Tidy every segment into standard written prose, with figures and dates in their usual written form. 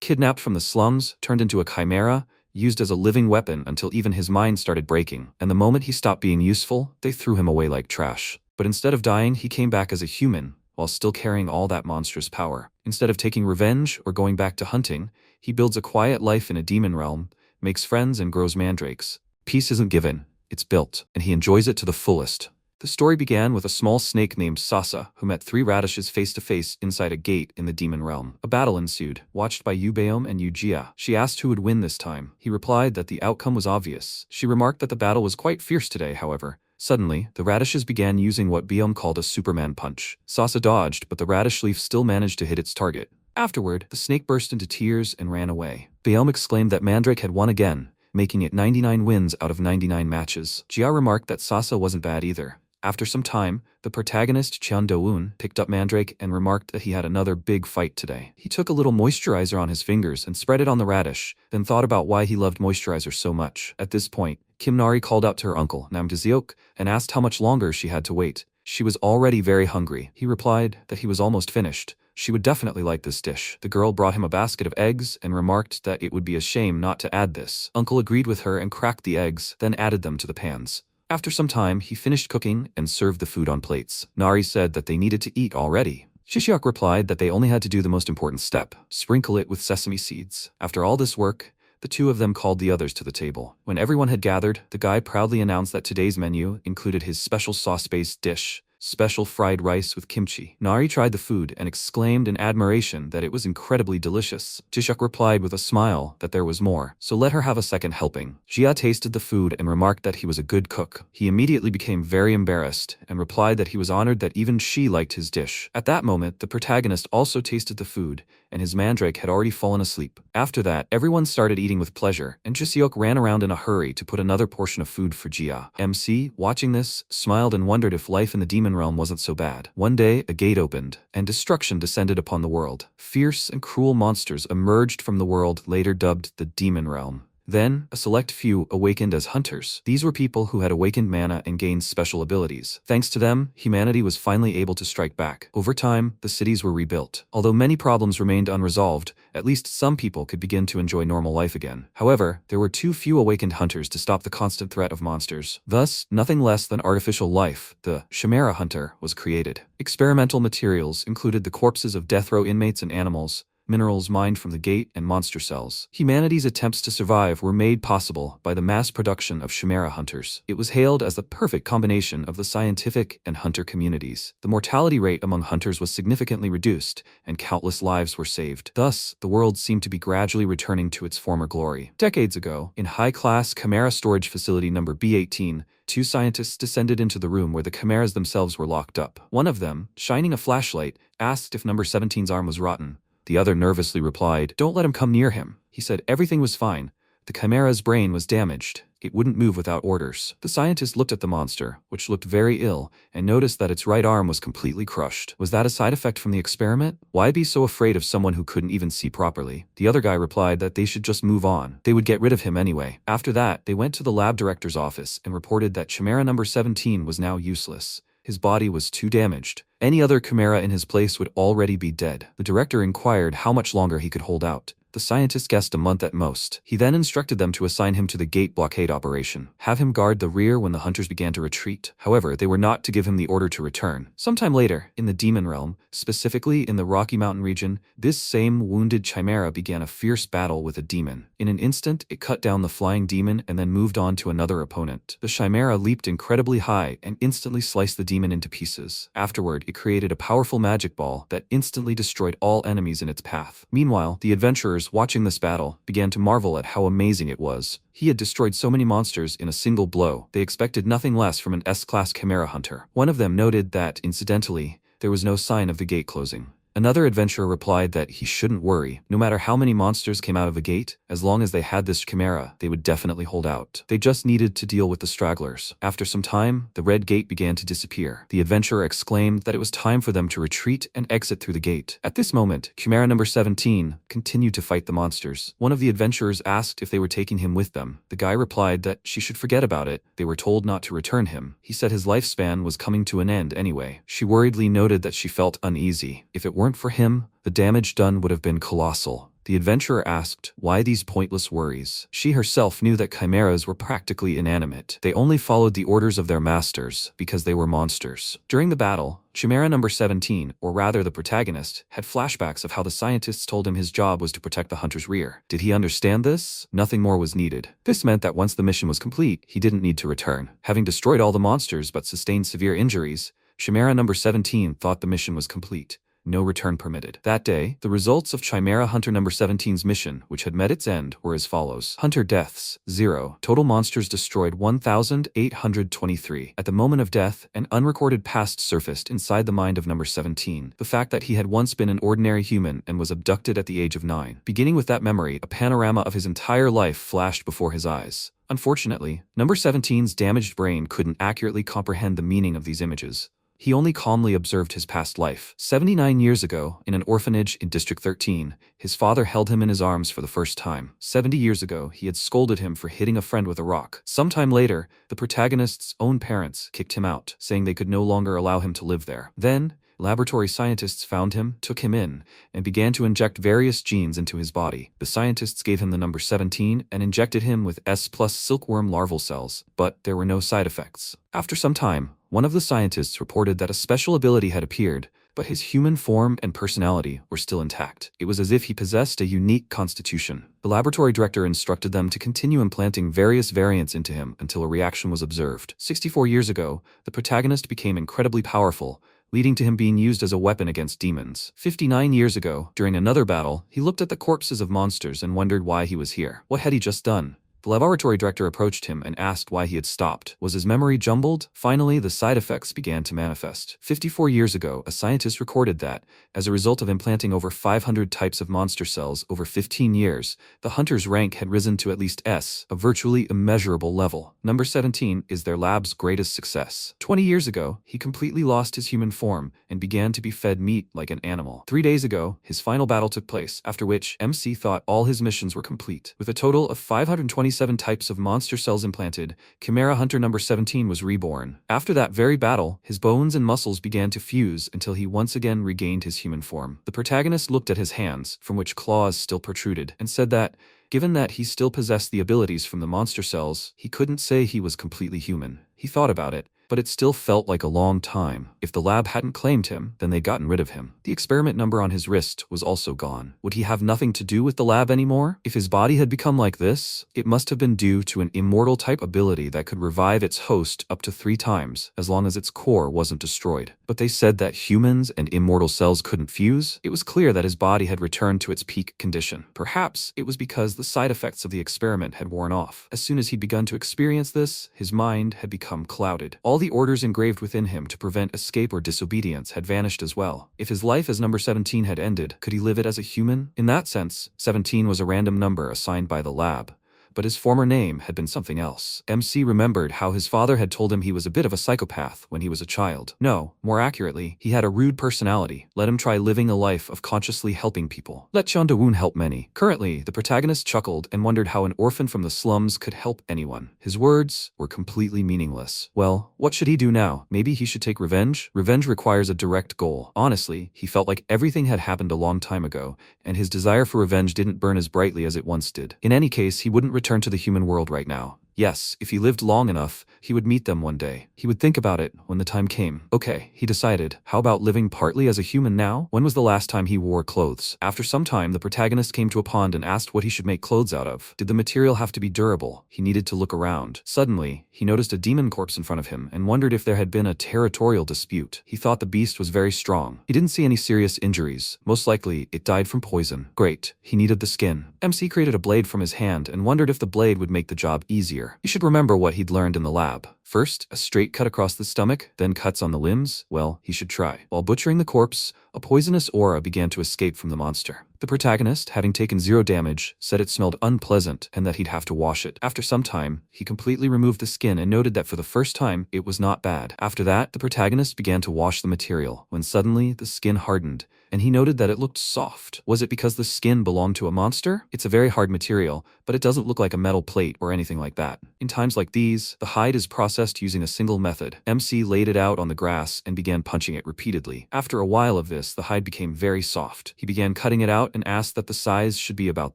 Kidnapped from the slums, turned into a chimera, used as a living weapon until even his mind started breaking, and the moment he stopped being useful, they threw him away like trash. But instead of dying, he came back as a human, while still carrying all that monstrous power. Instead of taking revenge or going back to hunting, he builds a quiet life in a demon realm, makes friends and grows mandrakes. Peace isn't given, it's built, and he enjoys it to the fullest. The story began with a small snake named Sasa, who met 3 radishes face to face inside a gate in the demon realm. A battle ensued, watched by Ubeom and Ujia. She asked who would win this time. He replied that the outcome was obvious. She remarked that the battle was quite fierce today, however. Suddenly, the radishes began using what Beom called a Superman punch. Sasa dodged, but the radish leaf still managed to hit its target. Afterward, the snake burst into tears and ran away. Beom exclaimed that Mandreke had won again, making it 99 wins out of 99 matches. Jia remarked that Sasa wasn't bad either. After some time, the protagonist Cheon Do-eun picked up Mandreke and remarked that he had another big fight today. He took a little moisturizer on his fingers and spread it on the radish, then thought about why he loved moisturizer so much. At this point, Kim Nari called out to her uncle, Nam Daziok, and asked how much longer she had to wait. She was already very hungry. He replied that he was almost finished. She would definitely like this dish. The girl brought him a basket of eggs and remarked that it would be a shame not to add this. Uncle agreed with her and cracked the eggs, then added them to the pans. After some time, he finished cooking and served the food on plates. Nari said that they needed to eat already. Shishyok replied that they only had to do the most important step, sprinkle it with sesame seeds. After all this work, the two of them called the others to the table. When everyone had gathered, the guy proudly announced that today's menu included his special sauce-based dish, special fried rice with kimchi. Nari tried the food and exclaimed in admiration that it was incredibly delicious. Jishuk replied with a smile that there was more, so let her have a second helping. Jia tasted the food and remarked that he was a good cook. He immediately became very embarrassed and replied that he was honored that even she liked his dish. At that moment, the protagonist also tasted the food, and his mandrake had already fallen asleep. After that, everyone started eating with pleasure, and Jisiok ran around in a hurry to put another portion of food for Jia. MC, watching this, smiled and wondered if life in the demon realm wasn't so bad. One day, a gate opened, and destruction descended upon the world. Fierce and cruel monsters emerged from the world later dubbed the demon realm. Then, a select few awakened as hunters. These were people who had awakened mana and gained special abilities. Thanks to them, humanity was finally able to strike back. Over time, the cities were rebuilt. Although many problems remained unresolved, at least some people could begin to enjoy normal life again. However, there were too few awakened hunters to stop the constant threat of monsters. Thus, nothing less than artificial life, the Chimera Hunter, was created. Experimental materials included the corpses of death row inmates and animals, minerals mined from the gate, and monster cells. Humanity's attempts to survive were made possible by the mass production of Chimera hunters. It was hailed as the perfect combination of the scientific and hunter communities. The mortality rate among hunters was significantly reduced, and countless lives were saved. Thus, the world seemed to be gradually returning to its former glory. Decades ago, in high-class Chimera storage facility number B18, 2 scientists descended into the room where the chimeras themselves were locked up. One of them, shining a flashlight, asked if number 17's arm was rotten. The other nervously replied, "Don't let him come near him." He said everything was fine. The chimera's brain was damaged. It wouldn't move without orders. The scientist looked at the monster, which looked very ill, and noticed that its right arm was completely crushed. Was that a side effect from the experiment? Why be so afraid of someone who couldn't even see properly? The other guy replied that they should just move on. They would get rid of him anyway. After that, they went to the lab director's office and reported that chimera number 17 was now useless. His body was too damaged. Any other chimera in his place would already be dead. The director inquired how much longer he could hold out. The scientist guessed a month at most. He then instructed them to assign him to the gate blockade operation. Have him guard the rear when the hunters began to retreat. However, they were not to give him the order to return. Sometime later, in the demon realm, specifically in the Rocky Mountain region, this same wounded chimera began a fierce battle with a demon. In an instant, it cut down the flying demon and then moved on to another opponent. The chimera leaped incredibly high and instantly sliced the demon into pieces. Afterward, it created a powerful magic ball that instantly destroyed all enemies in its path. Meanwhile, the adventurers watching this battle began to marvel at how amazing it was. He had destroyed so many monsters in a single blow. They expected nothing less from an S-class chimera hunter. One of them noted that, incidentally, there was no sign of the gate closing. Another adventurer replied that he shouldn't worry. No matter how many monsters came out of the gate, as long as they had this chimera, they would definitely hold out. They just needed to deal with the stragglers. After some time, the red gate began to disappear. The adventurer exclaimed that it was time for them to retreat and exit through the gate. At this moment, chimera number 17 continued to fight the monsters. One of the adventurers asked if they were taking him with them. The guy replied that she should forget about it. They were told not to return him. He said his lifespan was coming to an end anyway. She worriedly noted that she felt uneasy. If it weren't for him, the damage done would have been colossal. The adventurer asked, "Why these pointless worries?" She herself knew that chimeras were practically inanimate. They only followed the orders of their masters, because they were monsters. During the battle, Chimera number 17, or rather the protagonist, had flashbacks of how the scientists told him his job was to protect the hunter's rear. Did he understand this? Nothing more was needed. This meant that once the mission was complete, he didn't need to return. Having destroyed all the monsters but sustained severe injuries, Chimera number 17 thought the mission was complete. No return permitted. That day, the results of Chimera Hunter number 17's mission, which had met its end, were as follows. Hunter deaths, 0. Total monsters destroyed 1,823. At the moment of death, an unrecorded past surfaced inside the mind of number 17. The fact that he had once been an ordinary human and was abducted at the age of 9. Beginning with that memory, a panorama of his entire life flashed before his eyes. Unfortunately, number 17's damaged brain couldn't accurately comprehend the meaning of these images. He only calmly observed his past life. 79 years ago, in an orphanage in District 13, his father held him in his arms for the first time. 70 years ago, he had scolded him for hitting a friend with a rock. Sometime later, the protagonist's own parents kicked him out, saying they could no longer allow him to live there. Then, laboratory scientists found him, took him in, and began to inject various genes into his body. The scientists gave him the number 17 and injected him with S+ silkworm larval cells, but there were no side effects. After some time, one of the scientists reported that a special ability had appeared, but his human form and personality were still intact. It was as if he possessed a unique constitution. The laboratory director instructed them to continue implanting various variants into him until a reaction was observed. 64 years ago, the protagonist became incredibly powerful, leading to him being used as a weapon against demons. 59 years ago, during another battle, he looked at the corpses of monsters and wondered why he was here. What had he just done? The laboratory director approached him and asked why he had stopped. Was his memory jumbled? Finally, the side effects began to manifest. 54 years ago, a scientist recorded that, as a result of implanting over 500 types of monster cells over 15 years, the hunter's rank had risen to at least S, a virtually immeasurable level. Number 17 is their lab's greatest success. 20 years ago, he completely lost his human form and began to be fed meat like an animal. 3 days ago, his final battle took place, after which MC thought all his missions were complete. With a total of 527 types of monster cells implanted, Chimera Hunter number 17 was reborn. After that very battle, his bones and muscles began to fuse until he once again regained his human form. The protagonist looked at his hands, from which claws still protruded, and said that, given that he still possessed the abilities from the monster cells, he couldn't say he was completely human. He thought about it, but it still felt like a long time. If the lab hadn't claimed him, then they'd gotten rid of him. The experiment number on his wrist was also gone. Would he have nothing to do with the lab anymore? If his body had become like this, it must have been due to an immortal type ability that could revive its host up to 3 times, as long as its core wasn't destroyed. But they said that humans and immortal cells couldn't fuse. It was clear that his body had returned to its peak condition. Perhaps it was because the side effects of the experiment had worn off. As soon as he'd begun to experience this, his mind had become clouded. All the orders engraved within him to prevent escape or disobedience had vanished as well. If his life as number 17 had ended, could he live it as a human? In that sense, 17 was a random number assigned by the lab. But his former name had been something else. MC remembered how his father had told him he was a bit of a psychopath when he was a child. No, more accurately, he had a rude personality. Let him try living a life of consciously helping people. Let Chondawoon help many. Currently, the protagonist chuckled and wondered how an orphan from the slums could help anyone. His words were completely meaningless. Well, what should he do now? Maybe he should take revenge? Revenge requires a direct goal. Honestly, he felt like everything had happened a long time ago, and his desire for revenge didn't burn as brightly as it once did. In any case, he wouldn't return to the human world right now. Yes, if he lived long enough, he would meet them one day. He would think about it when the time came. Okay, he decided. How about living partly as a human now? When was the last time he wore clothes? After some time, the protagonist came to a pond and asked what he should make clothes out of. Did the material have to be durable? He needed to look around. Suddenly, he noticed a demon corpse in front of him and wondered if there had been a territorial dispute. He thought the beast was very strong. He didn't see any serious injuries. Most likely, it died from poison. Great. He needed the skin. MC created a blade from his hand and wondered if the blade would make the job easier. He should remember what he'd learned in the lab. First, a straight cut across the stomach, then cuts on the limbs. Well, he should try. While butchering the corpse, a poisonous aura began to escape from the monster. The protagonist, having taken 0 damage, said it smelled unpleasant and that he'd have to wash it. After some time, he completely removed the skin and noted that for the first time, it was not bad. After that, the protagonist began to wash the material, when suddenly the skin hardened, and he noted that it looked soft. Was it because the skin belonged to a monster? It's a very hard material, but it doesn't look like a metal plate or anything like that. In times like these, the hide is processed using a single method. MC laid it out on the grass and began punching it repeatedly. After a while of this, the hide became very soft. He began cutting it out and asked that the size should be about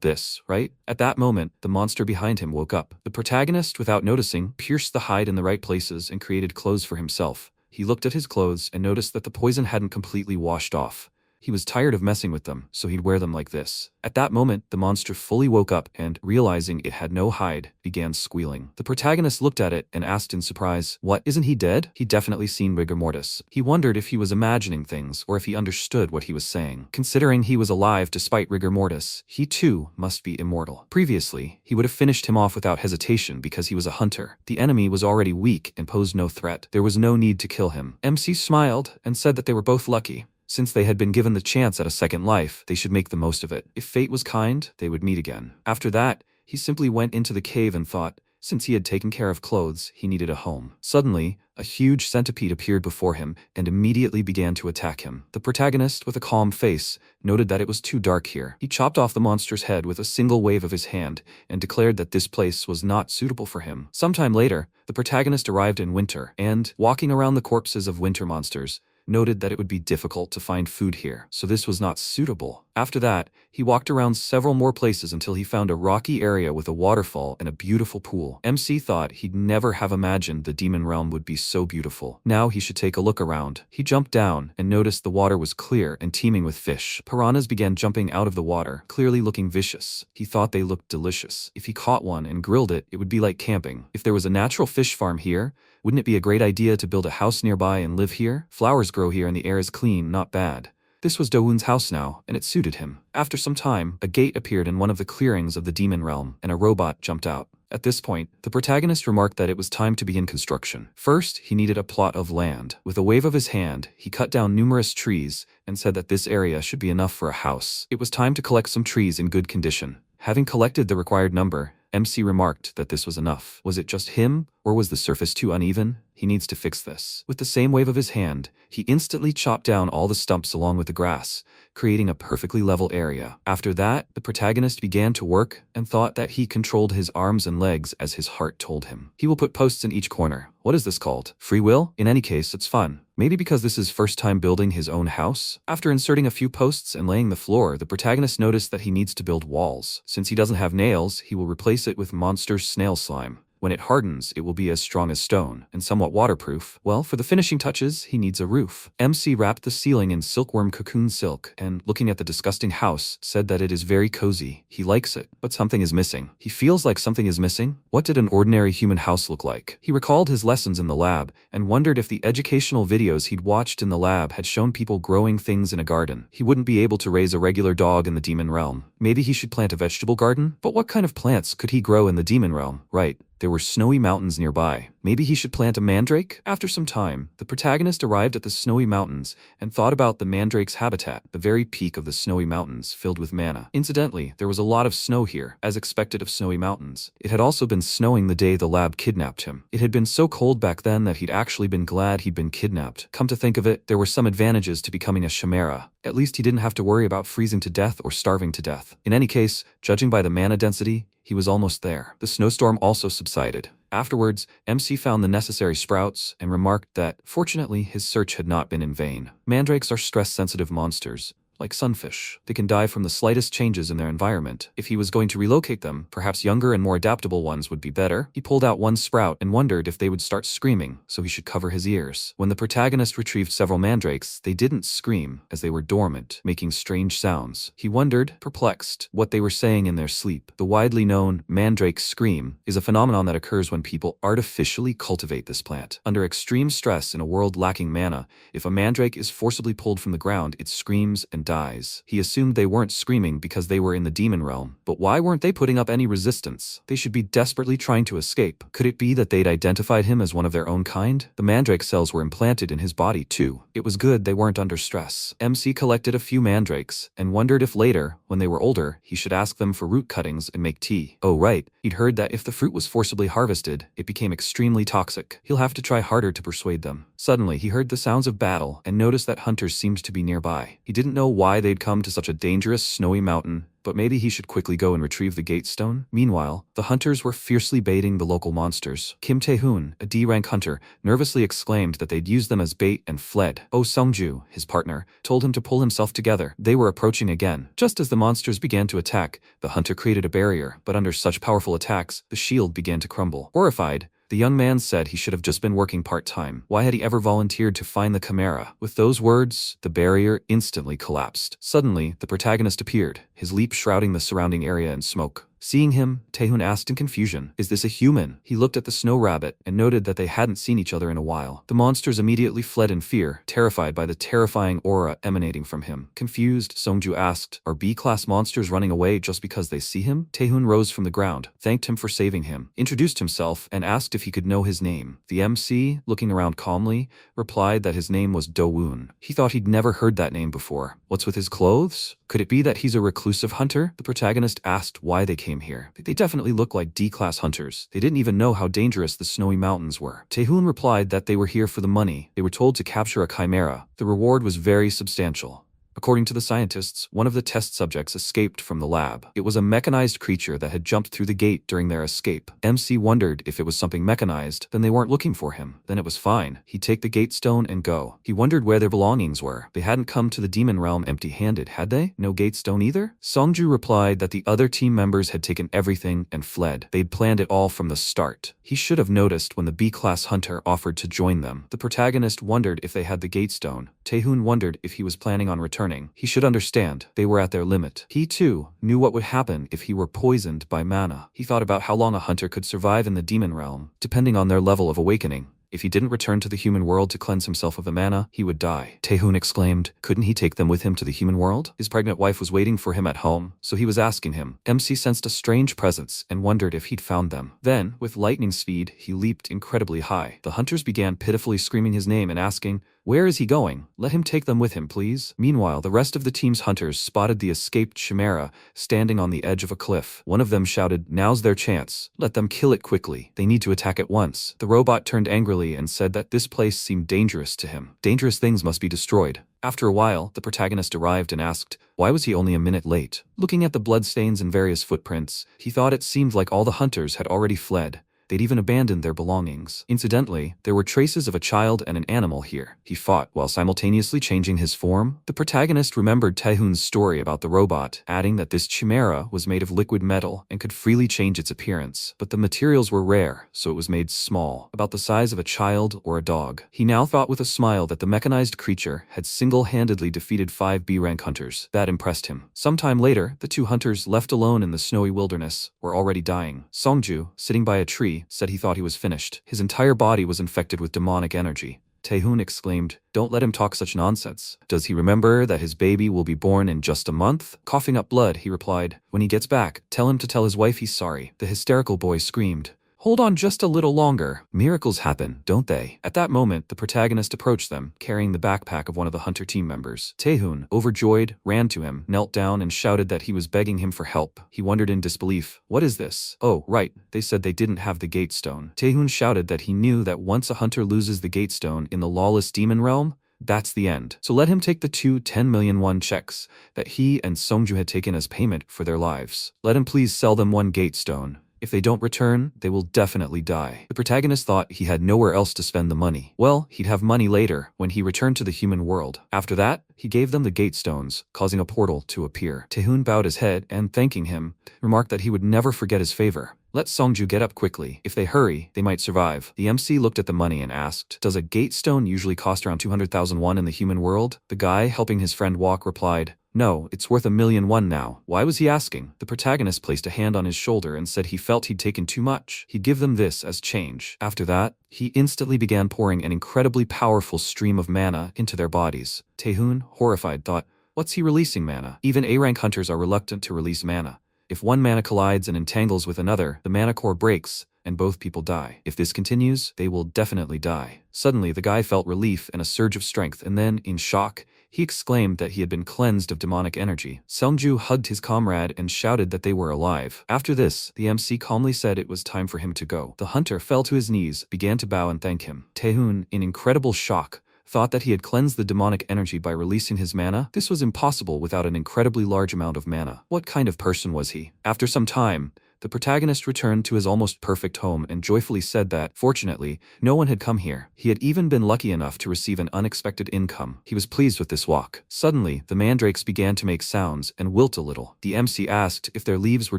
this, right? At that moment, the monster behind him woke up. The protagonist, without noticing, pierced the hide in the right places and created clothes for himself. He looked at his clothes and noticed that the poison hadn't completely washed off. He was tired of messing with them, so he'd wear them like this. At that moment, the monster fully woke up and, realizing it had no hide, began squealing. The protagonist looked at it and asked in surprise, "What, isn't he dead?" He'd definitely seen rigor mortis. He wondered if he was imagining things or if he understood what he was saying. Considering he was alive despite rigor mortis, he too must be immortal. Previously, he would have finished him off without hesitation because he was a hunter. The enemy was already weak and posed no threat. There was no need to kill him. MC smiled and said that they were both lucky. Since they had been given the chance at a second life, they should make the most of it. If fate was kind, they would meet again. After that, he simply went into the cave and thought, since he had taken care of clothes, he needed a home. Suddenly, a huge centipede appeared before him and immediately began to attack him. The protagonist, with a calm face, noted that it was too dark here. He chopped off the monster's head with a single wave of his hand and declared that this place was not suitable for him. Sometime later, the protagonist arrived in winter and, walking around the corpses of winter monsters, noted that it would be difficult to find food here, so this was not suitable. After that, he walked around several more places until he found a rocky area with a waterfall and a beautiful pool. MC thought he'd never have imagined the demon realm would be so beautiful. Now he should take a look around. He jumped down and noticed the water was clear and teeming with fish. Piranhas began jumping out of the water, clearly looking vicious. He thought they looked delicious. If he caught one and grilled it, it would be like camping. If there was a natural fish farm here, wouldn't it be a great idea to build a house nearby and live here? Flowers grow here and the air is clean, not bad. This was Dowoon's house now, and it suited him. After some time, a gate appeared in one of the clearings of the demon realm, and a robot jumped out. At this point, the protagonist remarked that it was time to begin construction. First, he needed a plot of land. With a wave of his hand, he cut down numerous trees and said that this area should be enough for a house. It was time to collect some trees in good condition. Having collected the required number, MC remarked that this was enough. Was it just him, or was the surface too uneven? He needs to fix this. With the same wave of his hand, he instantly chopped down all the stumps along with the grass, creating a perfectly level area. After that, the protagonist began to work and thought that he controlled his arms and legs as his heart told him. He will put posts in each corner. What is this called? Free will? In any case, it's fun. Maybe because this is first time building his own house? After inserting a few posts and laying the floor, the protagonist noticed that he needs to build walls. Since he doesn't have nails, he will replace it with monster's snail slime. When it hardens, it will be as strong as stone, and somewhat waterproof. Well, for the finishing touches, he needs a roof. MC wrapped the ceiling in silkworm cocoon silk, and looking at the disgusting house, said that it is very cozy. He likes it, but something is missing. He feels like something is missing. What did an ordinary human house look like? He recalled his lessons in the lab, and wondered if the educational videos he'd watched in the lab had shown people growing things in a garden. He wouldn't be able to raise a regular dog in the demon realm. Maybe he should plant a vegetable garden? But what kind of plants could he grow in the demon realm? Right. There were snowy mountains nearby. Maybe he should plant a mandrake? After some time, the protagonist arrived at the snowy mountains and thought about the mandrake's habitat, the very peak of the snowy mountains filled with mana. Incidentally, there was a lot of snow here, as expected of snowy mountains. It had also been snowing the day the lab kidnapped him. It had been so cold back then that he'd actually been glad he'd been kidnapped. Come to think of it, there were some advantages to becoming a chimera. At least he didn't have to worry about freezing to death or starving to death. In any case, judging by the mana density, he was almost there. The snowstorm also subsided. Afterwards, MC found the necessary sprouts and remarked that, fortunately, his search had not been in vain. Mandrakes are stress-sensitive monsters. Like sunfish, they can die from the slightest changes in their environment. If he was going to relocate them, perhaps younger and more adaptable ones would be better. He pulled out one sprout and wondered if they would start screaming, so he should cover his ears. When the protagonist retrieved several mandrakes, they didn't scream, as they were dormant, making strange sounds. He wondered, perplexed, what they were saying in their sleep. The widely known mandrake scream is a phenomenon that occurs when people artificially cultivate this plant. Under extreme stress in a world lacking mana, if a mandrake is forcibly pulled from the ground, it screams and dies. He assumed they weren't screaming because they were in the demon realm. But why weren't they putting up any resistance? They should be desperately trying to escape. Could it be that they'd identified him as one of their own kind? The mandrake cells were implanted in his body too. It was good they weren't under stress. MC collected a few mandrakes and wondered if later, when they were older, he should ask them for root cuttings and make tea. Oh right, he'd heard that if the fruit was forcibly harvested, it became extremely toxic. He'll have to try harder to persuade them. Suddenly, he heard the sounds of battle and noticed that hunters seemed to be nearby. He didn't know why they'd come to such a dangerous, snowy mountain, but maybe he should quickly go and retrieve the gate stone. Meanwhile, the hunters were fiercely baiting the local monsters. Kim Tae-hoon, a D-rank hunter, nervously exclaimed that they'd used them as bait and fled. Oh Sungju, his partner, told him to pull himself together. They were approaching again. Just as the monsters began to attack, the hunter created a barrier, but under such powerful attacks, the shield began to crumble. Horrified, the young man said he should have just been working part-time. Why had he ever volunteered to find the chimera? With those words, the barrier instantly collapsed. Suddenly, the protagonist appeared, his leap shrouding the surrounding area in smoke. Seeing him, Tae-hoon asked in confusion, "Is this a human?" He looked at the snow rabbit and noted that they hadn't seen each other in a while. The monsters immediately fled in fear, terrified by the terrifying aura emanating from him. Confused, Sungju asked, "Are B-class monsters running away just because they see him?" Tae-hoon rose from the ground, thanked him for saving him, introduced himself, and asked if he could know his name. The MC, looking around calmly, replied that his name was Do-woon. He thought he'd never heard that name before. What's with his clothes? Could it be that he's a reclusive hunter? The protagonist asked why they came here. They definitely look like D-class hunters. They didn't even know how dangerous the snowy mountains were. Tae-hoon replied that they were here for the money. They were told to capture a chimera. The reward was very substantial. According to the scientists, one of the test subjects escaped from the lab. It was a mechanized creature that had jumped through the gate during their escape. MC wondered if it was something mechanized, then they weren't looking for him. Then it was fine. He'd take the gate stone and go. He wondered where their belongings were. They hadn't come to the demon realm empty-handed, had they? No gate stone either? Songju replied that the other team members had taken everything and fled. They'd planned it all from the start. He should have noticed when the B-class hunter offered to join them. The protagonist wondered if they had the gate stone. Tae-hoon wondered if he was planning on returning. He should understand. They were at their limit. He, too, knew what would happen if he were poisoned by mana. He thought about how long a hunter could survive in the demon realm, depending on their level of awakening. If he didn't return to the human world to cleanse himself of the mana, he would die. Tae-hoon exclaimed, couldn't he take them with him to the human world? His pregnant wife was waiting for him at home, so he was asking him. MC sensed a strange presence and wondered if he'd found them. Then, with lightning speed, he leaped incredibly high. The hunters began pitifully screaming his name and asking, "Where is he going? Let him take them with him, please." Meanwhile, the rest of the team's hunters spotted the escaped chimera standing on the edge of a cliff. One of them shouted, "Now's their chance. Let them kill it quickly. They need to attack at once." The robot turned angrily and said that this place seemed dangerous to him. Dangerous things must be destroyed. After a while, the protagonist arrived and asked, why was he only a minute late? Looking at the bloodstains and various footprints, he thought it seemed like all the hunters had already fled. They'd even abandoned their belongings. Incidentally, there were traces of a child and an animal here. He fought while simultaneously changing his form. The protagonist remembered Tae-hoon's story about the robot, adding that this chimera was made of liquid metal and could freely change its appearance. But the materials were rare, so it was made small, about the size of a child or a dog. He now thought with a smile that the mechanized creature had single-handedly defeated 5 B-rank hunters. That impressed him. Sometime later, the 2 hunters left alone in the snowy wilderness were already dying. Songju, sitting by a tree, said he thought he was finished. His entire body was infected with demonic energy. Tae-hoon exclaimed, "Don't let him talk such nonsense. Does he remember that his baby will be born in just a month?" Coughing up blood, he replied, "When he gets back, tell him to tell his wife he's sorry." The hysterical boy screamed, "Hold on just a little longer. Miracles happen, don't they?" At that moment, the protagonist approached them, carrying the backpack of one of the hunter team members. Tae-hoon, overjoyed, ran to him, knelt down and shouted that he was begging him for help. He wondered in disbelief. What is this? Oh, right, they said they didn't have the gate stone. Tae-hoon shouted that he knew that once a hunter loses the gate stone in the lawless demon realm, that's the end. So let him take the 2 10 million won checks that he and Songju had taken as payment for their lives. Let him please sell them 1 gate stone. If they don't return, they will definitely die. The protagonist thought he had nowhere else to spend the money. Well, he'd have money later, when he returned to the human world. After that, he gave them the gate stones, causing a portal to appear. Tae-hoon bowed his head and, thanking him, remarked that he would never forget his favor. Let Songju get up quickly. If they hurry, they might survive. The MC looked at the money and asked, "Does a gate stone usually cost around 200,000 won in the human world?" The guy helping his friend walk replied, "No, it's worth 1,000,000 won now." Why was he asking? The protagonist placed a hand on his shoulder and said he felt he'd taken too much. He'd give them this as change. After that, he instantly began pouring an incredibly powerful stream of mana into their bodies. Tae-hoon, horrified, thought, what's he releasing mana? Even A-rank hunters are reluctant to release mana. If one mana collides and entangles with another, the mana core breaks, and both people die. If this continues, they will definitely die. Suddenly, the guy felt relief and a surge of strength, and then, in shock, he exclaimed that he had been cleansed of demonic energy. Seungju hugged his comrade and shouted that they were alive. After this, the MC calmly said it was time for him to go. The hunter fell to his knees, began to bow and thank him. Taehoon, in incredible shock, thought that he had cleansed the demonic energy by releasing his mana. This was impossible without an incredibly large amount of mana. What kind of person was he? After some time, the protagonist returned to his almost perfect home and joyfully said that, fortunately, no one had come here. He had even been lucky enough to receive an unexpected income. He was pleased with this walk. Suddenly, the mandrakes began to make sounds and wilt a little. The MC asked if their leaves were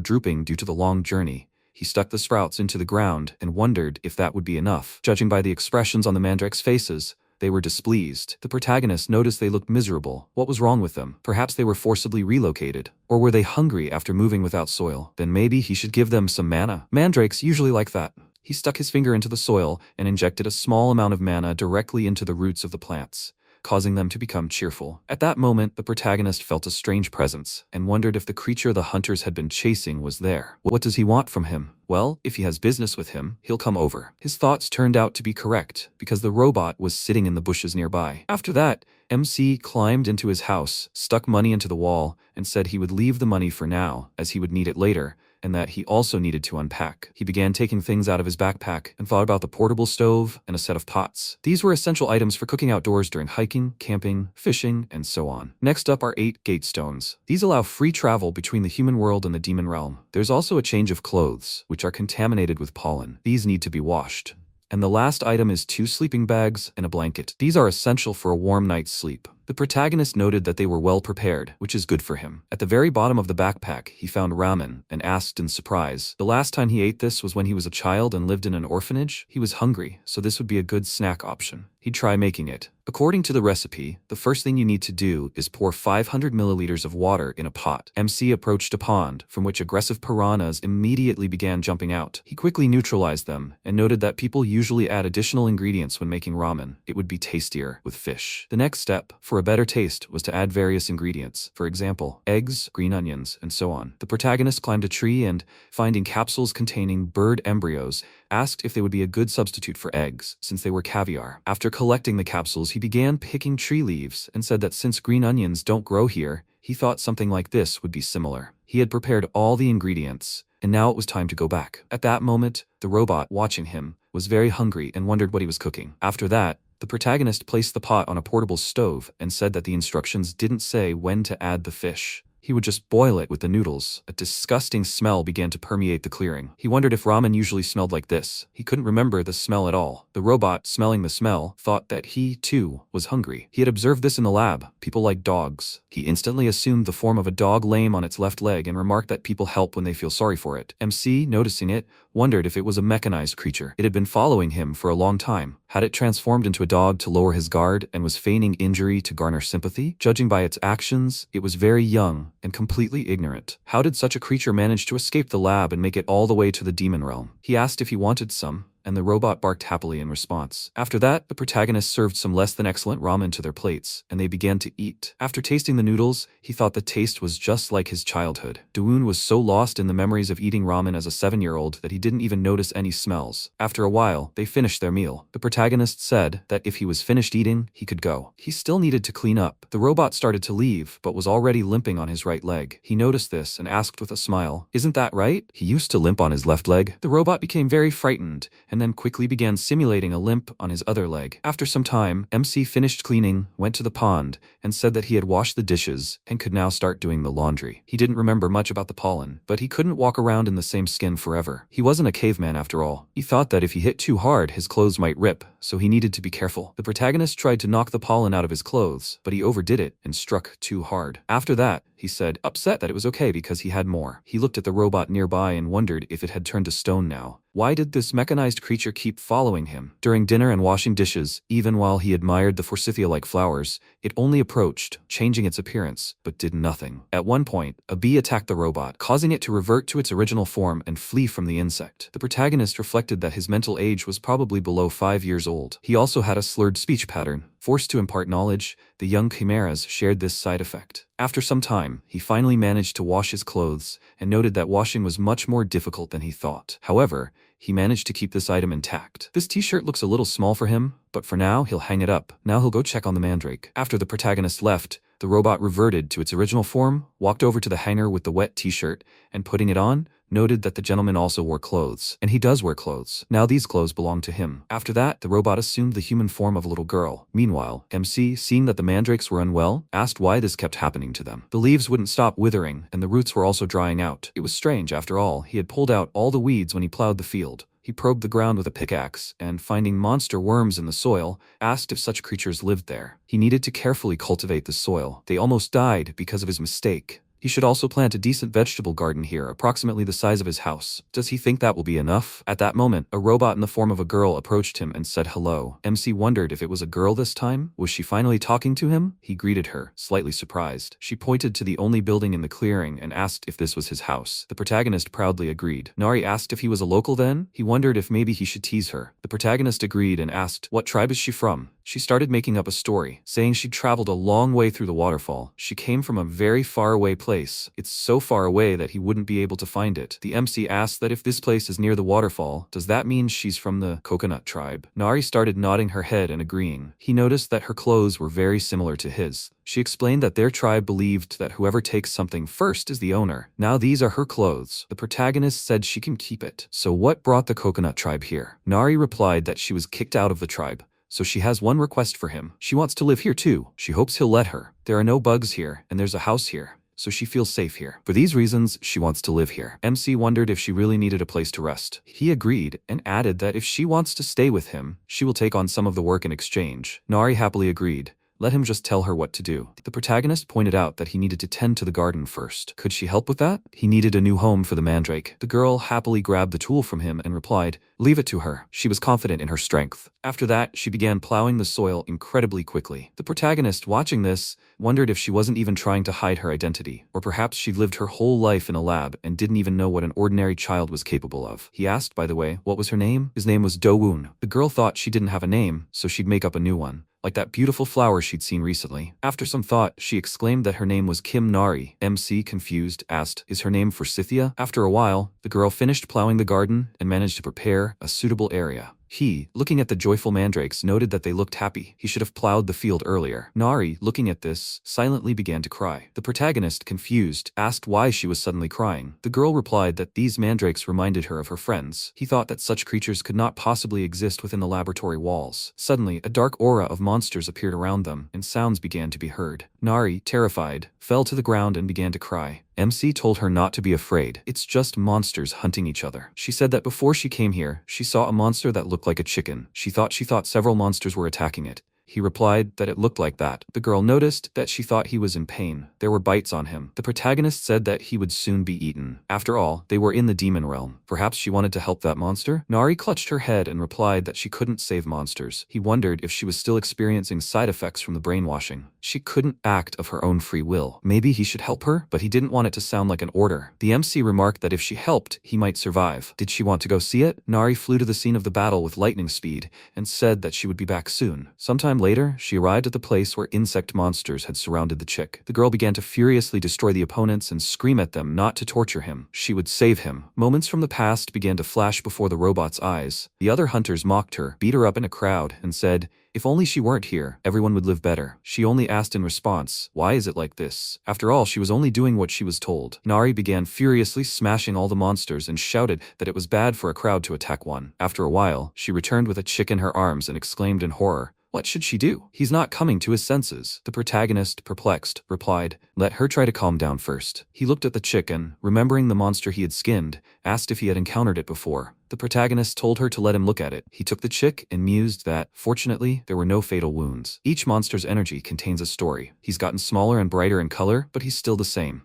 drooping due to the long journey. He stuck the sprouts into the ground and wondered if that would be enough. Judging by the expressions on the mandrakes' faces, they were displeased. The protagonist noticed they looked miserable. What was wrong with them? Perhaps they were forcibly relocated. Or were they hungry after moving without soil? Then maybe he should give them some mana. Mandrakes usually like that. He stuck his finger into the soil and injected a small amount of mana directly into the roots of the plants, causing them to become cheerful. At that moment, the protagonist felt a strange presence and wondered if the creature the hunters had been chasing was there. What does he want from him? Well, if he has business with him, he'll come over. His thoughts turned out to be correct, because the robot was sitting in the bushes nearby. After that, MC climbed into his house, stuck money into the wall, and said he would leave the money for now, as he would need it later, and that he also needed to unpack. He began taking things out of his backpack and thought about the portable stove and a set of pots. These were essential items for cooking outdoors during hiking, camping, fishing, and so on. Next up are 8 gate stones. These allow free travel between the human world and the demon realm. There's also a change of clothes, which are contaminated with pollen. These need to be washed. And the last item is 2 sleeping bags and a blanket. These are essential for a warm night's sleep. The protagonist noted that they were well prepared, which is good for him. At the very bottom of the backpack, he found ramen and asked in surprise. The last time he ate this was when he was a child and lived in an orphanage. He was hungry, so this would be a good snack option. He'd try making it. According to the recipe, the first thing you need to do is pour 500 milliliters of water in a pot. MC approached a pond, from which aggressive piranhas immediately began jumping out. He quickly neutralized them, and noted that people usually add additional ingredients when making ramen. It would be tastier with fish. The next step, for a better taste, was to add various ingredients. For example, eggs, green onions, and so on. The protagonist climbed a tree and, finding capsules containing bird embryos, asked if they would be a good substitute for eggs, since they were caviar. After collecting the capsules, he began picking tree leaves and said that since green onions don't grow here, he thought something like this would be similar. He had prepared all the ingredients, and now it was time to go back. At that moment, the robot, watching him, was very hungry and wondered what he was cooking. After that, the protagonist placed the pot on a portable stove and said that the instructions didn't say when to add the fish. He would just boil it with the noodles. A disgusting smell began to permeate the clearing. He wondered if ramen usually smelled like this. He couldn't remember the smell at all. The robot, smelling the smell, thought that he, too, was hungry. He had observed this in the lab. People like dogs. He instantly assumed the form of a dog lame on its left leg and remarked that people help when they feel sorry for it. MC, noticing it, wondered if it was a mechanized creature. It had been following him for a long time. Had it transformed into a dog to lower his guard and was feigning injury to garner sympathy? Judging by its actions, it was very young and completely ignorant. How did such a creature manage to escape the lab and make it all the way to the demon realm? He asked if he wanted some, and the robot barked happily in response. After that, the protagonist served some less than excellent ramen to their plates, and they began to eat. After tasting the noodles, he thought the taste was just like his childhood. Dawoon was so lost in the memories of eating ramen as a 7-year-old that he didn't even notice any smells. After a while, they finished their meal. The protagonist said that if he was finished eating, he could go. He still needed to clean up. The robot started to leave, but was already limping on his right leg. He noticed this and asked with a smile, "Isn't that right? He used to limp on his left leg." The robot became very frightened, and then quickly began simulating a limp on his other leg. After some time, MC finished cleaning, went to the pond, and said that he had washed the dishes and could now start doing the laundry. He didn't remember much about the pollen, but he couldn't walk around in the same skin forever. He wasn't a caveman after all. He thought that if he hit too hard, his clothes might rip, so he needed to be careful. The protagonist tried to knock the pollen out of his clothes, but he overdid it and struck too hard. After that, he said, upset that it was okay because he had more. He looked at the robot nearby and wondered if it had turned to stone now. Why did this mechanized creature keep following him? During dinner and washing dishes, even while he admired the forsythia-like flowers, it only approached, changing its appearance, but did nothing. At one point, a bee attacked the robot, causing it to revert to its original form and flee from the insect. The protagonist reflected that his mental age was probably below 5 years old. He also had a slurred speech pattern, Forced to impart knowledge, the young chimeras shared this side effect. After some time, he finally managed to wash his clothes and noted that washing was much more difficult than he thought. However, he managed to keep this item intact. This t-shirt looks a little small for him, but for now he'll hang it up. Now he'll go check on the mandrake. After the protagonist left, the robot reverted to its original form, walked over to the hanger with the wet t-shirt, and putting it on, noted that the gentleman also wore clothes. And he does wear clothes. Now these clothes belong to him. After that, the robot assumed the human form of a little girl. Meanwhile, MC, seeing that the mandrakes were unwell, asked why this kept happening to them. The leaves wouldn't stop withering, and the roots were also drying out. It was strange, after all. He had pulled out all the weeds when he plowed the field. He probed the ground with a pickaxe, and finding monster worms in the soil, asked if such creatures lived there. He needed to carefully cultivate the soil. They almost died because of his mistake. He should also plant a decent vegetable garden here, approximately the size of his house. Does he think that will be enough? At that moment, a robot in the form of a girl approached him and said hello. MC wondered if it was a girl this time. Was she finally talking to him? He greeted her, slightly surprised. She pointed to the only building in the clearing and asked if this was his house. The protagonist proudly agreed. Nari asked if he was a local then. He wondered if maybe he should tease her. The protagonist agreed and asked, what tribe is she from? She started making up a story, saying she'd traveled a long way through the waterfall. She came from a very far away place. It's so far away that he wouldn't be able to find it. The MC asked that if this place is near the waterfall, does that mean she's from the coconut tribe? Nari started nodding her head and agreeing. He noticed that her clothes were very similar to his. She explained that their tribe believed that whoever takes something first is the owner. Now these are her clothes. The protagonist said she can keep it. So what brought the coconut tribe here? Nari replied that she was kicked out of the tribe. So she has one request for him. She wants to live here too. She hopes he'll let her. There are no bugs here, and there's a house here, so she feels safe here. For these reasons, she wants to live here. MC wondered if she really needed a place to rest. He agreed and added that if she wants to stay with him, she will take on some of the work in exchange. Nari happily agreed. Let him just tell her what to do. The protagonist pointed out that he needed to tend to the garden first. Could she help with that? He needed a new home for the mandrake. The girl happily grabbed the tool from him and replied, leave it to her. She was confident in her strength. After that, she began plowing the soil incredibly quickly. The protagonist, watching this, wondered if she wasn't even trying to hide her identity, or perhaps she'd lived her whole life in a lab and didn't even know what an ordinary child was capable of. He asked, by the way, what was her name? His name was Do-woon. The girl thought she didn't have a name, so she'd make up a new one, like that beautiful flower she'd seen recently. After some thought, she exclaimed that her name was Kim Nari. MC, confused, asked, is her name Forsythia? After a while, the girl finished plowing the garden and managed to prepare a suitable area. He, looking at the joyful mandrakes, noted that they looked happy. He should have plowed the field earlier. Nari, looking at this, silently began to cry. The protagonist, confused, asked why she was suddenly crying. The girl replied that these mandrakes reminded her of her friends. He thought that such creatures could not possibly exist within the laboratory walls. Suddenly, a dark aura of monsters appeared around them, and sounds began to be heard. Nari, terrified, fell to the ground and began to cry. MC told her not to be afraid. It's just monsters hunting each other. She said that before she came here, she saw a monster that looked like a chicken. She thought several monsters were attacking it. He replied that it looked like that. The girl noticed that she thought he was in pain. There were bites on him. The protagonist said that he would soon be eaten. After all, they were in the demon realm. Perhaps she wanted to help that monster? Nari clutched her head and replied that she couldn't save monsters. He wondered if she was still experiencing side effects from the brainwashing. She couldn't act of her own free will. Maybe he should help her, but he didn't want it to sound like an order. The MC remarked that if she helped, he might survive. Did she want to go see it? Nari flew to the scene of the battle with lightning speed and said that she would be back soon. Sometime later, she arrived at the place where insect monsters had surrounded the chick. The girl began to furiously destroy the opponents and scream at them not to torture him. She would save him. Moments from the past began to flash before the robot's eyes. The other hunters mocked her, beat her up in a crowd, and said, if only she weren't here, everyone would live better. She only asked in response, why is it like this? After all, she was only doing what she was told. Nari began furiously smashing all the monsters and shouted that it was bad for a crowd to attack one. After a while, she returned with a chick in her arms and exclaimed in horror, what should she do? He's not coming to his senses. The protagonist, perplexed, replied, let her try to calm down first. He looked at the chick and, remembering the monster he had skinned, asked if he had encountered it before. The protagonist told her to let him look at it. He took the chick and mused that, fortunately, there were no fatal wounds. Each monster's energy contains a story. He's gotten smaller and brighter in color, but he's still the same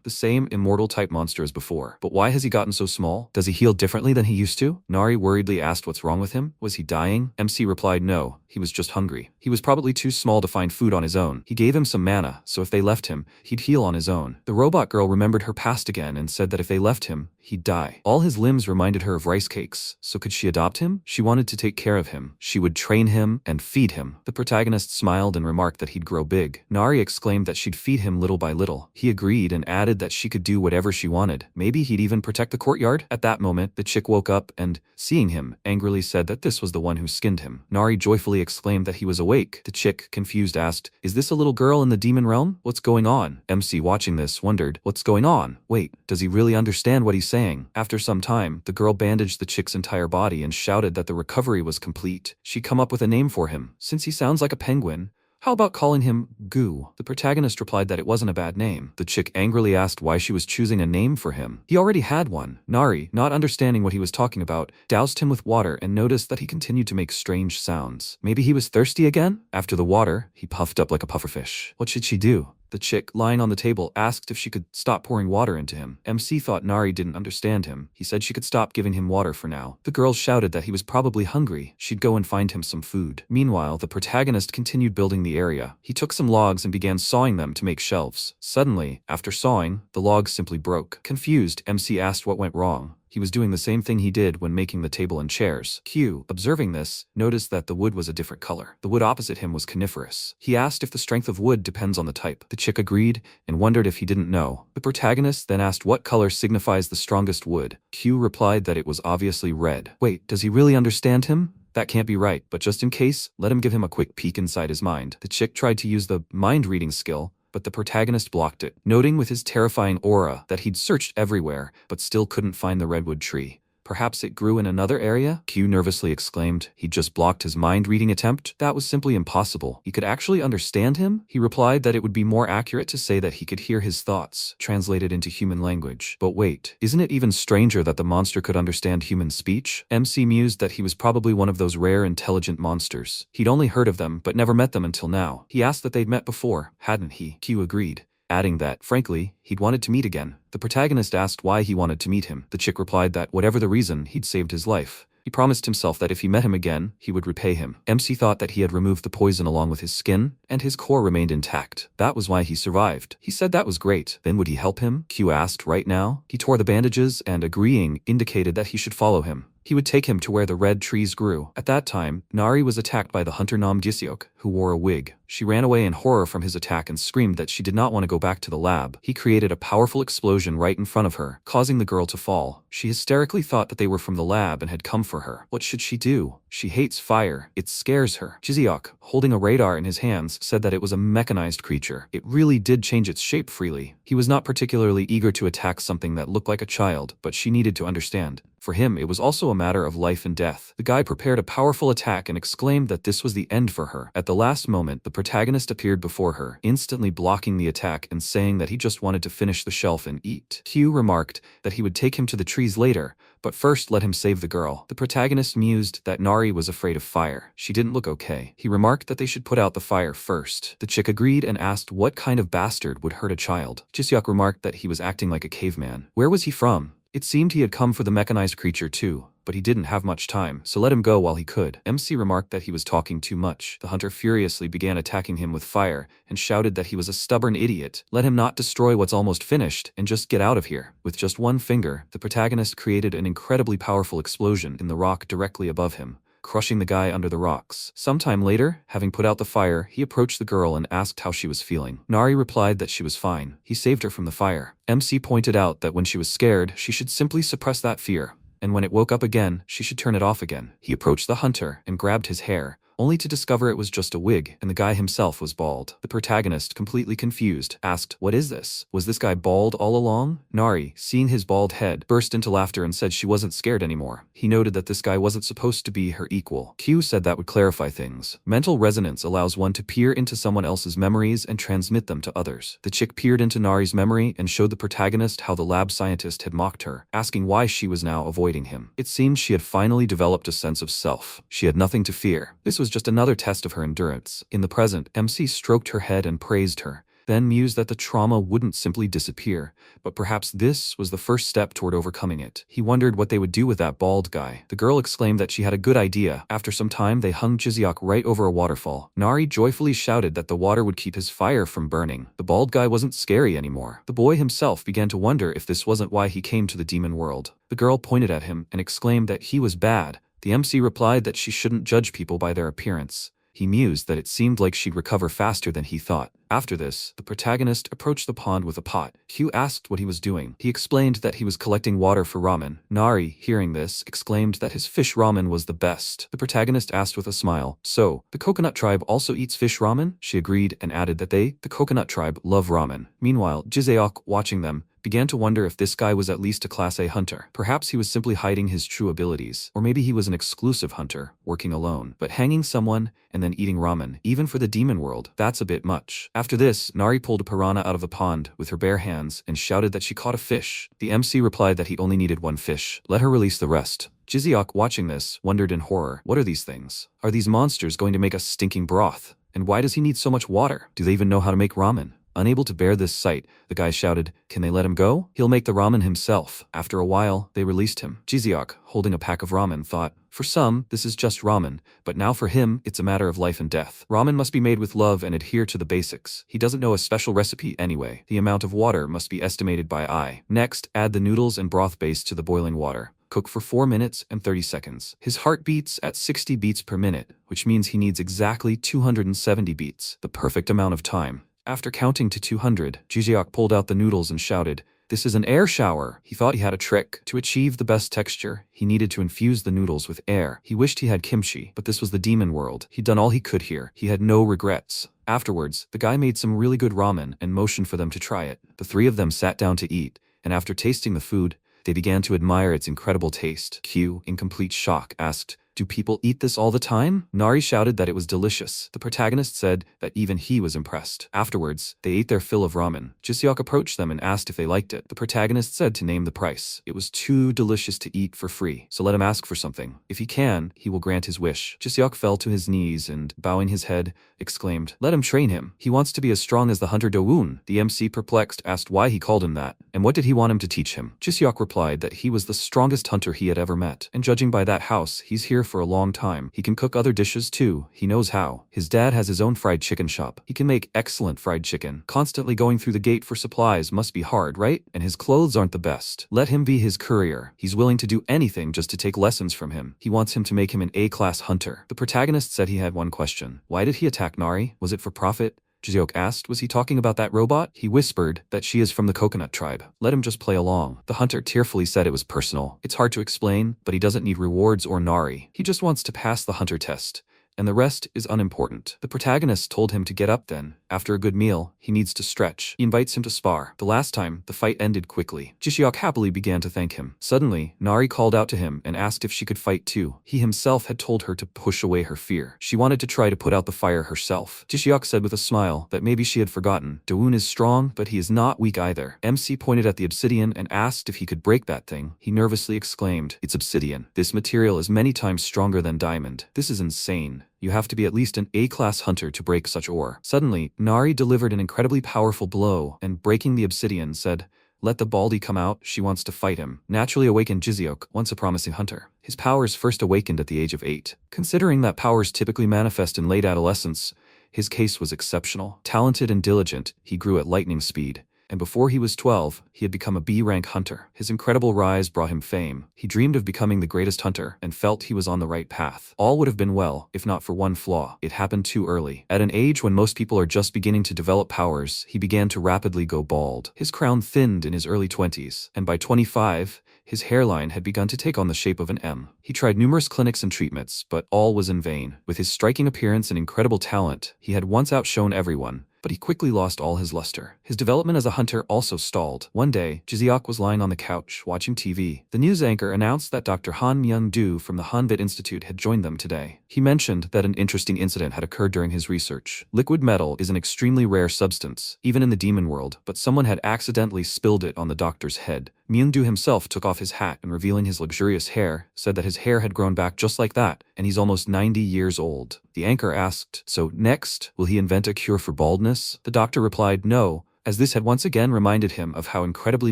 immortal type monster as before. But why has he gotten so small? Does he heal differently than he used to? Nari worriedly asked what's wrong with him. Was he dying? MC replied no, he was just hungry. He was probably too small to find food on his own. He gave him some mana, so if they left him, he'd heal on his own. The robot girl remembered her past again and said that if they left him, he'd die. All his limbs reminded her of rice cakes. Yes, so could she adopt him? She wanted to take care of him. She would train him and feed him. The protagonist smiled and remarked that he'd grow big. Nari exclaimed that she'd feed him little by little. He agreed and added that she could do whatever she wanted. Maybe he'd even protect the courtyard? At that moment, the chick woke up and, seeing him, angrily said that this was the one who skinned him. Nari joyfully exclaimed that he was awake. The chick, confused, asked, "Is this a little girl in the demon realm? What's going on?" MC, watching this, wondered, "What's going on? Wait, does he really understand what he's saying?" After some time, the girl bandaged the chick's entire body and shouted that the recovery was complete. She'd come up with a name for him. Since he sounds like a penguin, how about calling him Goo? The protagonist replied that it wasn't a bad name. The chick angrily asked why she was choosing a name for him. He already had one. Nari, not understanding what he was talking about, doused him with water and noticed that he continued to make strange sounds. Maybe he was thirsty again? After the water, he puffed up like a pufferfish. What should she do? The chick, lying on the table, asked if she could stop pouring water into him. MC thought Nari didn't understand him. He said she could stop giving him water for now. The girl shouted that he was probably hungry. She'd go and find him some food. Meanwhile, the protagonist continued building the area. He took some logs and began sawing them to make shelves. Suddenly, after sawing, the logs simply broke. Confused, MC asked what went wrong. He was doing the same thing he did when making the table and chairs. Q, observing this, noticed that the wood was a different color. The wood opposite him was coniferous. He asked if the strength of wood depends on the type. The chick agreed and wondered if he didn't know. The protagonist then asked what color signifies the strongest wood. Q replied that it was obviously red. Wait, does he really understand him? That can't be right, but just in case, let him give him a quick peek inside his mind. The chick tried to use the mind-reading skill, but the protagonist blocked it, noting with his terrifying aura that he'd searched everywhere, but still couldn't find the redwood tree. Perhaps it grew in another area? Q nervously exclaimed. He'd just blocked his mind-reading attempt? That was simply impossible. He could actually understand him? He replied that it would be more accurate to say that he could hear his thoughts, translated into human language. But wait, isn't it even stranger that the monster could understand human speech? MC mused that he was probably one of those rare intelligent monsters. He'd only heard of them, but never met them until now. He asked that they'd met before, hadn't he? Q agreed, adding that, frankly, he'd wanted to meet again. The protagonist asked why he wanted to meet him. The chick replied that, whatever the reason, he'd saved his life. He promised himself that if he met him again, he would repay him. MC thought that he had removed the poison along with his skin, and his core remained intact. That was why he survived. He said that was great. Then would he help him? Q asked right now. He tore the bandages and, agreeing, indicated that he should follow him. He would take him to where the red trees grew. At that time, Nari was attacked by the hunter Nam Giseok, who wore a wig. She ran away in horror from his attack and screamed that she did not want to go back to the lab. He created a powerful explosion right in front of her, causing the girl to fall. She hysterically thought that they were from the lab and had come for her. What should she do? She hates fire. It scares her. Giseok, holding a radar in his hands, said that it was a mechanized creature. It really did change its shape freely. He was not particularly eager to attack something that looked like a child, but she needed to understand. For him, it was also a matter of life and death. The guy prepared a powerful attack and exclaimed that this was the end for her. At the last moment, the protagonist appeared before her, instantly blocking the attack and saying that he just wanted to finish the shelf and eat. Q remarked that he would take him to the trees later, but first let him save the girl. The protagonist mused that Nari was afraid of fire. She didn't look okay. He remarked that they should put out the fire first. The chick agreed and asked what kind of bastard would hurt a child. Giseok remarked that he was acting like a caveman. Where was he from? It seemed he had come for the mechanized creature too, but he didn't have much time, so let him go while he could. MC remarked that he was talking too much. The hunter furiously began attacking him with fire and shouted that he was a stubborn idiot. Let him not destroy what's almost finished and just get out of here. With just one finger, the protagonist created an incredibly powerful explosion in the rock directly above him, crushing the guy under the rocks. Sometime later, having put out the fire, he approached the girl and asked how she was feeling. Nari replied that she was fine. He saved her from the fire. MC pointed out that when she was scared, she should simply suppress that fear, and when it woke up again, she should turn it off again. He approached the hunter and grabbed his hair, only to discover it was just a wig, and the guy himself was bald. The protagonist, completely confused, asked, "What is this? Was this guy bald all along?" Nari, seeing his bald head, burst into laughter and said she wasn't scared anymore. He noted that this guy wasn't supposed to be her equal. Q said that would clarify things. Mental resonance allows one to peer into someone else's memories and transmit them to others. The chick peered into Nari's memory and showed the protagonist how the lab scientist had mocked her, asking why she was now avoiding him. It seemed she had finally developed a sense of self. She had nothing to fear. This was just another test of her endurance. In the present, MC stroked her head and praised her, then mused that the trauma wouldn't simply disappear, but perhaps this was the first step toward overcoming it. He wondered what they would do with that bald guy. The girl exclaimed that she had a good idea. After some time, they hung Jiseok right over a waterfall. Nari joyfully shouted that the water would keep his fire from burning. The bald guy wasn't scary anymore. The boy himself began to wonder if this wasn't why he came to the demon world. The girl pointed at him and exclaimed that he was bad. The MC replied that she shouldn't judge people by their appearance. He mused that it seemed like she'd recover faster than he thought. After this, the protagonist approached the pond with a pot. Hugh asked what he was doing. He explained that he was collecting water for ramen. Nari, hearing this, exclaimed that his fish ramen was the best. The protagonist asked with a smile, "So, the coconut tribe also eats fish ramen?" She agreed and added that they, the coconut tribe, love ramen. Meanwhile, Jiseok, watching them, began to wonder if this guy was at least a Class A hunter. Perhaps he was simply hiding his true abilities, or maybe he was an exclusive hunter, working alone. But hanging someone and then eating ramen, even for the demon world, that's a bit much. After this, Nari pulled a piranha out of the pond with her bare hands and shouted that she caught a fish. The MC replied that he only needed one fish. Let her release the rest. Jiseok, watching this, wondered in horror, what are these things? Are these monsters going to make us stinking broth? And why does he need so much water? Do they even know how to make ramen? Unable to bear this sight, the guy shouted, "Can they let him go? He'll make the ramen himself." After a while, they released him. Jiseok, holding a pack of ramen, thought, for some, this is just ramen, but now for him, it's a matter of life and death. Ramen must be made with love and adhere to the basics. He doesn't know a special recipe anyway. The amount of water must be estimated by eye. Next, add the noodles and broth base to the boiling water. Cook for 4 minutes and 30 seconds. His heart beats at 60 beats per minute, which means he needs exactly 270 beats, the perfect amount of time. After counting to 200, Jiseok pulled out the noodles and shouted, "This is an air shower." He thought he had a trick. To achieve the best texture, he needed to infuse the noodles with air. He wished he had kimchi, but this was the demon world. He'd done all he could here. He had no regrets. Afterwards, the guy made some really good ramen and motioned for them to try it. The three of them sat down to eat, and after tasting the food, they began to admire its incredible taste. Q, in complete shock, asked, "Do people eat this all the time?" Nari shouted that it was delicious. The protagonist said that even he was impressed. Afterwards, they ate their fill of ramen. Jiseok approached them and asked if they liked it. The protagonist said to name the price. It was too delicious to eat for free, so let him ask for something. If he can, he will grant his wish. Jiseok fell to his knees and, bowing his head, exclaimed, "Let him train him. He wants to be as strong as the hunter Dowoon." The MC, perplexed, asked why he called him that, and what did he want him to teach him. Jiseok replied that he was the strongest hunter he had ever met, and judging by that house, he's here for a long time. He can cook other dishes too. He knows how. His dad has his own fried chicken shop. He can make excellent fried chicken. Constantly going through the gate for supplies must be hard, right? And his clothes aren't the best. Let him be his courier. He's willing to do anything just to take lessons from him. He wants him to make him an A-class hunter. The protagonist said he had one question. Why did he attack Nari? Was it for profit? Jiseok asked, was he talking about that robot? He whispered that she is from the coconut tribe. Let him just play along. The hunter tearfully said it was personal. It's hard to explain, but he doesn't need rewards or Nari. He just wants to pass the hunter test, and the rest is unimportant. The protagonist told him to get up then. After a good meal, he needs to stretch. He invites him to spar. The last time, the fight ended quickly. Jiseok happily began to thank him. Suddenly, Nari called out to him and asked if she could fight too. He himself had told her to push away her fear. She wanted to try to put out the fire herself. Jiseok said with a smile that maybe she had forgotten. Dowoon is strong, but he is not weak either. MC pointed at the obsidian and asked if he could break that thing. He nervously exclaimed, "It's obsidian. This material is many times stronger than diamond. This is insane. You have to be at least an A-class hunter to break such ore." Suddenly, Nari delivered an incredibly powerful blow and, breaking the obsidian, said, "Let the baldy come out, she wants to fight him." Naturally awakened Jiseok, once a promising hunter. His powers first awakened at the age of 8. Considering that powers typically manifest in late adolescence, his case was exceptional. Talented and diligent, he grew at lightning speed. And before he was 12, he had become a B-rank hunter. His incredible rise brought him fame. He dreamed of becoming the greatest hunter and felt he was on the right path. All would have been well, if not for one flaw. It happened too early. At an age when most people are just beginning to develop powers, he began to rapidly go bald. His crown thinned in his early 20s, and by 25, his hairline had begun to take on the shape of an M. He tried numerous clinics and treatments, but all was in vain. With his striking appearance and incredible talent, he had once outshone everyone, but he quickly lost all his luster. His development as a hunter also stalled. One day, Jiseok was lying on the couch, watching TV. The news anchor announced that Dr. Han Myung-do from the Hanbit Institute had joined them today. He mentioned that an interesting incident had occurred during his research. Liquid metal is an extremely rare substance, even in the demon world, but someone had accidentally spilled it on the doctor's head. Myungdu himself took off his hat and, revealing his luxurious hair, said that his hair had grown back just like that, and he's almost 90 years old. The anchor asked, "So next, will he invent a cure for baldness?" The doctor replied no, as this had once again reminded him of how incredibly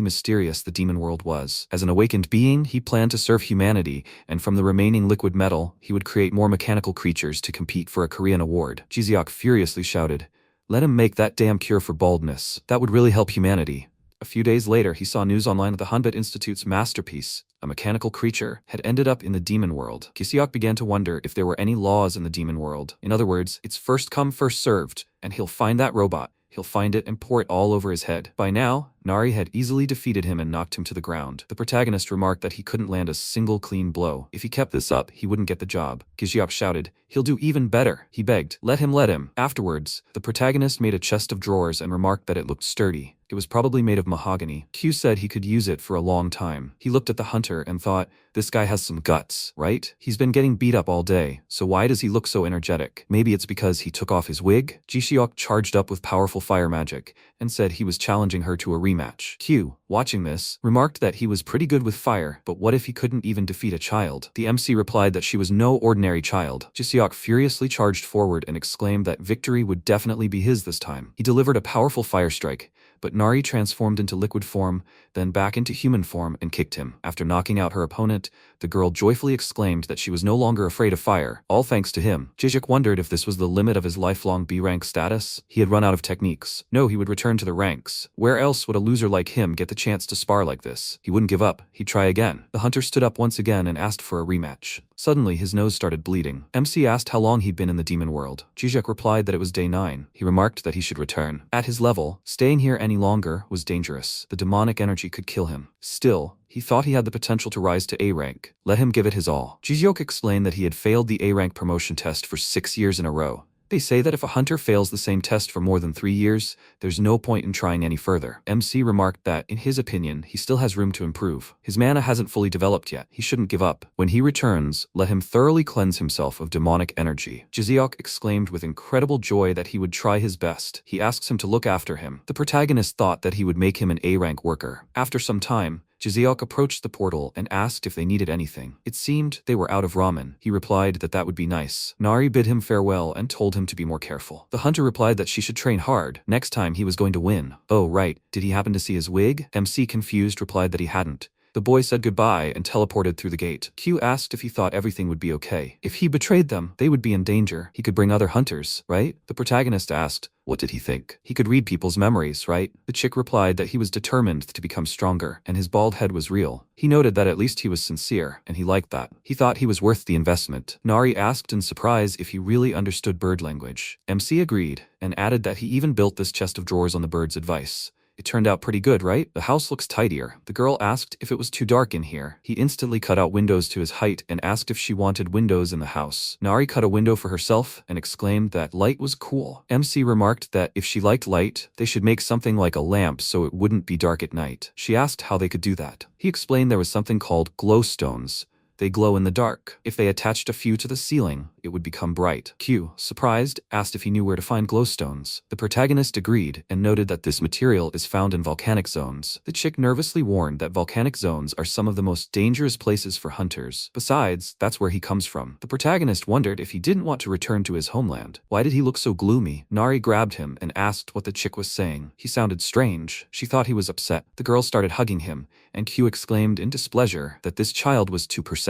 mysterious the demon world was. As an awakened being, he planned to serve humanity, and from the remaining liquid metal, he would create more mechanical creatures to compete for a Korean award. Jiseok furiously shouted, "Let him make that damn cure for baldness. That would really help humanity." A few days later, he saw news online that the Hanbit Institute's masterpiece, a mechanical creature, had ended up in the demon world. Jiseok began to wonder if there were any laws in the demon world. In other words, it's first come, first served, and he'll find that robot. He'll find it and pour it all over his head. By now, Nari had easily defeated him and knocked him to the ground. The protagonist remarked that he couldn't land a single clean blow. If he kept this up, he wouldn't get the job. Jiseok shouted, "He'll do even better." He begged, "Let him, let him." Afterwards, the protagonist made a chest of drawers and remarked that it looked sturdy. It was probably made of mahogany. Q said he could use it for a long time. He looked at the hunter and thought, this guy has some guts, right? He's been getting beat up all day, so why does he look so energetic? Maybe it's because he took off his wig? Jiseok charged up with powerful fire magic and said he was challenging her to a rematch. Q, watching this, remarked that he was pretty good with fire, but what if he couldn't even defeat a child? The MC replied that she was no ordinary child. Jiseok furiously charged forward and exclaimed that victory would definitely be his this time. He delivered a powerful fire strike, but Nari transformed into liquid form, then back into human form and kicked him. After knocking out her opponent, the girl joyfully exclaimed that she was no longer afraid of fire, all thanks to him. Jiseok wondered if this was the limit of his lifelong B-rank status. He had run out of techniques. No, he would return to the ranks. Where else would a loser like him get the chance to spar like this? He wouldn't give up. He'd try again. The hunter stood up once again and asked for a rematch. Suddenly, his nose started bleeding. MC asked how long he'd been in the demon world. Jiseok replied that it was day 9. He remarked that he should return. At his level, staying here any longer was dangerous. The demonic energy could kill him. Still, he thought he had the potential to rise to A rank. Let him give it his all. Jiseok explained that he had failed the A rank promotion test for 6 years in a row. They say that if a hunter fails the same test for more than 3 years, there's no point in trying any further. MC remarked that, in his opinion, he still has room to improve. His mana hasn't fully developed yet. He shouldn't give up. When he returns, let him thoroughly cleanse himself of demonic energy. Jiseok exclaimed with incredible joy that he would try his best. He asks him to look after him. The protagonist thought that he would make him an A-rank worker. After some time, Jiseok approached the portal and asked if they needed anything. It seemed they were out of ramen. He replied that that would be nice. Nari bid him farewell and told him to be more careful. The hunter replied that she should train hard. Next time he was going to win. Oh right, did he happen to see his wig? MC, confused, replied that he hadn't. The boy said goodbye and teleported through the gate. Q asked if he thought everything would be okay. If he betrayed them, they would be in danger. He could bring other hunters, right? The protagonist asked, what did he think? He could read people's memories, right? The chick replied that he was determined to become stronger, and his bald head was real. He noted that at least he was sincere, and he liked that. He thought he was worth the investment. Nari asked in surprise if he really understood bird language. MC agreed, and added that he even built this chest of drawers on the bird's advice. It turned out pretty good, right? The house looks tidier. The girl asked if it was too dark in here. He instantly cut out windows to his height and asked if she wanted windows in the house. Nari cut a window for herself and exclaimed that light was cool. MC remarked that if she liked light, they should make something like a lamp so it wouldn't be dark at night. She asked how they could do that. He explained there was something called glowstones. They glow in the dark. If they attached a few to the ceiling, it would become bright. Q, surprised, asked if he knew where to find glowstones. The protagonist agreed and noted that this material is found in volcanic zones. The chick nervously warned that volcanic zones are some of the most dangerous places for hunters. Besides, that's where he comes from. The protagonist wondered if he didn't want to return to his homeland. Why did he look so gloomy? Nari grabbed him and asked what the chick was saying. He sounded strange. She thought he was upset. The girl started hugging him, and Q exclaimed in displeasure that this child was too perceptive.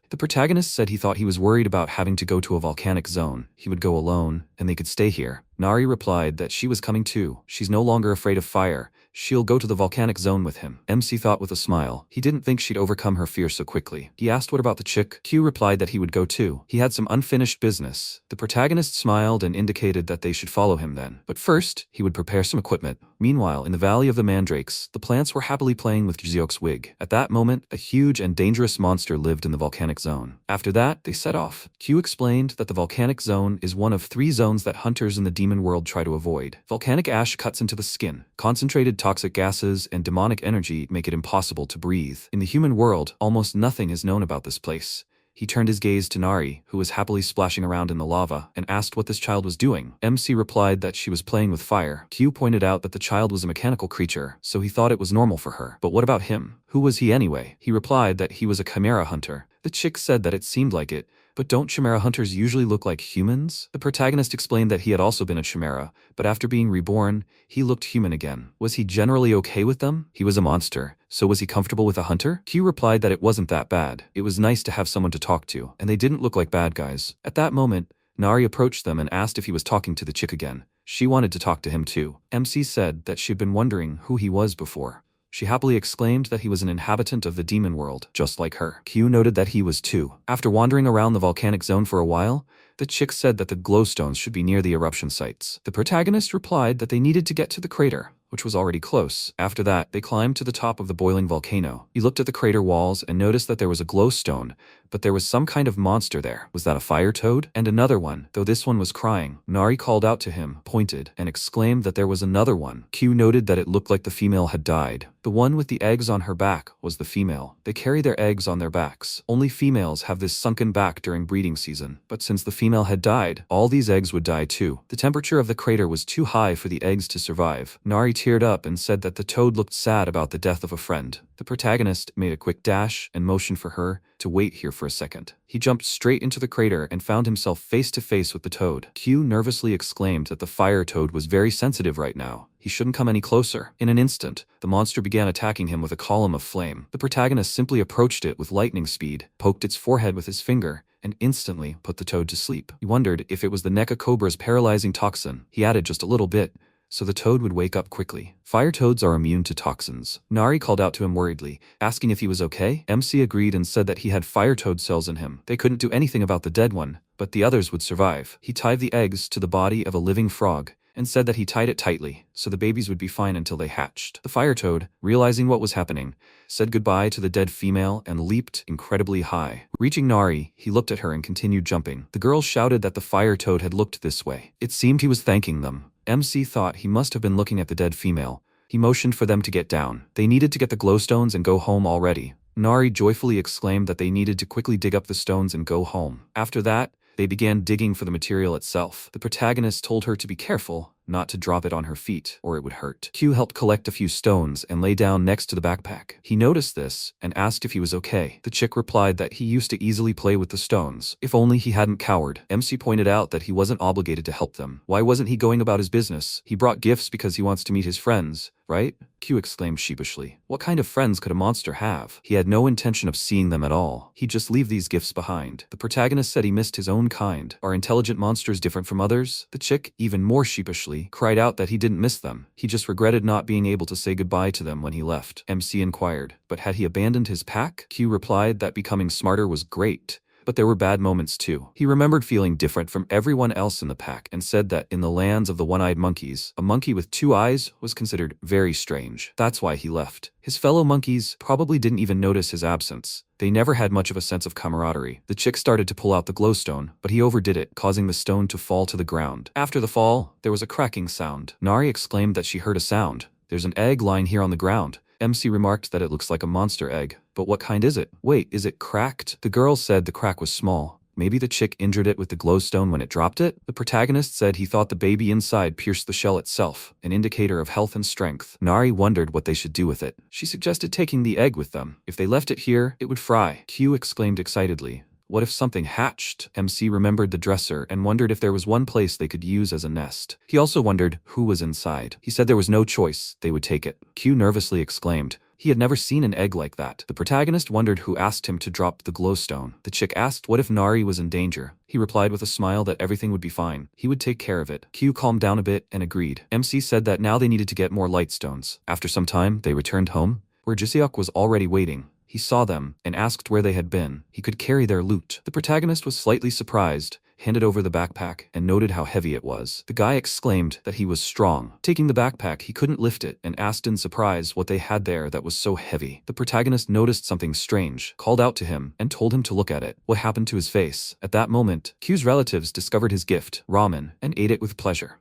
The protagonist said he thought he was worried about having to go to a volcanic zone. He would go alone, and they could stay here. Nari replied that she was coming too. She's no longer afraid of fire. She'll go to the volcanic zone with him. MC thought with a smile. He didn't think she'd overcome her fear so quickly. He asked what about the chick. Q replied that he would go too. He had some unfinished business. The protagonist smiled and indicated that they should follow him then. But first, he would prepare some equipment. Meanwhile, in the Valley of the Mandrekes, the plants were happily playing with Jiseok's wig. At that moment, a huge and dangerous monster lived in the volcanic zone. After that, they set off. Q explained that the volcanic zone is one of 3 zones that hunters in the demon world try to avoid. Volcanic ash cuts into the skin. Concentrated toxic gases and demonic energy make it impossible to breathe. In the human world, almost nothing is known about this place. He turned his gaze to Nari, who was happily splashing around in the lava, and asked what this child was doing. MC replied that she was playing with fire. Q pointed out that the child was a mechanical creature, so he thought it was normal for her. But what about him? Who was he anyway? He replied that he was a chimera hunter. The chick said that it seemed like it. But don't chimera hunters usually look like humans? The protagonist explained that he had also been a chimera, but after being reborn, he looked human again. Was he generally okay with them? He was a monster, so was he comfortable with a hunter? Q replied that it wasn't that bad. It was nice to have someone to talk to, and they didn't look like bad guys. At that moment, Nari approached them and asked if he was talking to the chick again. She wanted to talk to him too. MC said that she had been wondering who he was before. She happily exclaimed that he was an inhabitant of the demon world, just like her. Q noted that he was too. After wandering around the volcanic zone for a while, the chick said that the glowstones should be near the eruption sites. The protagonist replied that they needed to get to the crater, which was already close. After that, they climbed to the top of the boiling volcano. He looked at the crater walls and noticed that there was a glowstone, but there was some kind of monster there. Was that a fire toad? And another one, though this one was crying. Nari called out to him, pointed, and exclaimed that there was another one. Q noted that it looked like the female had died. The one with the eggs on her back was the female. They carry their eggs on their backs. Only females have this sunken back during breeding season. But since the female had died, all these eggs would die too. The temperature of the crater was too high for the eggs to survive. Nari teared up and said that the toad looked sad about the death of a friend. The protagonist made a quick dash and motioned for her to wait here for a second. He jumped straight into the crater and found himself face to face with the toad. Q nervously exclaimed that the fire toad was very sensitive right now. He shouldn't come any closer. In an instant, the monster began attacking him with a column of flame. The protagonist simply approached it with lightning speed, poked its forehead with his finger, and instantly put the toad to sleep. He wondered if it was the Neca cobra's paralyzing toxin. He added just a little bit, so the toad would wake up quickly. Fire toads are immune to toxins. Nari called out to him worriedly, asking if he was okay. MC agreed and said that he had fire toad cells in him. They couldn't do anything about the dead one, but the others would survive. He tied the eggs to the body of a living frog, and said that he tied it tightly, so the babies would be fine until they hatched. The fire toad, realizing what was happening, said goodbye to the dead female and leaped incredibly high. Reaching Nari, he looked at her and continued jumping. The girl shouted that the fire toad had looked this way. It seemed he was thanking them. MC thought he must have been looking at the dead female. He motioned for them to get down. They needed to get the glowstones and go home already. Nari joyfully exclaimed that they needed to quickly dig up the stones and go home. After that, they began digging for the material itself. The protagonist told her to be careful, not to drop it on her feet, or it would hurt. Q helped collect a few stones and lay down next to the backpack. He noticed this and asked if he was okay. The chick replied that he used to easily play with the stones. If only he hadn't cowered. MC pointed out that he wasn't obligated to help them. Why wasn't he going about his business? He brought gifts because he wants to meet his friends, right? Q exclaimed sheepishly. What kind of friends could a monster have? He had no intention of seeing them at all. He'd just leave these gifts behind. The protagonist said he missed his own kind. Are intelligent monsters different from others? The chick, even more sheepishly, cried out that he didn't miss them. He just regretted not being able to say goodbye to them when he left. MC inquired, but had he abandoned his pack? Q replied that becoming smarter was great, but there were bad moments too. He remembered feeling different from everyone else in the pack and said that in the lands of the one-eyed monkeys, a monkey with two eyes was considered very strange. That's why he left. His fellow monkeys probably didn't even notice his absence. They never had much of a sense of camaraderie. The chick started to pull out the glowstone, but he overdid it, causing the stone to fall to the ground. After the fall, there was a cracking sound. Nari exclaimed that she heard a sound. There's an egg lying here on the ground. MC remarked that it looks like a monster egg. But what kind is it? Wait, is it cracked? The girl said the crack was small. Maybe the chick injured it with the glowstone when it dropped it? The protagonist said he thought the baby inside pierced the shell itself, an indicator of health and strength. Nari wondered what they should do with it. She suggested taking the egg with them. If they left it here, it would fry. Q exclaimed excitedly. What if something hatched? MC remembered the dresser and wondered if there was one place they could use as a nest. He also wondered who was inside. He said there was no choice, they would take it. Q nervously exclaimed. He had never seen an egg like that. The protagonist wondered who asked him to drop the glowstone. The chick asked what if Nari was in danger. He replied with a smile that everything would be fine. He would take care of it. Q calmed down a bit and agreed. MC said that now they needed to get more light stones. After some time, they returned home, where Jiseok was already waiting. He saw them and asked where they had been. He could carry their loot. The protagonist was slightly surprised, handed over the backpack, and noted how heavy it was. The guy exclaimed that he was strong. Taking the backpack, he couldn't lift it, and asked in surprise what they had there that was so heavy. The protagonist noticed something strange, called out to him, and told him to look at it. What happened to his face? At that moment, Q's relatives discovered his gift, ramen, and ate it with pleasure.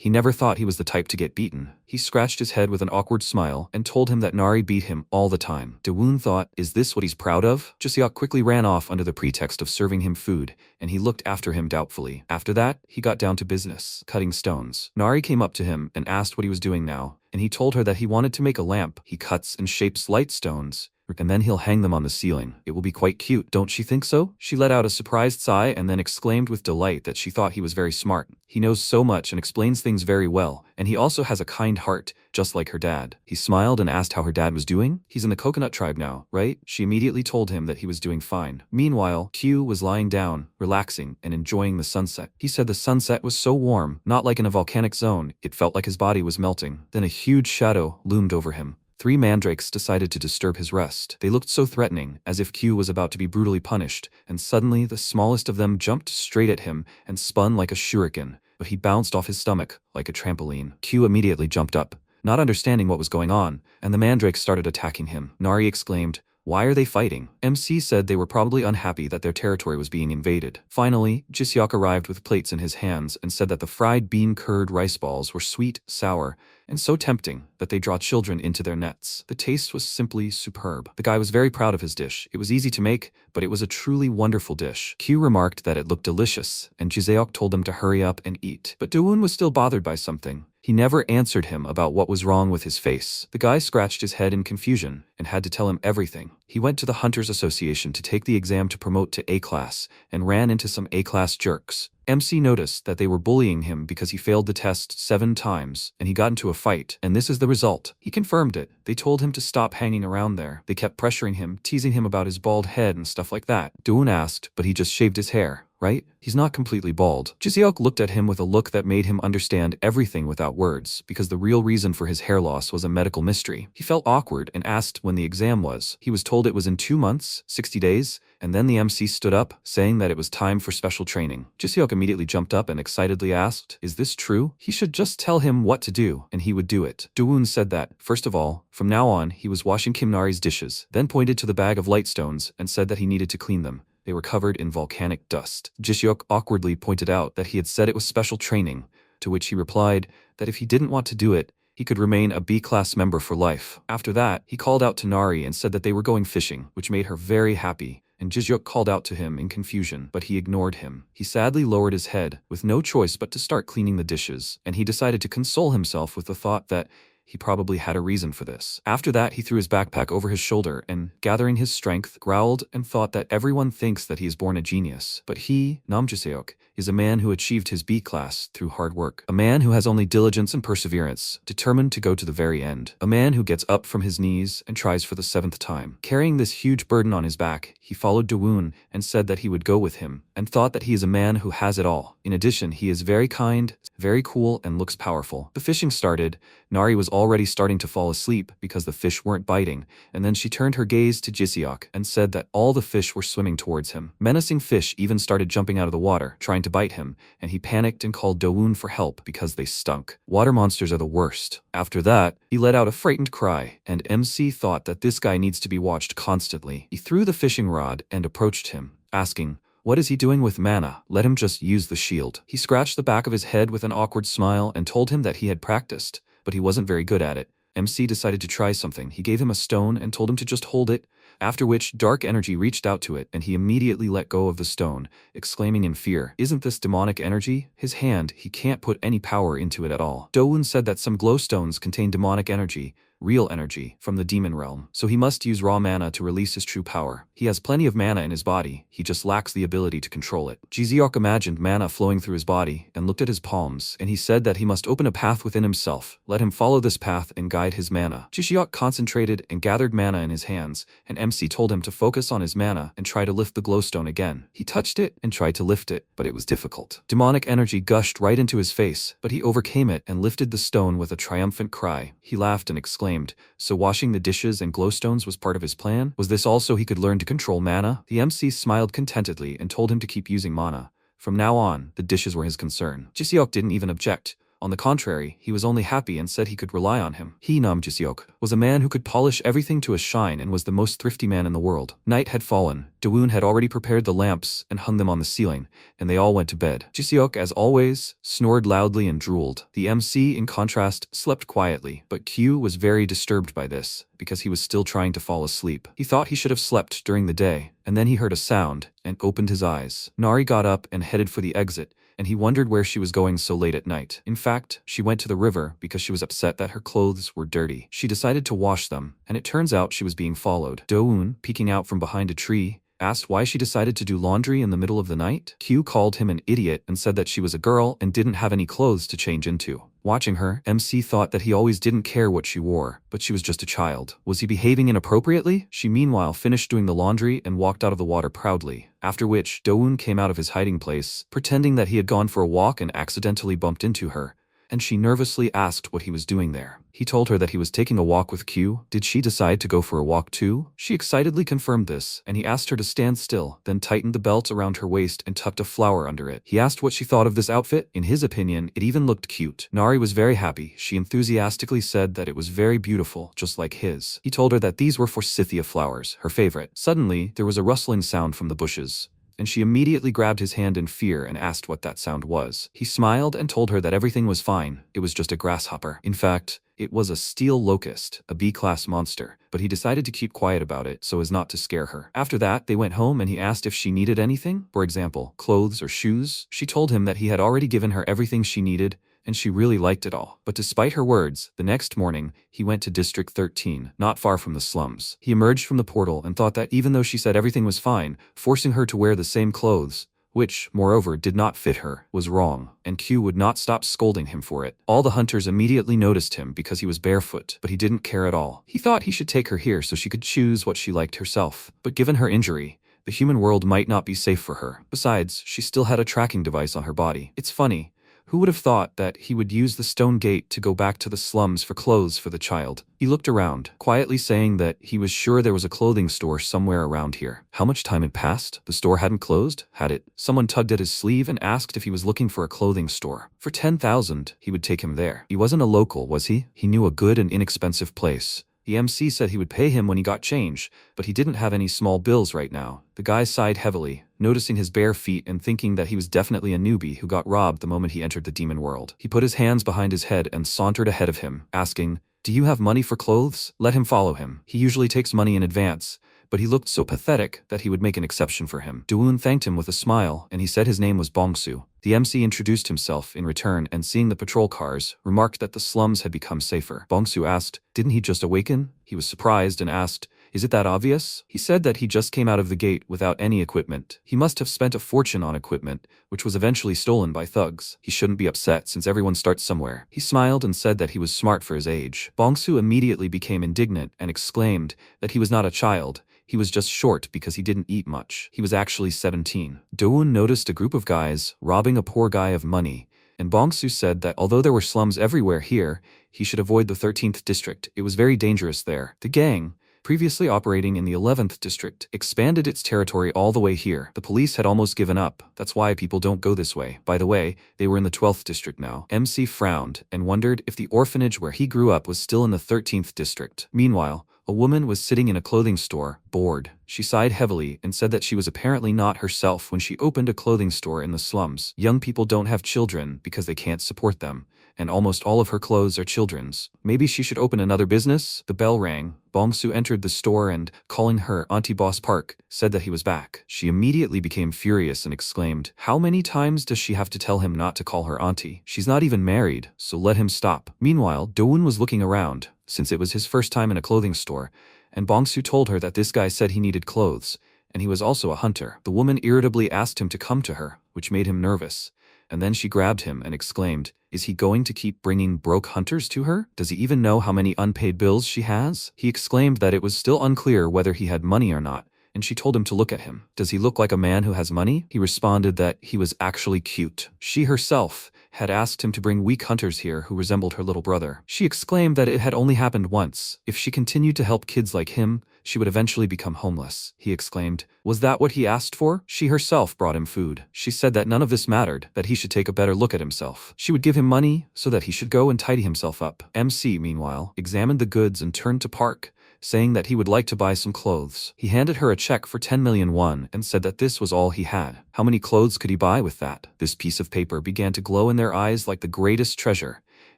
He never thought he was the type to get beaten. He scratched his head with an awkward smile and told him that Nari beat him all the time. Dawoon thought, is this what he's proud of? Jiseok quickly ran off under the pretext of serving him food, and he looked after him doubtfully. After that, he got down to business, cutting stones. Nari came up to him and asked what he was doing now, and he told her that he wanted to make a lamp. He cuts and shapes light stones, and then he'll hang them on the ceiling. It will be quite cute, don't she think so? She let out a surprised sigh and then exclaimed with delight that she thought he was very smart. He knows so much and explains things very well, and he also has a kind heart, just like her dad. He smiled and asked how her dad was doing. He's in the coconut tribe now, right? She immediately told him that he was doing fine. Meanwhile, Q was lying down, relaxing, and enjoying the sunset. He said the sunset was so warm, not like in a volcanic zone, it felt like his body was melting. Then a huge shadow loomed over him. 3 mandrakes decided to disturb his rest. They looked so threatening, as if Q was about to be brutally punished, and suddenly the smallest of them jumped straight at him and spun like a shuriken, but he bounced off his stomach like a trampoline. Q immediately jumped up, not understanding what was going on, and the mandrakes started attacking him. Nari exclaimed, "Why are they fighting?" MC said they were probably unhappy that their territory was being invaded. Finally, Jiseok arrived with plates in his hands and said that the fried bean curd rice balls were sweet, sour, and so tempting that they draw children into their nets. The taste was simply superb. The guy was very proud of his dish. It was easy to make, but it was a truly wonderful dish. Q remarked that it looked delicious, and Jiseok told them to hurry up and eat. But Dawoon was still bothered by something. He never answered him about what was wrong with his face. The guy scratched his head in confusion and had to tell him everything. He went to the Hunters Association to take the exam to promote to A-class and ran into some A-class jerks. MC noticed that they were bullying him because he failed the test 7 times, and he got into a fight, and this is the result. He confirmed it. They told him to stop hanging around there. They kept pressuring him, teasing him about his bald head and stuff like that. Dawoon asked, but he just shaved his hair, right? He's not completely bald. Jiseok looked at him with a look that made him understand everything without words, because the real reason for his hair loss was a medical mystery. He felt awkward and asked when the exam was. He was told it was in 2 months, 60 days, and then the MC stood up, saying that it was time for special training. Jiseok immediately jumped up and excitedly asked, is this true? He should just tell him what to do, and he would do it. Dawoon said that, first of all, from now on, he was washing Kim Nari's dishes, then pointed to the bag of light stones and said that he needed to clean them. They were covered in volcanic dust. Jiseok awkwardly pointed out that he had said it was special training, to which he replied that if he didn't want to do it, he could remain a B-class member for life. After that, he called out to Nari and said that they were going fishing, which made her very happy, and Jiseok called out to him in confusion, but he ignored him. He sadly lowered his head, with no choice but to start cleaning the dishes, and he decided to console himself with the thought that he probably had a reason for this. After that, he threw his backpack over his shoulder and, gathering his strength, growled and thought that everyone thinks that he is born a genius. But he, Jiseok, is a man who achieved his B-class through hard work. A man who has only diligence and perseverance, determined to go to the very end. A man who gets up from his knees and tries for the 7th time. Carrying this huge burden on his back, he followed Dawoon and said that he would go with him, and thought that he is a man who has it all. In addition, he is very kind, very cool, and looks powerful. The fishing started. Nari was already starting to fall asleep because the fish weren't biting, and then she turned her gaze to Jiseok and said that all the fish were swimming towards him. Menacing fish even started jumping out of the water, trying to bite him, and he panicked and called Dawoon for help because they stunk. Water monsters are the worst. After that, he let out a frightened cry, and MC thought that this guy needs to be watched constantly. He threw the fishing rod and approached him, asking, what is he doing with mana? Let him just use the shield. He scratched the back of his head with an awkward smile and told him that he had practiced, but he wasn't very good at it. MC decided to try something. He gave him a stone and told him to just hold it, after which dark energy reached out to it and he immediately let go of the stone, exclaiming in fear, isn't this demonic energy? His hand, he can't put any power into it at all. Dawoon said that some glowstones contain demonic energy, real energy, from the demon realm, so he must use raw mana to release his true power. He has plenty of mana in his body, he just lacks the ability to control it. Jiseok imagined mana flowing through his body and looked at his palms, and he said that he must open a path within himself, let him follow this path and guide his mana. Jiseok concentrated and gathered mana in his hands, and MC told him to focus on his mana and try to lift the glowstone again. He touched it and tried to lift it, but it was difficult. Demonic energy gushed right into his face, but he overcame it and lifted the stone with a triumphant cry. He laughed and exclaimed, so washing the dishes and glowstones was part of his plan? Was this also he could learn to control mana? The MC smiled contentedly and told him to keep using mana. From now on, the dishes were his concern. Jiseok didn't even object, On the contrary, he was only happy and said he could rely on him. He, Nam Jiseok, was a man who could polish everything to a shine and was the most thrifty man in the world. Night had fallen. Dawoon had already prepared the lamps and hung them on the ceiling, and they all went to bed. Jiseok, as always, snored loudly and drooled. The MC, in contrast, slept quietly, but Q was very disturbed by this, because he was still trying to fall asleep. He thought he should have slept during the day, and then he heard a sound, and opened his eyes. Nari got up and headed for the exit, and he wondered where she was going so late at night. In fact, she went to the river because she was upset that her clothes were dirty. She decided to wash them, and it turns out she was being followed. Dawoon, peeking out from behind a tree, asked why she decided to do laundry in the middle of the night. Q called him an idiot and said that she was a girl and didn't have any clothes to change into. Watching her, MC thought that he always didn't care what she wore, but she was just a child. Was he behaving inappropriately? She meanwhile finished doing the laundry and walked out of the water proudly, after which Dawoon came out of his hiding place, pretending that he had gone for a walk and accidentally bumped into her, and she nervously asked what he was doing there. He told her that he was taking a walk with Q. Did she decide to go for a walk too? She excitedly confirmed this, and he asked her to stand still, then tightened the belt around her waist and tucked a flower under it. He asked what she thought of this outfit. In his opinion, it even looked cute. Nari was very happy. She enthusiastically said that it was very beautiful, just like his. He told her that these were forsythia flowers, her favorite. Suddenly, there was a rustling sound from the bushes, and she immediately grabbed his hand in fear and asked what that sound was. He smiled and told her that everything was fine. It was just a grasshopper. In fact, it was a steel locust, a B-class monster, but he decided to keep quiet about it so as not to scare her. After that, they went home and he asked if she needed anything, for example, clothes or shoes. She told him that he had already given her everything she needed, and she really liked it all. But despite her words, the next morning, he went to District 13, not far from the slums. He emerged from the portal and thought that even though she said everything was fine, forcing her to wear the same clothes, which, moreover, did not fit her, was wrong, and Q would not stop scolding him for it. All the hunters immediately noticed him because he was barefoot, but he didn't care at all. He thought he should take her here so she could choose what she liked herself. But given her injury, the human world might not be safe for her. Besides, she still had a tracking device on her body. It's funny. Who would have thought that he would use the stone gate to go back to the slums for clothes for the child? He looked around, quietly saying that he was sure there was a clothing store somewhere around here. How much time had passed? The store hadn't closed, had it? Someone tugged at his sleeve and asked if he was looking for a clothing store. For 10,000, he would take him there. He wasn't a local, was he? He knew a good and inexpensive place. The MC said he would pay him when he got change, but he didn't have any small bills right now. The guy sighed heavily, noticing his bare feet and thinking that he was definitely a newbie who got robbed the moment he entered the demon world. He put his hands behind his head and sauntered ahead of him, asking, "Do you have money for clothes?" Let him follow him. He usually takes money in advance, but he looked so pathetic that he would make an exception for him. Dawoon thanked him with a smile, and he said his name was Bongsu. The MC introduced himself in return and seeing the patrol cars, remarked that the slums had become safer. Bongsu asked, "Didn't he just awaken?" He was surprised and asked, "Is it that obvious?" He said that he just came out of the gate without any equipment. He must have spent a fortune on equipment, which was eventually stolen by thugs. He shouldn't be upset since everyone starts somewhere. He smiled and said that he was smart for his age. Bongsu immediately became indignant and exclaimed that he was not a child. He was just short because he didn't eat much. He was actually 17. Dawoon noticed a group of guys robbing a poor guy of money, and Bongsu said that although there were slums everywhere here, he should avoid the 13th district. It was very dangerous there. The gang, previously operating in the 11th district, expanded its territory all the way here. The police had almost given up. That's why people don't go this way. By the way, they were in the 12th district now. MC frowned and wondered if the orphanage where he grew up was still in the 13th district. Meanwhile, a woman was sitting in a clothing store, bored. She sighed heavily and said that she was apparently not herself when she opened a clothing store in the slums. Young people don't have children because they can't support them, and almost all of her clothes are children's. Maybe she should open another business? The bell rang. Bongsu entered the store and, calling her Auntie Boss Park, said that he was back. She immediately became furious and exclaimed, "How many times does she have to tell him not to call her auntie? She's not even married, so let him stop." Meanwhile, Dawoon was looking around, since it was his first time in a clothing store, and Bongsu told her that this guy said he needed clothes, and he was also a hunter. The woman irritably asked him to come to her, which made him nervous, and then she grabbed him and exclaimed, "Is he going to keep bringing broke hunters to her? Does he even know how many unpaid bills she has?" He exclaimed that it was still unclear whether he had money or not, and she told him to look at him. "Does he look like a man who has money?" He responded that he was actually cute. She herself, had asked him to bring weak hunters here who resembled her little brother. She exclaimed that it had only happened once. If she continued to help kids like him, she would eventually become homeless. He exclaimed. Was that what he asked for? She herself brought him food. She said that none of this mattered, that he should take a better look at himself. She would give him money so that he should go and tidy himself up. MC, meanwhile, examined the goods and turned to Park, saying that he would like to buy some clothes. He handed her a check for 10 million won and said that this was all he had. How many clothes could he buy with that? This piece of paper began to glow in their eyes like the greatest treasure,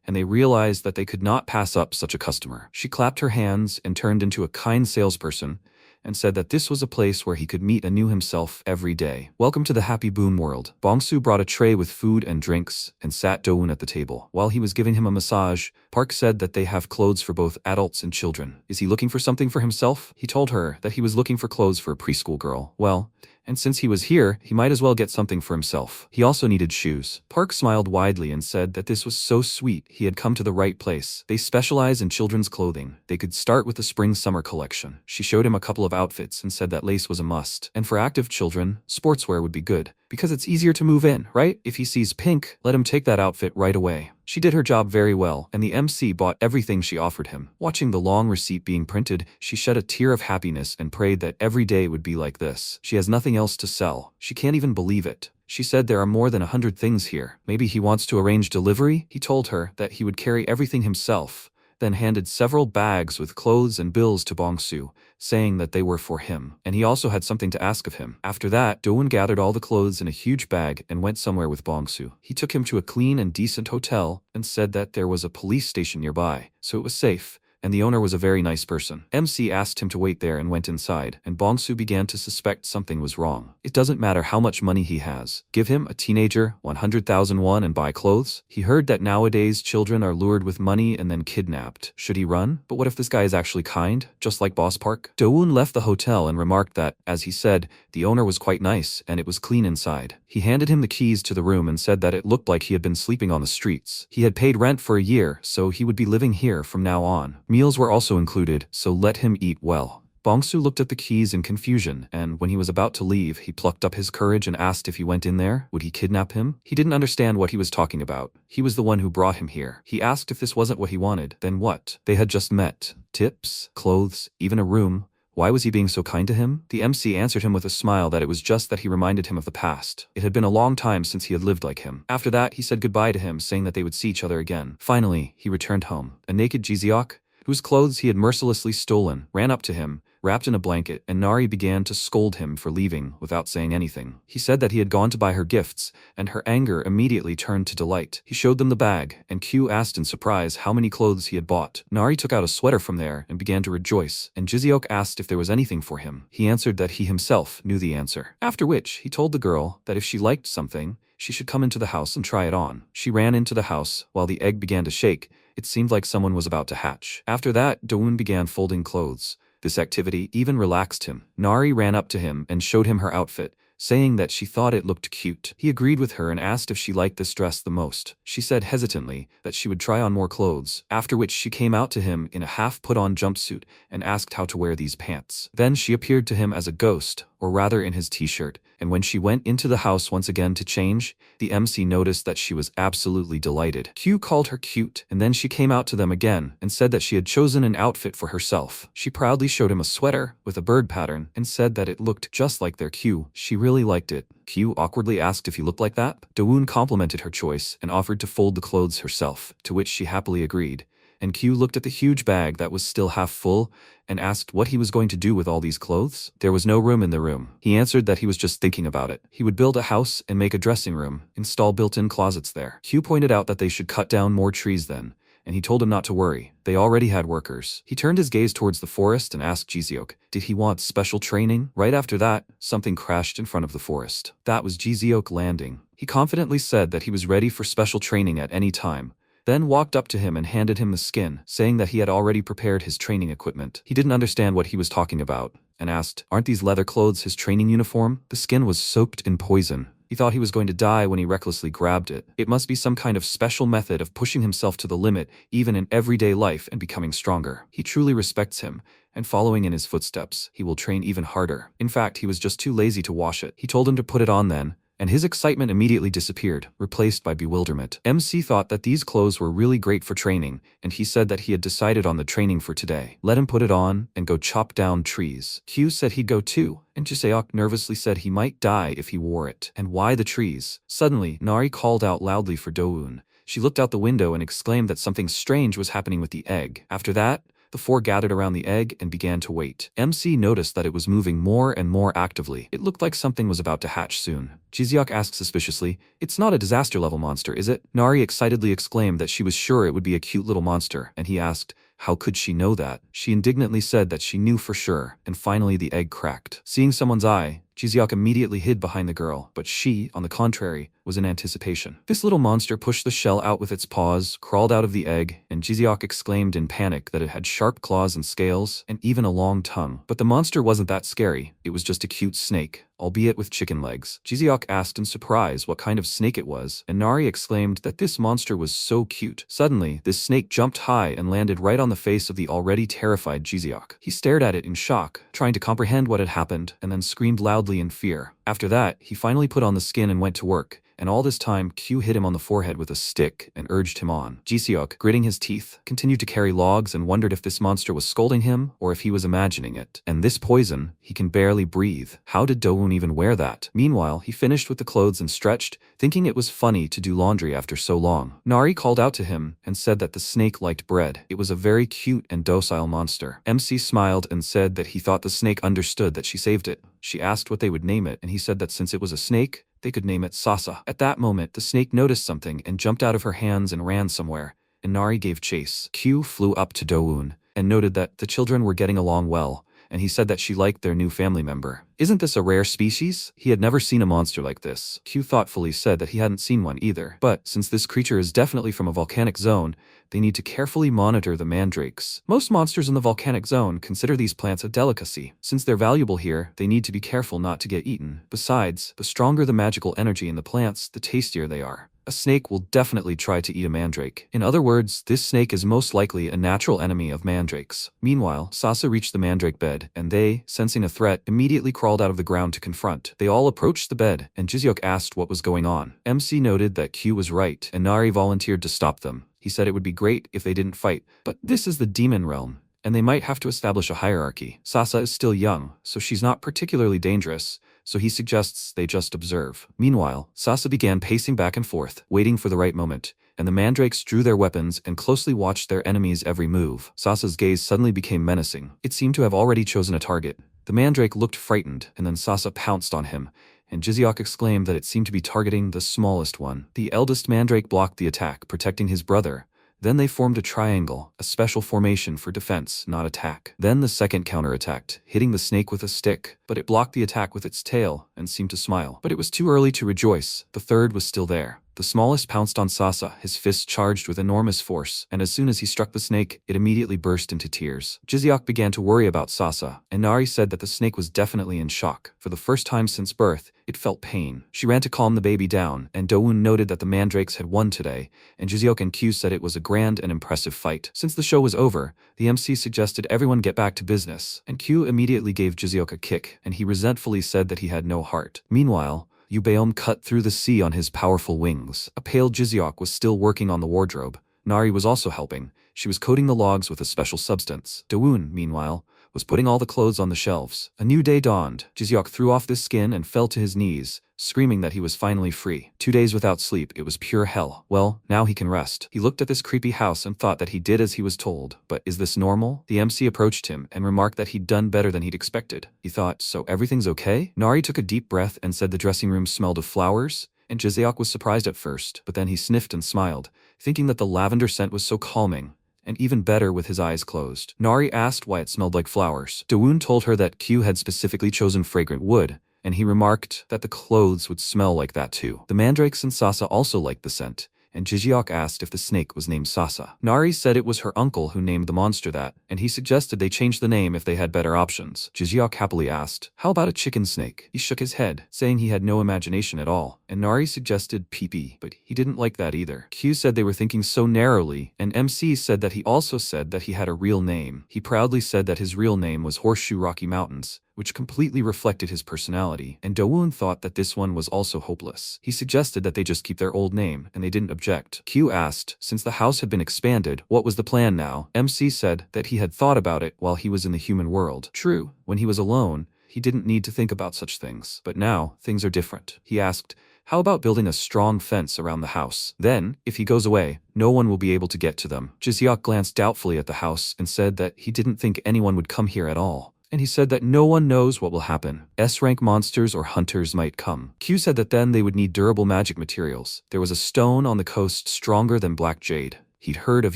and they realized that they could not pass up such a customer. She clapped her hands and turned into a kind salesperson and said that this was a place where he could meet anew himself every day. Welcome to the happy boom world. Bongsu brought a tray with food and drinks and sat Do-eun at the table. While he was giving him a massage, Park said that they have clothes for both adults and children. Is he looking for something for himself? He told her that he was looking for clothes for a preschool girl. Well, and since he was here, he might as well get something for himself. He also needed shoes. Park smiled widely and said that this was so sweet, he had come to the right place. They specialize in children's clothing. They could start with the spring-summer collection. She showed him a couple of outfits and said that lace was a must. And for active children, sportswear would be good, because it's easier to move in, right? If he sees pink, let him take that outfit right away. She did her job very well, and the MC bought everything she offered him. Watching the long receipt being printed, she shed a tear of happiness and prayed that every day would be like this. She has nothing else to sell. She can't even believe it. She said there are more than 100 things here. Maybe he wants to arrange delivery? He told her that he would carry everything himself, then handed several bags with clothes and bills to Bongsu, saying that they were for him, and he also had something to ask of him. After that, Do-eun gathered all the clothes in a huge bag and went somewhere with Bongsu. He took him to a clean and decent hotel and said that there was a police station nearby, so it was safe, and the owner was a very nice person. MC asked him to wait there and went inside, and Bongsu began to suspect something was wrong. It doesn't matter how much money he has. Give him, a teenager, 100,000 won and buy clothes? He heard that nowadays children are lured with money and then kidnapped. Should he run? But what if this guy is actually kind, just like Boss Park? Do-eun left the hotel and remarked that, as he said, the owner was quite nice and it was clean inside. He handed him the keys to the room and said that it looked like he had been sleeping on the streets. He had paid rent for a year, so he would be living here from now on. Meals were also included, so let him eat well. Bongsu looked at the keys in confusion, and when he was about to leave, he plucked up his courage and asked if he went in there, would he kidnap him? He didn't understand what he was talking about. He was the one who brought him here. He asked if this wasn't what he wanted, then what? They had just met. Tips, clothes, even a room. Why was he being so kind to him? The MC answered him with a smile that it was just that he reminded him of the past. It had been a long time since he had lived like him. After that, he said goodbye to him, saying that they would see each other again. Finally, he returned home. A naked Jiseok, whose clothes he had mercilessly stolen, ran up to him, wrapped in a blanket, and Nari began to scold him for leaving without saying anything. He said that he had gone to buy her gifts, and her anger immediately turned to delight. He showed them the bag, and Q asked in surprise how many clothes he had bought. Nari took out a sweater from there and began to rejoice, and Jiseok asked if there was anything for him. He answered that he himself knew the answer. After which, he told the girl that if she liked something, she should come into the house and try it on. She ran into the house while the egg began to shake. It seemed like someone was about to hatch. After that, Do-eun began folding clothes. This activity even relaxed him. Nari ran up to him and showed him her outfit, saying that she thought it looked cute. He agreed with her and asked if she liked this dress the most. She said hesitantly that she would try on more clothes, after which she came out to him in a half-put-on jumpsuit and asked how to wear these pants. Then she appeared to him as a ghost, or rather in his t-shirt, and when she went into the house once again to change, the MC noticed that she was absolutely delighted. Q called her cute, and then she came out to them again and said that she had chosen an outfit for herself. She proudly showed him a sweater with a bird pattern and said that it looked just like their Q. She really liked it. Q awkwardly asked if he looked like that. Do-eun complimented her choice and offered to fold the clothes herself, to which she happily agreed. And Q looked at the huge bag that was still half full and asked what he was going to do with all these clothes. There was no room in the room. He answered that he was just thinking about it. He would build a house and make a dressing room, install built-in closets there. Q pointed out that they should cut down more trees then, and he told him not to worry. They already had workers. He turned his gaze towards the forest and asked Jiseok, did he want special training? Right after that, something crashed in front of the forest. That was Jiseok landing. He confidently said that he was ready for special training at any time, then walked up to him and handed him the skin, saying that he had already prepared his training equipment. He didn't understand what he was talking about, and asked, aren't these leather clothes his training uniform? The skin was soaked in poison. He thought he was going to die when he recklessly grabbed it. It must be some kind of special method of pushing himself to the limit, even in everyday life, and becoming stronger. He truly respects him, and following in his footsteps, he will train even harder. In fact, he was just too lazy to wash it. He told him to put it on then, and his excitement immediately disappeared, replaced by bewilderment. MC thought that these clothes were really great for training, and he said that he had decided on the training for today. Let him put it on and go chop down trees. Q said he'd go too, and Jiseok nervously said he might die if he wore it. And why the trees? Suddenly, Nari called out loudly for Dowoon. She looked out the window and exclaimed that something strange was happening with the egg. After that, the four gathered around the egg and began to wait. MC noticed that it was moving more and more actively. It looked like something was about to hatch soon. Jiseok asked suspiciously, "It's not a disaster-level monster, is it?" Nari excitedly exclaimed that she was sure it would be a cute little monster, and he asked, how could she know that? She indignantly said that she knew for sure, and finally the egg cracked. Seeing someone's eye, Jiseok immediately hid behind the girl, but she, on the contrary, was in anticipation. This little monster pushed the shell out with its paws, crawled out of the egg, and Jiseok exclaimed in panic that it had sharp claws and scales, and even a long tongue. But the monster wasn't that scary, it was just a cute snake, albeit with chicken legs. Jiseok asked in surprise what kind of snake it was, and Nari exclaimed that this monster was so cute. Suddenly, this snake jumped high and landed right on the face of the already terrified Jiseok. He stared at it in shock, trying to comprehend what had happened, and then screamed loudly in fear. After that, he finally put on the skin and went to work. And all this time, Q hit him on the forehead with a stick and urged him on. Jiseok, gritting his teeth, continued to carry logs and wondered if this monster was scolding him or if he was imagining it. And this poison, he can barely breathe. How did Dowoon even wear that? Meanwhile, he finished with the clothes and stretched, thinking it was funny to do laundry after so long. Nari called out to him and said that the snake liked bread. It was a very cute and docile monster. MC smiled and said that he thought the snake understood that she saved it. She asked what they would name it, and he said that since it was a snake, they could name it Sasa. At that moment, the snake noticed something and jumped out of her hands and ran somewhere, and Nari gave chase. Q flew up to Dowoon and noted that the children were getting along well, and he said that she liked their new family member. Isn't this a rare species? He had never seen a monster like this. Q thoughtfully said that he hadn't seen one either. But since this creature is definitely from a volcanic zone, they need to carefully monitor the mandrakes. Most monsters in the volcanic zone consider these plants a delicacy. Since they're valuable here, they need to be careful not to get eaten. Besides, the stronger the magical energy in the plants, the tastier they are. A snake will definitely try to eat a mandrake. In other words, this snake is most likely a natural enemy of mandrakes. Meanwhile, Sasa reached the mandrake bed, and they, sensing a threat, immediately crawled out of the ground to confront. They all approached the bed, and Jiseok asked what was going on. MC noted that Q was right, and Nari volunteered to stop them. He said it would be great if they didn't fight, but this is the demon realm, and they might have to establish a hierarchy. Sasa is still young, so she's not particularly dangerous, so he suggests they just observe. Meanwhile, Sasa began pacing back and forth, waiting for the right moment, and the mandrakes drew their weapons and closely watched their enemies' every move. Sasa's gaze suddenly became menacing. It seemed to have already chosen a target. The mandrake looked frightened, and then Sasa pounced on him, and Jiseok exclaimed that it seemed to be targeting the smallest one. The eldest mandrake blocked the attack, protecting his brother. Then they formed a triangle, a special formation for defense, not attack. Then the second counterattacked, hitting the snake with a stick, but it blocked the attack with its tail and seemed to smile. But it was too early to rejoice. The third was still there. The smallest pounced on Sasa, his fists charged with enormous force, and as soon as he struck the snake, it immediately burst into tears. Jiseok began to worry about Sasa, and Nari said that the snake was definitely in shock. For the first time since birth, it felt pain. She ran to calm the baby down, and Dowoon noted that the mandrakes had won today, and Jiseok and Q said it was a grand and impressive fight. Since the show was over, the MC suggested everyone get back to business, and Q immediately gave Jiseok a kick, and he resentfully said that he had no heart. Meanwhile, Ubeom cut through the sea on his powerful wings. A pale Jiseok was still working on the wardrobe. Nari was also helping. She was coating the logs with a special substance. Dowoon, meanwhile, was putting all the clothes on the shelves. A new day dawned. Jiseok threw off this skin and fell to his knees, screaming that he was finally free. 2 days without sleep, it was pure hell. Well, now he can rest. He looked at this creepy house and thought that he did as he was told. But is this normal? The MC approached him and remarked that he'd done better than he'd expected. He thought, so everything's okay? Nari took a deep breath and said the dressing room smelled of flowers, and Jiseok was surprised at first, but then he sniffed and smiled, thinking that the lavender scent was so calming, and even better with his eyes closed. Nari asked why it smelled like flowers. Dowoon told her that Q had specifically chosen fragrant wood, and he remarked that the clothes would smell like that too. The mandrakes and Sasa also liked the scent, and Jiseok asked if the snake was named Sasa. Nari said it was her uncle who named the monster that, and he suggested they change the name if they had better options. Jiseok happily asked, how about a chicken snake? He shook his head, saying he had no imagination at all, and Nari suggested pee-pee, but he didn't like that either. Q said they were thinking so narrowly, and MC said that he also said that he had a real name. He proudly said that his real name was Horseshoe Rocky Mountains, which completely reflected his personality, and Do-woon thought that this one was also hopeless. He suggested that they just keep their old name, and they didn't object. Q asked, since the house had been expanded, what was the plan now? MC said that he had thought about it while he was in the human world. True, when he was alone, he didn't need to think about such things. But now, things are different. He asked, how about building a strong fence around the house? Then, if he goes away, no one will be able to get to them. Jiseok glanced doubtfully at the house and said that he didn't think anyone would come here at all. And he said that no one knows what will happen. S-rank monsters or hunters might come. Q said that then they would need durable magic materials. There was a stone on the coast stronger than black jade. He'd heard of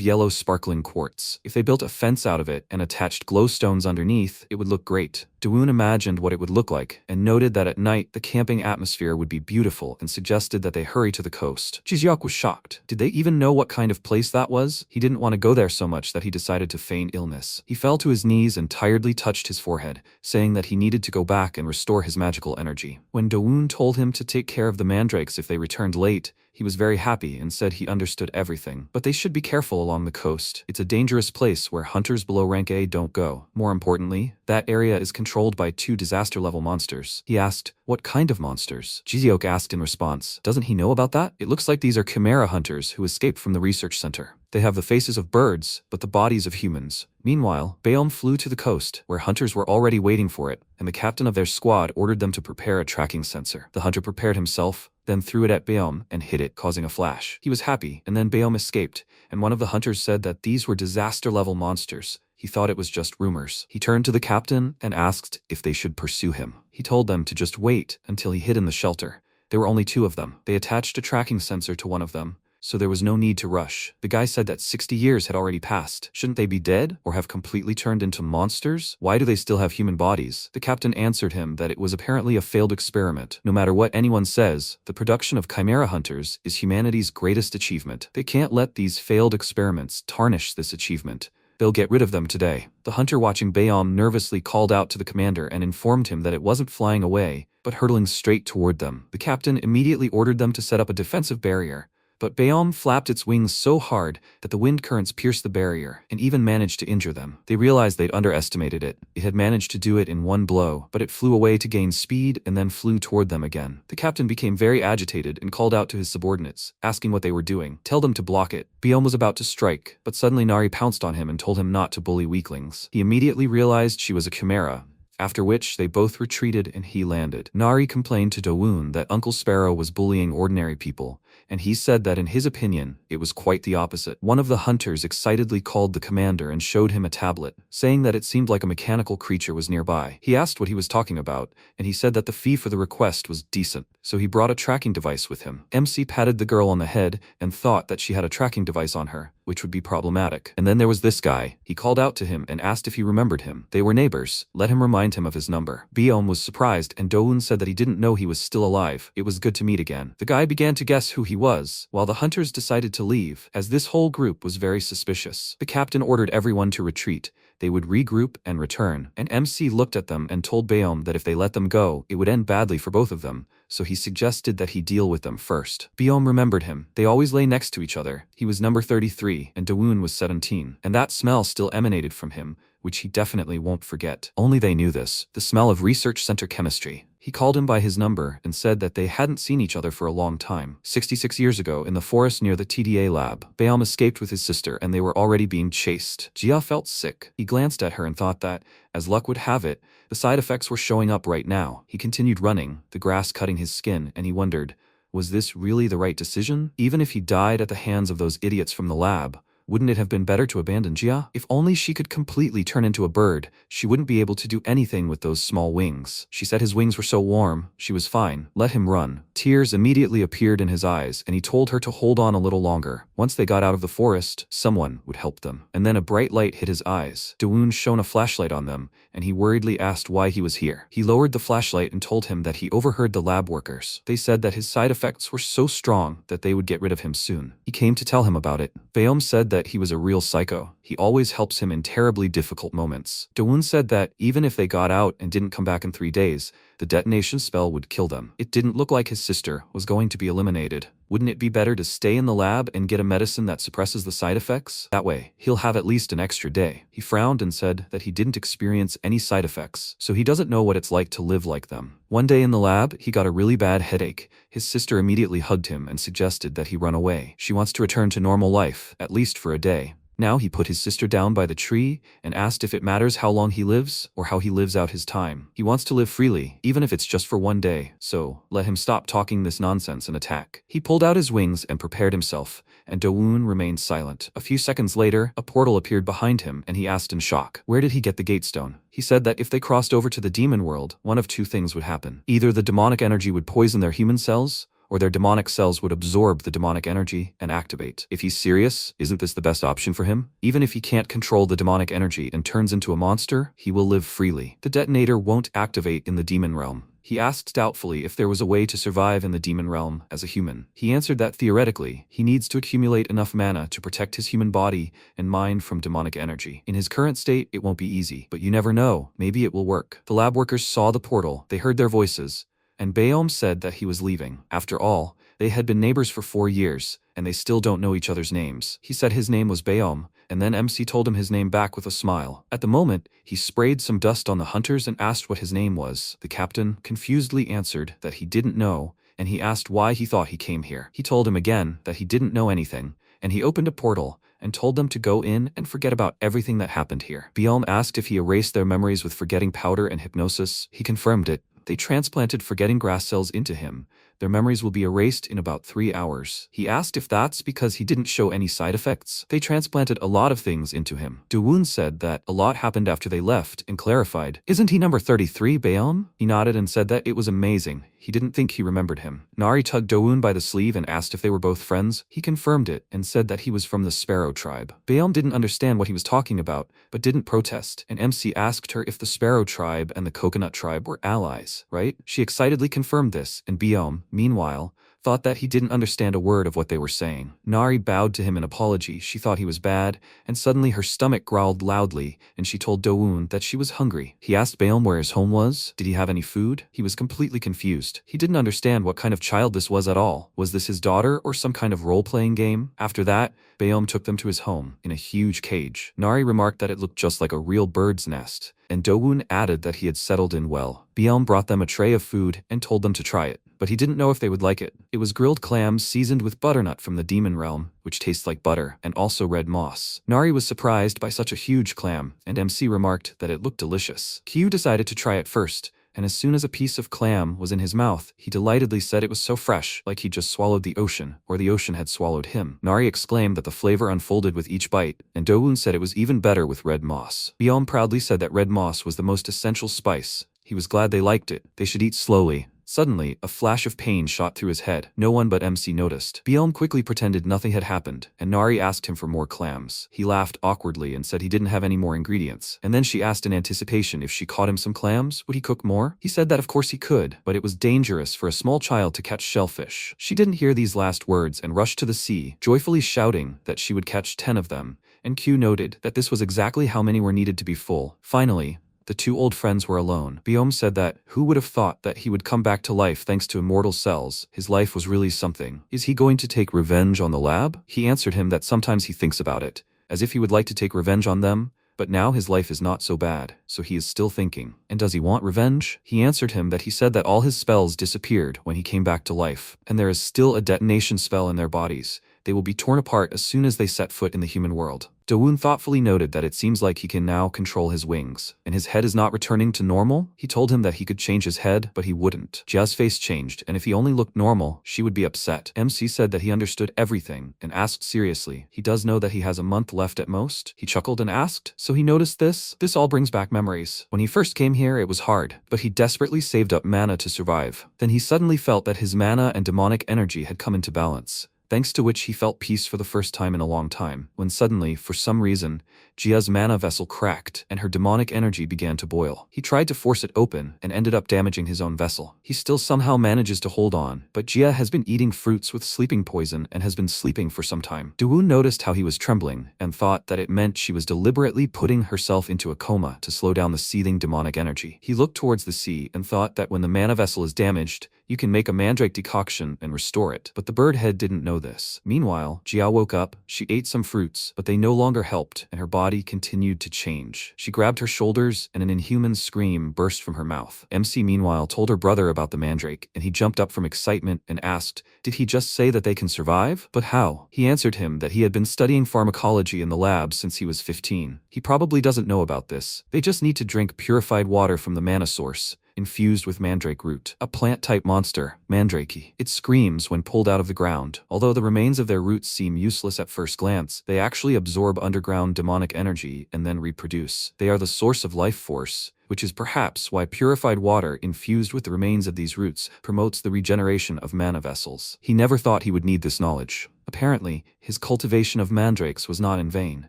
yellow sparkling quartz. If they built a fence out of it and attached glowstones underneath, it would look great. Do-woon imagined what it would look like and noted that at night the camping atmosphere would be beautiful and suggested that they hurry to the coast. Jiseok was shocked. Did they even know what kind of place that was? He didn't want to go there so much that he decided to feign illness. He fell to his knees and tiredly touched his forehead, saying that he needed to go back and restore his magical energy. When Do-woon told him to take care of the mandrakes if they returned late, he was very happy and said he understood everything. But they should be careful along the coast. It's a dangerous place where hunters below rank A don't go. More importantly, that area is controlled by 2 disaster-level monsters. He asked, what kind of monsters? Jiseok asked in response, doesn't he know about that? It looks like these are chimera hunters who escaped from the research center. They have the faces of birds, but the bodies of humans. Meanwhile, Baeom flew to the coast, where hunters were already waiting for it, and the captain of their squad ordered them to prepare a tracking sensor. The hunter prepared himself, then threw it at Baeom and hit it, causing a flash. He was happy, and then Baeom escaped, and one of the hunters said that these were disaster-level monsters. He thought it was just rumors. He turned to the captain and asked if they should pursue him. He told them to just wait until he hid in the shelter. There were only 2 of them. They attached a tracking sensor to one of them, so there was no need to rush. The guy said that 60 years had already passed. Shouldn't they be dead or have completely turned into monsters? Why do they still have human bodies? The captain answered him that it was apparently a failed experiment. No matter what anyone says, the production of chimera hunters is humanity's greatest achievement. They can't let these failed experiments tarnish this achievement. They'll get rid of them today. The hunter watching Baeom nervously called out to the commander and informed him that it wasn't flying away, but hurtling straight toward them. The captain immediately ordered them to set up a defensive barrier. But Baeom flapped its wings so hard that the wind currents pierced the barrier and even managed to injure them. They realized they'd underestimated it. It had managed to do it in one blow, but it flew away to gain speed and then flew toward them again. The captain became very agitated and called out to his subordinates, asking what they were doing. Tell them to block it. Baeom was about to strike, but suddenly Nari pounced on him and told him not to bully weaklings. He immediately realized she was a chimera, after which they both retreated and he landed. Nari complained to Do-woon that Uncle Sparrow was bullying ordinary people, and he said that in his opinion, it was quite the opposite. One of the hunters excitedly called the commander and showed him a tablet, saying that it seemed like a mechanical creature was nearby. He asked what he was talking about, and he said that the fee for the request was decent, so he brought a tracking device with him. MC patted the girl on the head and thought that she had a tracking device on her, which would be problematic. And then there was this guy. He called out to him and asked if he remembered him. They were neighbors. Let him remind him of his number. Baeom was surprised, and Do-woon said that he didn't know he was still alive. It was good to meet again. The guy began to guess who he was, while the hunters decided to leave, as this whole group was very suspicious. The captain ordered everyone to retreat. They would regroup and return, and MC looked at them and told Baeom that if they let them go, it would end badly for both of them, so he suggested that he deal with them first. Baeom remembered him. They always lay next to each other. He was number 33, and Do-woon was 17, and that smell still emanated from him, which he definitely won't forget. Only they knew this. The smell of research center chemistry. He called him by his number and said that they hadn't seen each other for a long time. 66 years ago, in the forest near the TDA lab, Baeom escaped with his sister and they were already being chased. Jia felt sick. He glanced at her and thought that, as luck would have it, the side effects were showing up right now. He continued running, the grass cutting his skin, and he wondered, was this really the right decision? Even if he died at the hands of those idiots from the lab, wouldn't it have been better to abandon Jia? If only she could completely turn into a bird, she wouldn't be able to do anything with those small wings. She said his wings were so warm, she was fine. Let him run. Tears immediately appeared in his eyes, and he told her to hold on a little longer. Once they got out of the forest, someone would help them. And then a bright light hit his eyes. Do-woon shone a flashlight on them, and he worriedly asked why he was here. He lowered the flashlight and told him that he overheard the lab workers. They said that his side effects were so strong that they would get rid of him soon. He came to tell him about it. Baeom said that he was a real psycho. He always helps him in terribly difficult moments. Do-woon said that even if they got out and didn't come back in 3 days, the detonation spell would kill them. It didn't look like his sister was going to be eliminated. Wouldn't it be better to stay in the lab and get a medicine that suppresses the side effects? That way, he'll have at least an extra day. He frowned and said that he didn't experience any side effects, so he doesn't know what it's like to live like them. One day in the lab, he got a really bad headache. His sister immediately hugged him and suggested that he run away. She wants to return to normal life, at least for a day. Now he put his sister down by the tree and asked if it matters how long he lives or how he lives out his time. He wants to live freely, even if it's just for one day, so let him stop talking this nonsense and attack. He pulled out his wings and prepared himself, and Do-woon remained silent. A few seconds later, a portal appeared behind him and he asked in shock, where did he get the gatestone? He said that if they crossed over to the demon world, one of two things would happen. Either the demonic energy would poison their human cells, or their demonic cells would absorb the demonic energy and activate. If he's serious, isn't this the best option for him? Even if he can't control the demonic energy and turns into a monster, he will live freely. The detonator won't activate in the demon realm. He asked doubtfully if there was a way to survive in the demon realm as a human. He answered that theoretically, he needs to accumulate enough mana to protect his human body and mind from demonic energy. In his current state, it won't be easy, but you never know, maybe it will work. The lab workers saw the portal, they heard their voices, and Baeom said that he was leaving. After all, they had been neighbors for 4 years, and they still don't know each other's names. He said his name was Baeom, and then MC told him his name back with a smile. At the moment, he sprayed some dust on the hunters and asked what his name was. The captain confusedly answered that he didn't know, and he asked why he thought he came here. He told him again that he didn't know anything, and he opened a portal and told them to go in and forget about everything that happened here. Baeom asked if he erased their memories with forgetting powder and hypnosis. He confirmed it. They transplanted forgetting grass cells into him. Their memories will be erased in about 3 hours. He asked if that's because he didn't show any side effects. They transplanted a lot of things into him. Do-woon said that a lot happened after they left and clarified, isn't he number 33, Baeom? He nodded and said that it was amazing. He didn't think he remembered him. Nari tugged Do-woon by the sleeve and asked if they were both friends. He confirmed it and said that he was from the Sparrow tribe. Baeom didn't understand what he was talking about, but didn't protest, and MC asked her if the Sparrow tribe and the Coconut tribe were allies, right? She excitedly confirmed this, and Baeom, meanwhile, thought that he didn't understand a word of what they were saying. Nari bowed to him in apology. She thought he was bad, and suddenly her stomach growled loudly, and she told Do-woon that she was hungry. He asked Baeom where his home was. Did he have any food? He was completely confused. He didn't understand what kind of child this was at all. Was this his daughter or some kind of role-playing game? After that, Baeom took them to his home, in a huge cage. Nari remarked that it looked just like a real bird's nest, and Do-woon added that he had settled in well. Baeom brought them a tray of food and told them to try it, but he didn't know if they would like it. It was grilled clams seasoned with butternut from the demon realm, which tastes like butter, and also red moss. Nari was surprised by such a huge clam, and MC remarked that it looked delicious. Q decided to try it first, and as soon as a piece of clam was in his mouth, he delightedly said it was so fresh, like he just swallowed the ocean, or the ocean had swallowed him. Nari exclaimed that the flavor unfolded with each bite, and Do-woon said it was even better with red moss. Baeom proudly said that red moss was the most essential spice. He was glad they liked it. They should eat slowly. Suddenly, a flash of pain shot through his head. No one but MC noticed. Baeom quickly pretended nothing had happened, and Nari asked him for more clams. He laughed awkwardly and said he didn't have any more ingredients. And then she asked in anticipation if she caught him some clams, would he cook more? He said that of course he could, but it was dangerous for a small child to catch shellfish. She didn't hear these last words and rushed to the sea, joyfully shouting that she would catch 10 of them, and Q noted that this was exactly how many were needed to be full. Finally, the two old friends were alone. Baeom said that, who would have thought that he would come back to life thanks to immortal cells? His life was really something. Is he going to take revenge on the lab? He answered him that sometimes he thinks about it, as if he would like to take revenge on them, but now his life is not so bad, so he is still thinking. And does he want revenge? He answered him that he said that all his spells disappeared when he came back to life, and there is still a detonation spell in their bodies. They will be torn apart as soon as they set foot in the human world. Do-woon thoughtfully noted that it seems like he can now control his wings, and his head is not returning to normal. He told him that he could change his head, but he wouldn't. Jia's face changed, and if he only looked normal, she would be upset. MC said that he understood everything, and asked seriously, he does know that he has a month left at most? He chuckled and asked, so he noticed this? This all brings back memories. When he first came here, it was hard, but he desperately saved up mana to survive. Then he suddenly felt that his mana and demonic energy had come into balance. thanks to which he felt peace for the first time in a long time, when suddenly, for some reason, Jia's mana vessel cracked and her demonic energy began to boil. He tried to force it open and ended up damaging his own vessel. He still somehow manages to hold on, but Jia has been eating fruits with sleeping poison and has been sleeping for some time. Dawoon noticed how he was trembling and thought that it meant she was deliberately putting herself into a coma to slow down the seething demonic energy. He looked towards the sea and thought that when the mana vessel is damaged, you can make a mandrake decoction and restore it, but the bird head didn't know this. Meanwhile, Jia woke up, she ate some fruits, but they no longer helped, and her body continued to change. She grabbed her shoulders, and an inhuman scream burst from her mouth. MC meanwhile told her brother about the mandrake, and he jumped up from excitement and asked, did he just say that they can survive? But how? He answered him that he had been studying pharmacology in the lab since he was 15. He probably doesn't know about this. They just need to drink purified water from the mana source, infused with mandrake root, a plant-type monster, Mandreke. It screams when pulled out of the ground. Although the remains of their roots seem useless at first glance, they actually absorb underground demonic energy and then reproduce. They are the source of life force, which is perhaps why purified water infused with the remains of these roots promotes the regeneration of mana vessels. He never thought he would need this knowledge. Apparently, his cultivation of mandrakes was not in vain.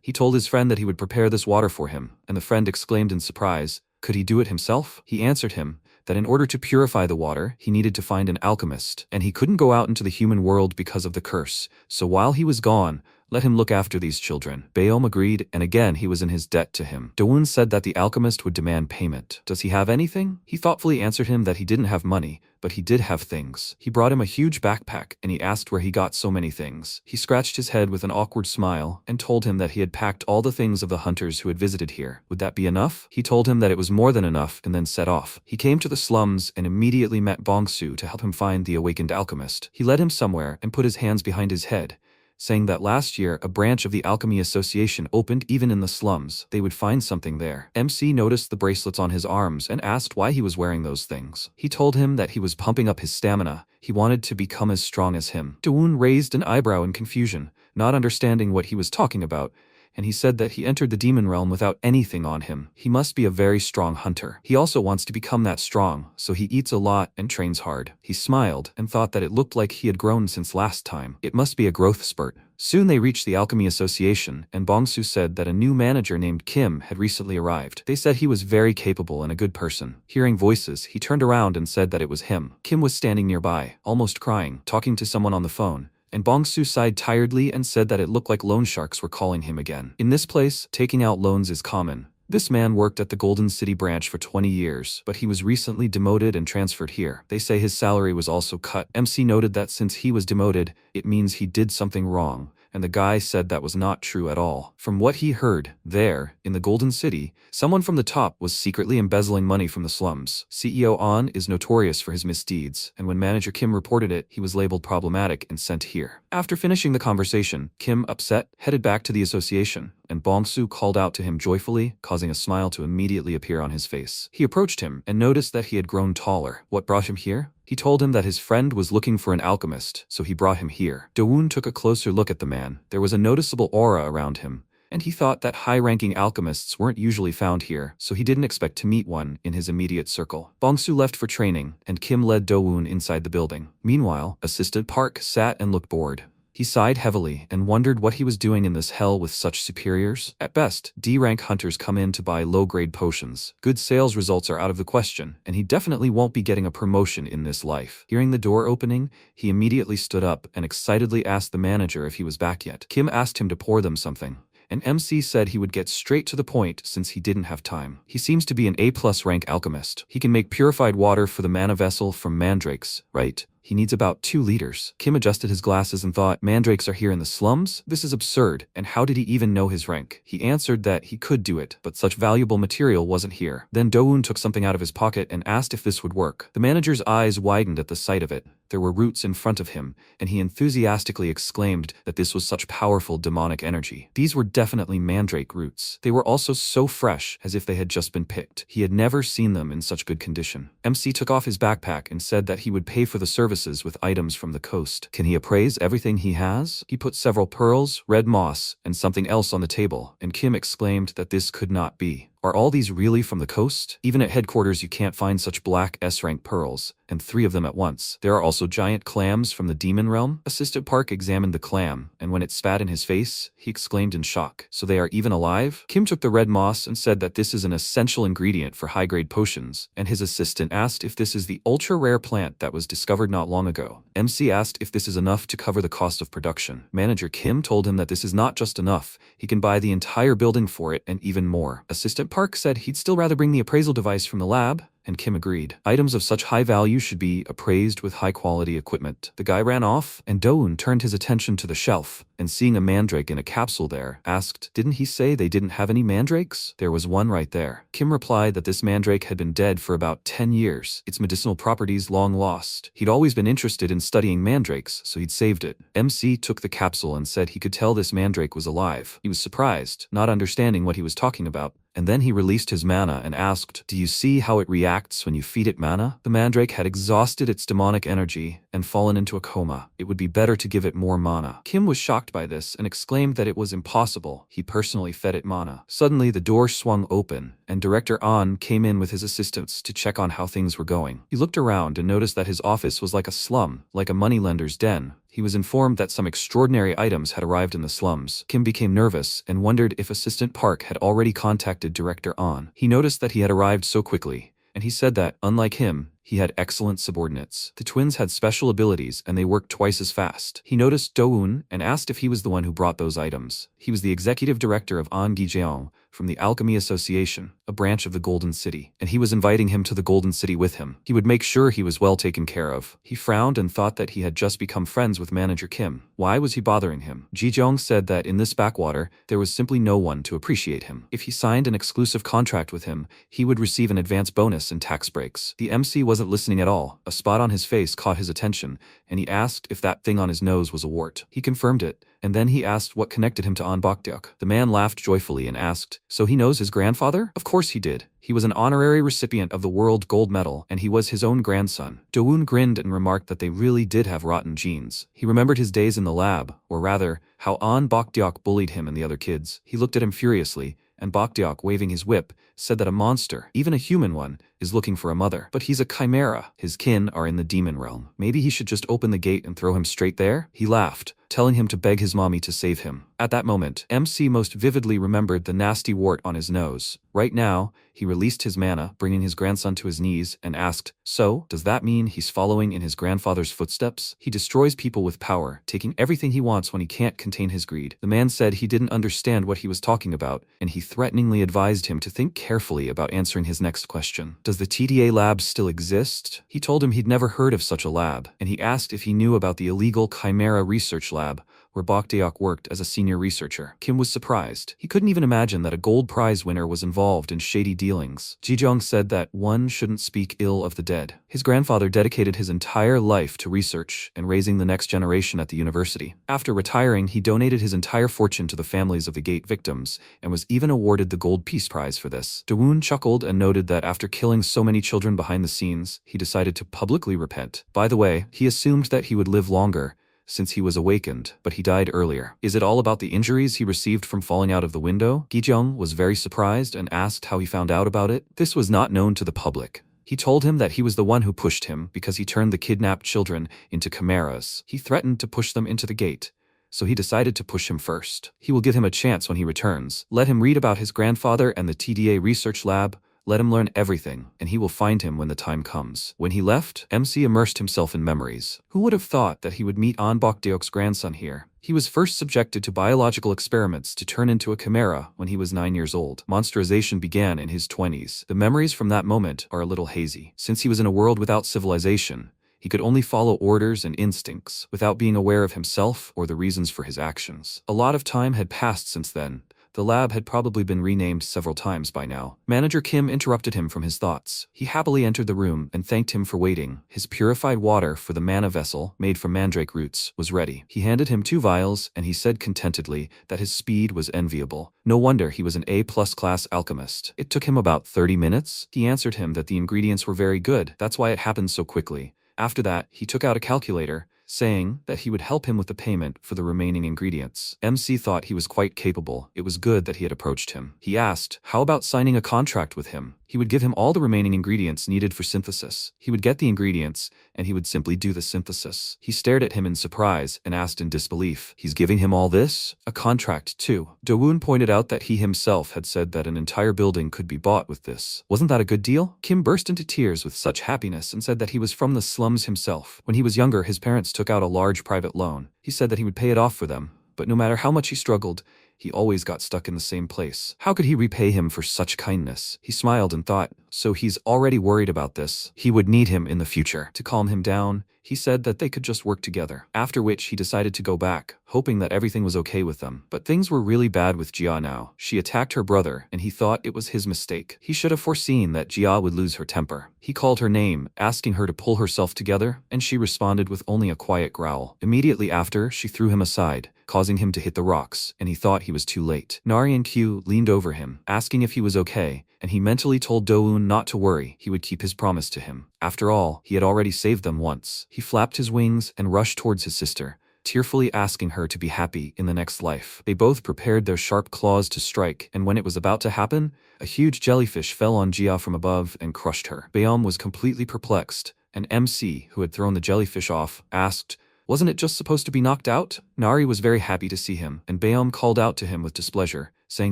He told his friend that he would prepare this water for him, and the friend exclaimed in surprise, could he do it himself? He answered him that in order to purify the water, he needed to find an alchemist, and he couldn't go out into the human world because of the curse, so while he was gone, let him look after these children. Baeom agreed, and again he was in his debt to him. Dawoon said that the alchemist would demand payment. Does he have anything? He thoughtfully answered him that he didn't have money, but he did have things. He brought him a huge backpack, and he asked where he got so many things. He scratched his head with an awkward smile, and told him that he had packed all the things of the hunters who had visited here. Would that be enough? He told him that it was more than enough, and then set off. He came to the slums and immediately met Bongsu to help him find the awakened alchemist. He led him somewhere and put his hands behind his head, saying that last year a branch of the Alchemy Association opened even in the slums. They would find something there. MC noticed the bracelets on his arms and asked why he was wearing those things. He told him that he was pumping up his stamina. He wanted to become as strong as him. Dawoon raised an eyebrow in confusion, not understanding what he was talking about, and he said that he entered the demon realm without anything on him. He must be a very strong hunter. He also wants to become that strong, so he eats a lot and trains hard. He smiled and thought that it looked like he had grown since last time. It must be a growth spurt. Soon they reached the Alchemy Association, and Bongsu said that a new manager named Kim had recently arrived. They said he was very capable and a good person. Hearing voices, he turned around and said that it was him. Kim was standing nearby, almost crying, talking to someone on the phone, and Bongsu sighed tiredly and said that it looked like loan sharks were calling him again. In this place, taking out loans is common. This man worked at the Golden City branch for 20 years, but he was recently demoted and transferred here. They say his salary was also cut. MC noted that since he was demoted, it means he did something wrong, and the guy said that was not true at all. From what he heard, there, in the Golden City, someone from the top was secretly embezzling money from the slums. CEO An is notorious for his misdeeds, and when manager Kim reported it, he was labeled problematic and sent here. After finishing the conversation, Kim, upset, headed back to the association, and Bongsu called out to him joyfully, causing a smile to immediately appear on his face. He approached him and noticed that he had grown taller. What brought him here? He told him that his friend was looking for an alchemist, so he brought him here. Dawoon took a closer look at the man. There was a noticeable aura around him, and he thought that high-ranking alchemists weren't usually found here, so he didn't expect to meet one in his immediate circle. Bongsu left for training, and Kim led Dawoon inside the building. Meanwhile, Assistant Park sat and looked bored. He sighed heavily and wondered what he was doing in this hell with such superiors. At best, D-rank hunters come in to buy low-grade potions. Good sales results are out of the question, and he definitely won't be getting a promotion in this life. Hearing the door opening, he immediately stood up and excitedly asked the manager if he was back yet. Kim asked him to pour them something, and MC said he would get straight to the point since he didn't have time. He seems to be an A+ rank alchemist. He can make purified water for the mana vessel from mandrakes, right? He needs about 2 liters. Kim adjusted his glasses and thought, mandrakes are here in the slums? This is absurd, and how did he even know his rank? He answered that he could do it, but such valuable material wasn't here. Then Dawoon took something out of his pocket and asked if this would work. The manager's eyes widened at the sight of it. There were roots in front of him, and he enthusiastically exclaimed that this was such powerful demonic energy. These were definitely mandrake roots. They were also so fresh, as if they had just been picked. He had never seen them in such good condition. MC took off his backpack and said that he would pay for the services with items from the coast. Can he appraise everything he has? He put several pearls, red moss, and something else on the table, and Kim exclaimed that this could not be. Are all these really from the coast? Even at headquarters you can't find such black S-rank pearls, and 3 of them at once. There are also giant clams from the demon realm. Assistant Park examined the clam, and when it spat in his face, he exclaimed in shock. So they are even alive? Kim took the red moss and said that this is an essential ingredient for high-grade potions, and his assistant asked if this is the ultra-rare plant that was discovered not long ago. MC asked if this is enough to cover the cost of production. Manager Kim told him that this is not just enough, he can buy the entire building for it and even more. Assistant Park said he'd still rather bring the appraisal device from the lab, and Kim agreed. Items of such high value should be appraised with high-quality equipment. The guy ran off, and Doun turned his attention to the shelf, and seeing a mandrake in a capsule there, asked, "Didn't he say they didn't have any mandrakes?" There was one right there. Kim replied that this mandrake had been dead for about 10 years, its medicinal properties long lost. He'd always been interested in studying mandrakes, so he'd saved it. MC took the capsule and said he could tell this mandrake was alive. He was surprised, not understanding what he was talking about, and then he released his mana and asked, "Do you see how it reacts when you feed it mana?" The mandrake had exhausted its demonic energy and fallen into a coma. It would be better to give it more mana. Kim was shocked by this and exclaimed that it was impossible. He personally fed it mana. Suddenly the door swung open, and Director An came in with his assistants to check on how things were going. He looked around and noticed that his office was like a slum, like a moneylender's den. He was informed that some extraordinary items had arrived in the slums. Kim became nervous and wondered if Assistant Park had already contacted Director An. He noticed that he had arrived so quickly, and he said that, unlike him, he had excellent subordinates. The twins had special abilities and they worked twice as fast. He noticed Doun and asked if he was the one who brought those items. He was the executive director of An Gijeong from the Alchemy Association, a branch of the Golden City, and he was inviting him to the Golden City with him. He would make sure he was well taken care of. He frowned and thought that he had just become friends with Manager Kim. Why was he bothering him? Gijeong said that in this backwater, there was simply no one to appreciate him. If he signed an exclusive contract with him, he would receive an advance bonus and tax breaks. The MC wasn't listening at all. A spot on his face caught his attention, and he asked if that thing on his nose was a wart. He confirmed it, and then he asked what connected him to An Bokdeok. The man laughed joyfully and asked, "So he knows his grandfather?" Of course he did. He was an honorary recipient of the World Gold Medal, and he was his own grandson. Doun grinned and remarked that they really did have rotten genes. He remembered his days in the lab, or rather, how An Bokdeok bullied him and the other kids. He looked at him furiously, and Bokdeok, waving his whip, said that a monster, even a human one, is looking for a mother. But he's a chimera. His kin are in the demon realm. Maybe he should just open the gate and throw him straight there? He laughed, telling him to beg his mommy to save him. At that moment, MC most vividly remembered the nasty wart on his nose. Right now, he released his mana, bringing his grandson to his knees, and asked, "So, does that mean he's following in his grandfather's footsteps? He destroys people with power, taking everything he wants when he can't contain his greed." The man said he didn't understand what he was talking about, and he threateningly advised him to think carefully about answering his next question. Does the TDA lab still exist? He told him he'd never heard of such a lab, and he asked if he knew about the illegal Chimera Research Lab, where Bokdeok worked as a senior researcher. Kim was surprised. He couldn't even imagine that a gold prize winner was involved in shady dealings. Gijeong said that one shouldn't speak ill of the dead. His grandfather dedicated his entire life to research and raising the next generation at the university. After retiring, he donated his entire fortune to the families of the Gate victims, and was even awarded the Gold Peace Prize for this. Doun chuckled and noted that after killing so many children behind the scenes, he decided to publicly repent. By the way, he assumed that he would live longer, since he was awakened, but he died earlier. Is it all about the injuries he received from falling out of the window? Gijeong was very surprised and asked how he found out about it. This was not known to the public. He told him that he was the one who pushed him because he turned the kidnapped children into chimeras. He threatened to push them into the gate, so he decided to push him first. He will give him a chance when he returns. Let him read about his grandfather and the TDA research lab. Let him learn everything, and he will find him when the time comes. When he left, MC immersed himself in memories. Who would have thought that he would meet An Bokdeok's grandson here? He was first subjected to biological experiments to turn into a chimera when he was 9 years old. Monsterization began in his 20s. The memories from that moment are a little hazy. Since he was in a world without civilization, he could only follow orders and instincts without being aware of himself or the reasons for his actions. A lot of time had passed since then. The lab had probably been renamed several times by now. Manager Kim interrupted him from his thoughts. He happily entered the room and thanked him for waiting. His purified water for the mana vessel, made from mandrake roots, was ready. He handed him 2 vials, and he said contentedly that his speed was enviable. No wonder he was an A+ class alchemist. It took him about 30 minutes. He answered him that the ingredients were very good. That's why it happened so quickly. After that, he took out a calculator, saying that he would help him with the payment for the remaining ingredients. MC thought he was quite capable. It was good that he had approached him. He asked, how about signing a contract with him? He would give him all the remaining ingredients needed for synthesis. He would get the ingredients, and he would simply do the synthesis. He stared at him in surprise and asked in disbelief, he's giving him all this? A contract, too. Do-woon pointed out that he himself had said that an entire building could be bought with this. Wasn't that a good deal? Kim burst into tears with such happiness and said that he was from the slums himself. When he was younger, his parents took out a large private loan. He said that he would pay it off for them, but no matter how much he struggled, he always got stuck in the same place. How could he repay him for such kindness? He smiled and thought, so he's already worried about this. He would need him in the future. To calm him down, he said that they could just work together. After which he decided to go back, hoping that everything was okay with them. But things were really bad with Jia now. She attacked her brother, and he thought it was his mistake. He should have foreseen that Jia would lose her temper. He called her name, asking her to pull herself together, and she responded with only a quiet growl. Immediately after, she threw him aside, causing him to hit the rocks, and he thought he was too late. Nari and Q leaned over him, asking if he was okay, and he mentally told Do-woon not to worry, he would keep his promise to him. After all, he had already saved them once. He flapped his wings and rushed towards his sister, tearfully asking her to be happy in the next life. They both prepared their sharp claws to strike, and when it was about to happen, a huge jellyfish fell on Jia from above and crushed her. Baeom was completely perplexed, and MC, who had thrown the jellyfish off, asked, wasn't it just supposed to be knocked out? Nari was very happy to see him, and Baeom called out to him with displeasure, saying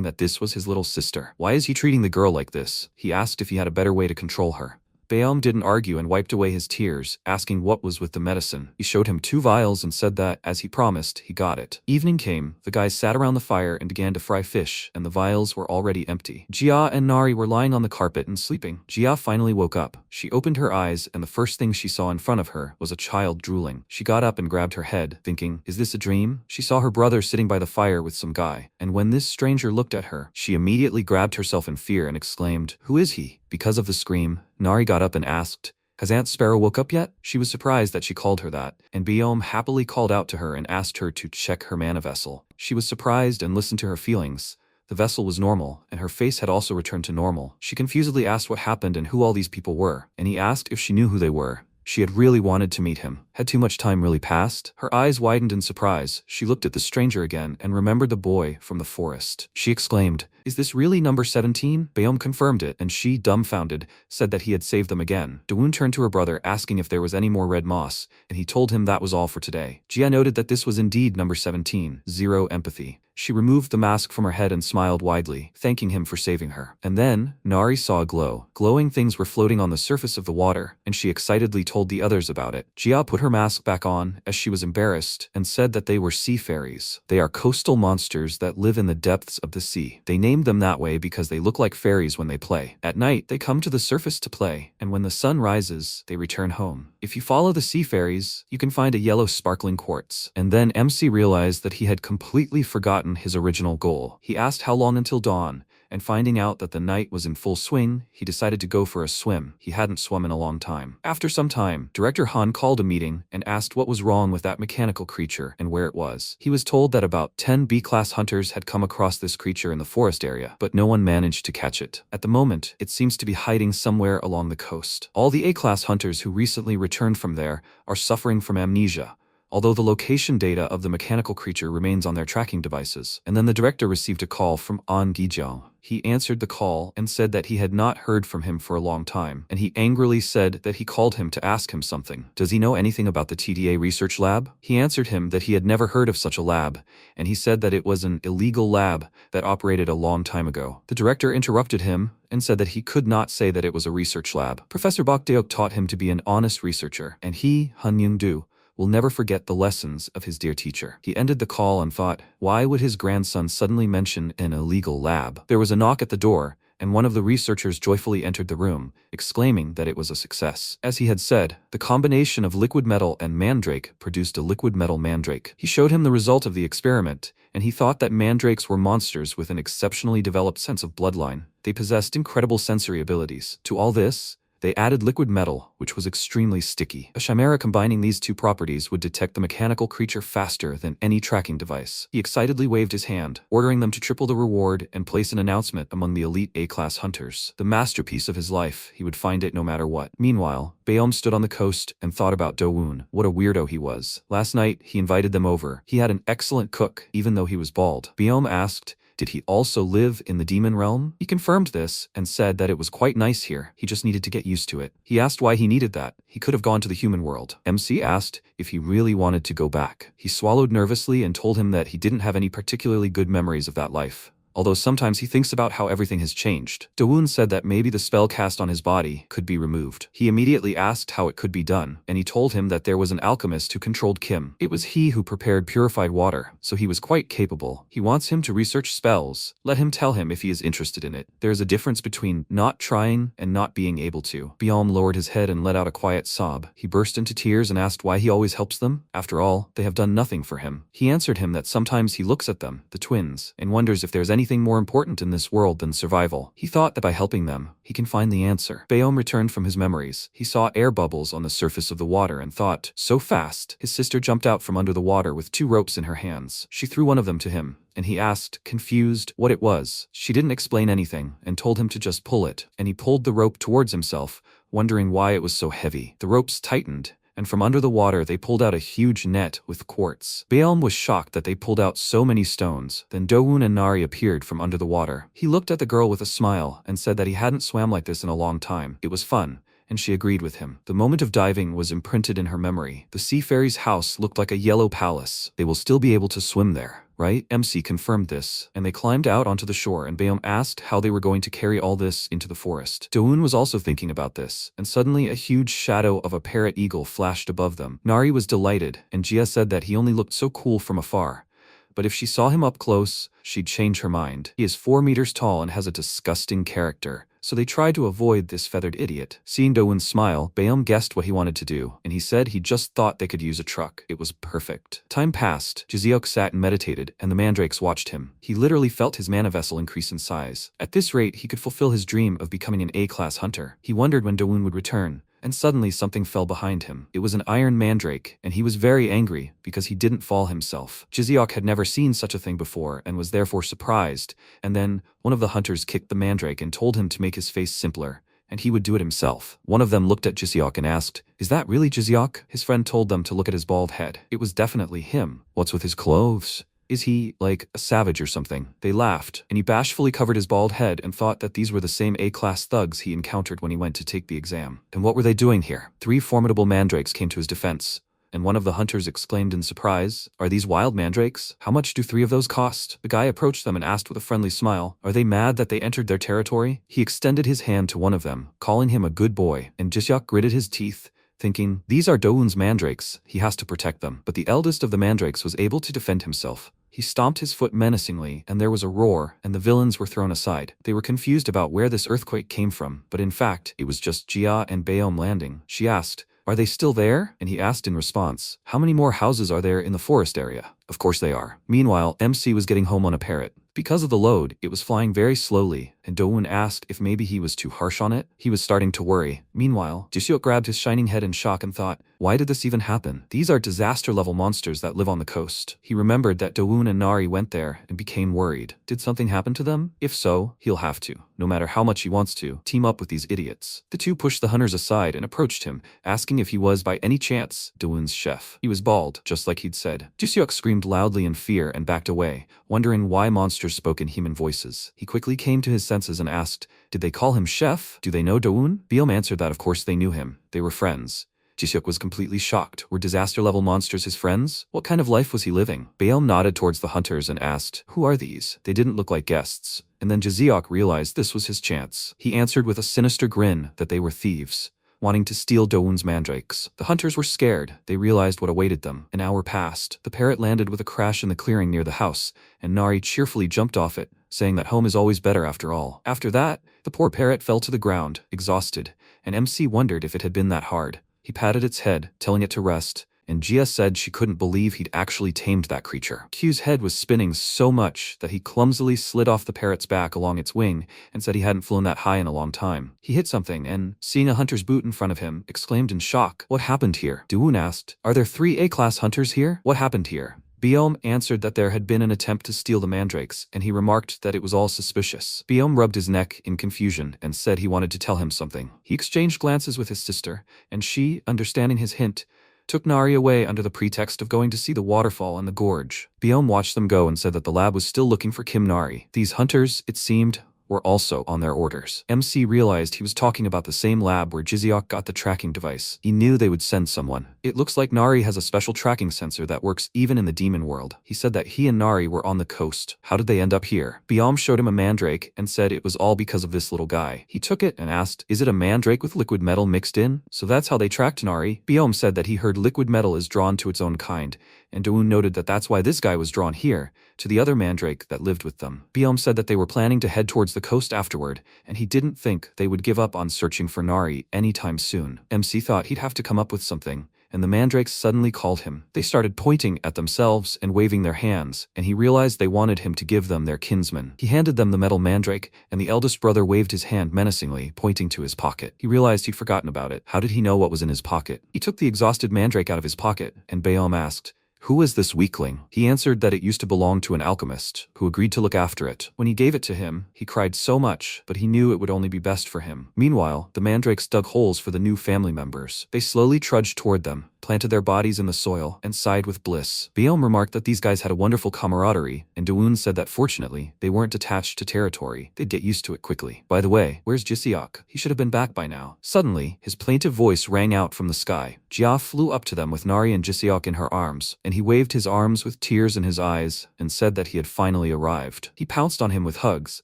that this was his little sister. Why is he treating the girl like this? He asked if he had a better way to control her. Baeom didn't argue and wiped away his tears, asking what was with the medicine. He showed him 2 vials and said that, as he promised, he got it. Evening came, the guys sat around the fire and began to fry fish, and the vials were already empty. Jia and Nari were lying on the carpet and sleeping. Jia finally woke up. She opened her eyes, and the first thing she saw in front of her was a child drooling. She got up and grabbed her head, thinking, is this a dream? She saw her brother sitting by the fire with some guy, and when this stranger looked at her, she immediately grabbed herself in fear and exclaimed, who is he? Because of the scream, Nari got up and asked, has Aunt Sparrow woke up yet? She was surprised that she called her that, and Baeom happily called out to her and asked her to check her mana vessel. She was surprised and listened to her feelings. The vessel was normal, and her face had also returned to normal. She confusedly asked what happened and who all these people were, and he asked if she knew who they were. She had really wanted to meet him. Had too much time really passed? Her eyes widened in surprise. She looked at the stranger again and remembered the boy from the forest. She exclaimed, is this really number 17? Baeom confirmed it, and she, dumbfounded, said that he had saved them again. Do-woon turned to her brother asking if there was any more red moss, and he told him that was all for today. Jia noted that this was indeed number 17, 0 empathy. She removed the mask from her head and smiled widely, thanking him for saving her. And then, Nari saw a glow. Glowing things were floating on the surface of the water, and she excitedly told the others about it. Jia put her mask back on, as she was embarrassed, and said that they were sea fairies. They are coastal monsters that live in the depths of the sea. They named them that way because they look like fairies when they play. At night, they come to the surface to play, and when the sun rises, they return home. If you follow the sea fairies, you can find a yellow sparkling quartz. And then MC realized that he had completely forgotten his original goal. He asked how long until dawn, and finding out that the night was in full swing, he decided to go for a swim. He hadn't swum in a long time. After some time, Director Han called a meeting and asked what was wrong with that mechanical creature and where it was. He was told that about 10 B-class hunters had come across this creature in the forest area, but no one managed to catch it. At the moment, it seems to be hiding somewhere along the coast. All the A-class hunters who recently returned from there are suffering from amnesia, although the location data of the mechanical creature remains on their tracking devices. And then the director received a call from An Gijiao. He answered the call and said that he had not heard from him for a long time, and he angrily said that he called him to ask him something. Does he know anything about the TDA research lab? He answered him that he had never heard of such a lab, and he said that it was an illegal lab that operated a long time ago. The director interrupted him and said that he could not say that it was a research lab. Professor Bok Deok taught him to be an honest researcher, and he, Han Young-do, will never forget the lessons of his dear teacher. He ended the call and thought, why would his grandson suddenly mention an illegal lab? There was a knock at the door, and one of the researchers joyfully entered the room, exclaiming that it was a success. As he had said, the combination of liquid metal and mandrake produced a liquid metal mandrake. He showed him the result of the experiment, and he thought that mandrakes were monsters with an exceptionally developed sense of bloodline. They possessed incredible sensory abilities. To all this, They added liquid metal, which was extremely sticky. A chimera combining these two properties would detect the mechanical creature faster than any tracking device. He excitedly waved his hand, ordering them to triple the reward and place an announcement among the elite A-class hunters. The masterpiece of his life, he would find it no matter what. Meanwhile, Baeom stood on the coast and thought about Do-woon. What a weirdo he was. Last night, he invited them over. He had an excellent cook, even though he was bald. Baeom asked, did he also live in the demon realm? He confirmed this and said that it was quite nice here. He just needed to get used to it. He asked why he needed that. He could have gone to the human world. MC asked if he really wanted to go back. He swallowed nervously and told him that he didn't have any particularly good memories of that life, although sometimes he thinks about how everything has changed. Do-woon said that maybe the spell cast on his body could be removed. He immediately asked how it could be done, and he told him that there was an alchemist who controlled Kim. It was he who prepared purified water, so he was quite capable. He wants him to research spells. Let him tell him if he is interested in it. There is a difference between not trying and not being able to. Baeom lowered his head and let out a quiet sob. He burst into tears and asked why he always helps them. After all, they have done nothing for him. He answered him that sometimes he looks at them, the twins, and wonders if there's anything more important in this world than survival. He thought that by helping them, he can find the answer. Baeom returned from his memories. He saw air bubbles on the surface of the water and thought, so fast. His sister jumped out from under the water with 2 ropes in her hands. She threw one of them to him, and he asked, confused, what it was. She didn't explain anything and told him to just pull it, and he pulled the rope towards himself, wondering why it was so heavy. The ropes tightened, and from under the water they pulled out a huge net with quartz. Baeom was shocked that they pulled out so many stones. Then Do-woon and Nari appeared from under the water. He looked at the girl with a smile and said that he hadn't swam like this in a long time. It was fun, and she agreed with him. The moment of diving was imprinted in her memory. The sea fairy's house looked like a yellow palace. They will still be able to swim there, right? MC confirmed this, and they climbed out onto the shore, and Baeom asked how they were going to carry all this into the forest. Do-woon was also thinking about this, and suddenly a huge shadow of a parrot eagle flashed above them. Nari was delighted, and Jia said that he only looked so cool from afar, but if she saw him up close, she'd change her mind. He is 4 meters tall and has a disgusting character, so they tried to avoid this feathered idiot. Seeing Do-woon smile, Baeom guessed what he wanted to do, and he said he just thought they could use a truck. It was perfect. Time passed. Jiseok sat and meditated, and the mandrakes watched him. He literally felt his mana vessel increase in size. At this rate, he could fulfill his dream of becoming an A-class hunter. He wondered when Do-woon would return, and suddenly something fell behind him. It was an iron mandrake, and he was very angry because he didn't fall himself. Jiseok had never seen such a thing before and was therefore surprised, and then one of the hunters kicked the mandrake and told him to make his face simpler, and he would do it himself. One of them looked at Jiseok and asked, is that really Jiseok? His friend told them to look at his bald head. It was definitely him. What's with his clothes? Is he, like, a savage or something? They laughed, and he bashfully covered his bald head and thought that these were the same A-class thugs he encountered when he went to take the exam. And what were they doing here? 3 formidable mandrakes came to his defense, and one of the hunters exclaimed in surprise, are these wild mandrakes? How much do 3 of those cost? The guy approached them and asked with a friendly smile, are they mad that they entered their territory? He extended his hand to one of them, calling him a good boy, and Jiseok gritted his teeth, thinking, these are Do-woon's mandrakes, he has to protect them. But the eldest of the mandrakes was able to defend himself. He stomped his foot menacingly, and there was a roar, and the villains were thrown aside. They were confused about where this earthquake came from, but in fact, it was just Jia and Baeom landing. She asked, are they still there? And he asked in response, how many more houses are there in the forest area? Of course they are. Meanwhile, MC was getting home on a parrot. Because of the load, it was flying very slowly, and Do-woon asked if maybe he was too harsh on it. He was starting to worry. Meanwhile, Jiseok grabbed his shining head in shock and thought, why did this even happen? These are disaster-level monsters that live on the coast. He remembered that Do-woon and Nari went there and became worried. Did something happen to them? If so, he'll have to, no matter how much he wants to, team up with these idiots. The 2 pushed the hunters aside and approached him, asking if he was by any chance Do-woon's chef. He was bald, just like he'd said. Jiseok screamed loudly in fear and backed away, wondering why monsters spoke in human voices. He quickly came to his senses and asked, did they call him chef? Do they know Do-woon? Baeom answered that of course they knew him. They were friends. Jiseok was completely shocked. Were disaster-level monsters his friends? What kind of life was he living? Baeom nodded towards the hunters and asked, who are these? They didn't look like guests. And then Jiseok realized this was his chance. He answered with a sinister grin that they were thieves, wanting to steal Do-woon's mandrakes. The hunters were scared. They realized what awaited them. An hour passed. The parrot landed with a crash in the clearing near the house, and Nari cheerfully jumped off it, saying that home is always better after all. After that, the poor parrot fell to the ground, exhausted, and MC wondered if it had been that hard. He patted its head, telling it to rest, and Jia said she couldn't believe he'd actually tamed that creature. Q's head was spinning so much that he clumsily slid off the parrot's back along its wing and said he hadn't flown that high in a long time. He hit something and, seeing a hunter's boot in front of him, exclaimed in shock, "What happened here?" Dawoon asked, "Are there 3 A-class hunters here? What happened here?" Biome answered that there had been an attempt to steal the mandrakes, and he remarked that it was all suspicious. Biome rubbed his neck in confusion and said he wanted to tell him something. He exchanged glances with his sister, and she, understanding his hint, took Nari away under the pretext of going to see the waterfall and the gorge. Biome watched them go and said that the lab was still looking for Kim Nari. These hunters, it seemed, were also on their orders. MC realized he was talking about the same lab where Jiseok got the tracking device. He knew they would send someone. "It looks like Nari has a special tracking sensor that works even in the demon world." He said that he and Nari were on the coast. How did they end up here? Biome showed him a mandrake and said it was all because of this little guy. He took it and asked, "Is it a mandrake with liquid metal mixed in?" So that's how they tracked Nari. Biome said that he heard liquid metal is drawn to its own kind, and Dawoon noted that that's why this guy was drawn here, to the other mandrake that lived with them. Biome said that they were planning to head towards the coast afterward, and he didn't think they would give up on searching for Nari anytime soon. MC thought he'd have to come up with something, and the mandrakes suddenly called him. They started pointing at themselves and waving their hands, and he realized they wanted him to give them their kinsman. He handed them the metal mandrake, and the eldest brother waved his hand menacingly, pointing to his pocket. He realized he'd forgotten about it. How did he know what was in his pocket? He took the exhausted mandrake out of his pocket, and Biome asked, "Who is this weakling?" He answered that it used to belong to an alchemist, who agreed to look after it. When he gave it to him, he cried so much, but he knew it would only be best for him. Meanwhile, the mandrakes dug holes for the new family members. They slowly trudged toward them, planted their bodies in the soil, and sighed with bliss. Biome remarked that these guys had a wonderful camaraderie, and Dawoon said that fortunately, they weren't attached to territory. They'd get used to it quickly. "By the way, where's Jiseok? He should have been back by now." Suddenly, his plaintive voice rang out from the sky. Jia flew up to them with Nari and Jiseok in her arms, and he waved his arms with tears in his eyes and said that he had finally arrived. He pounced on him with hugs,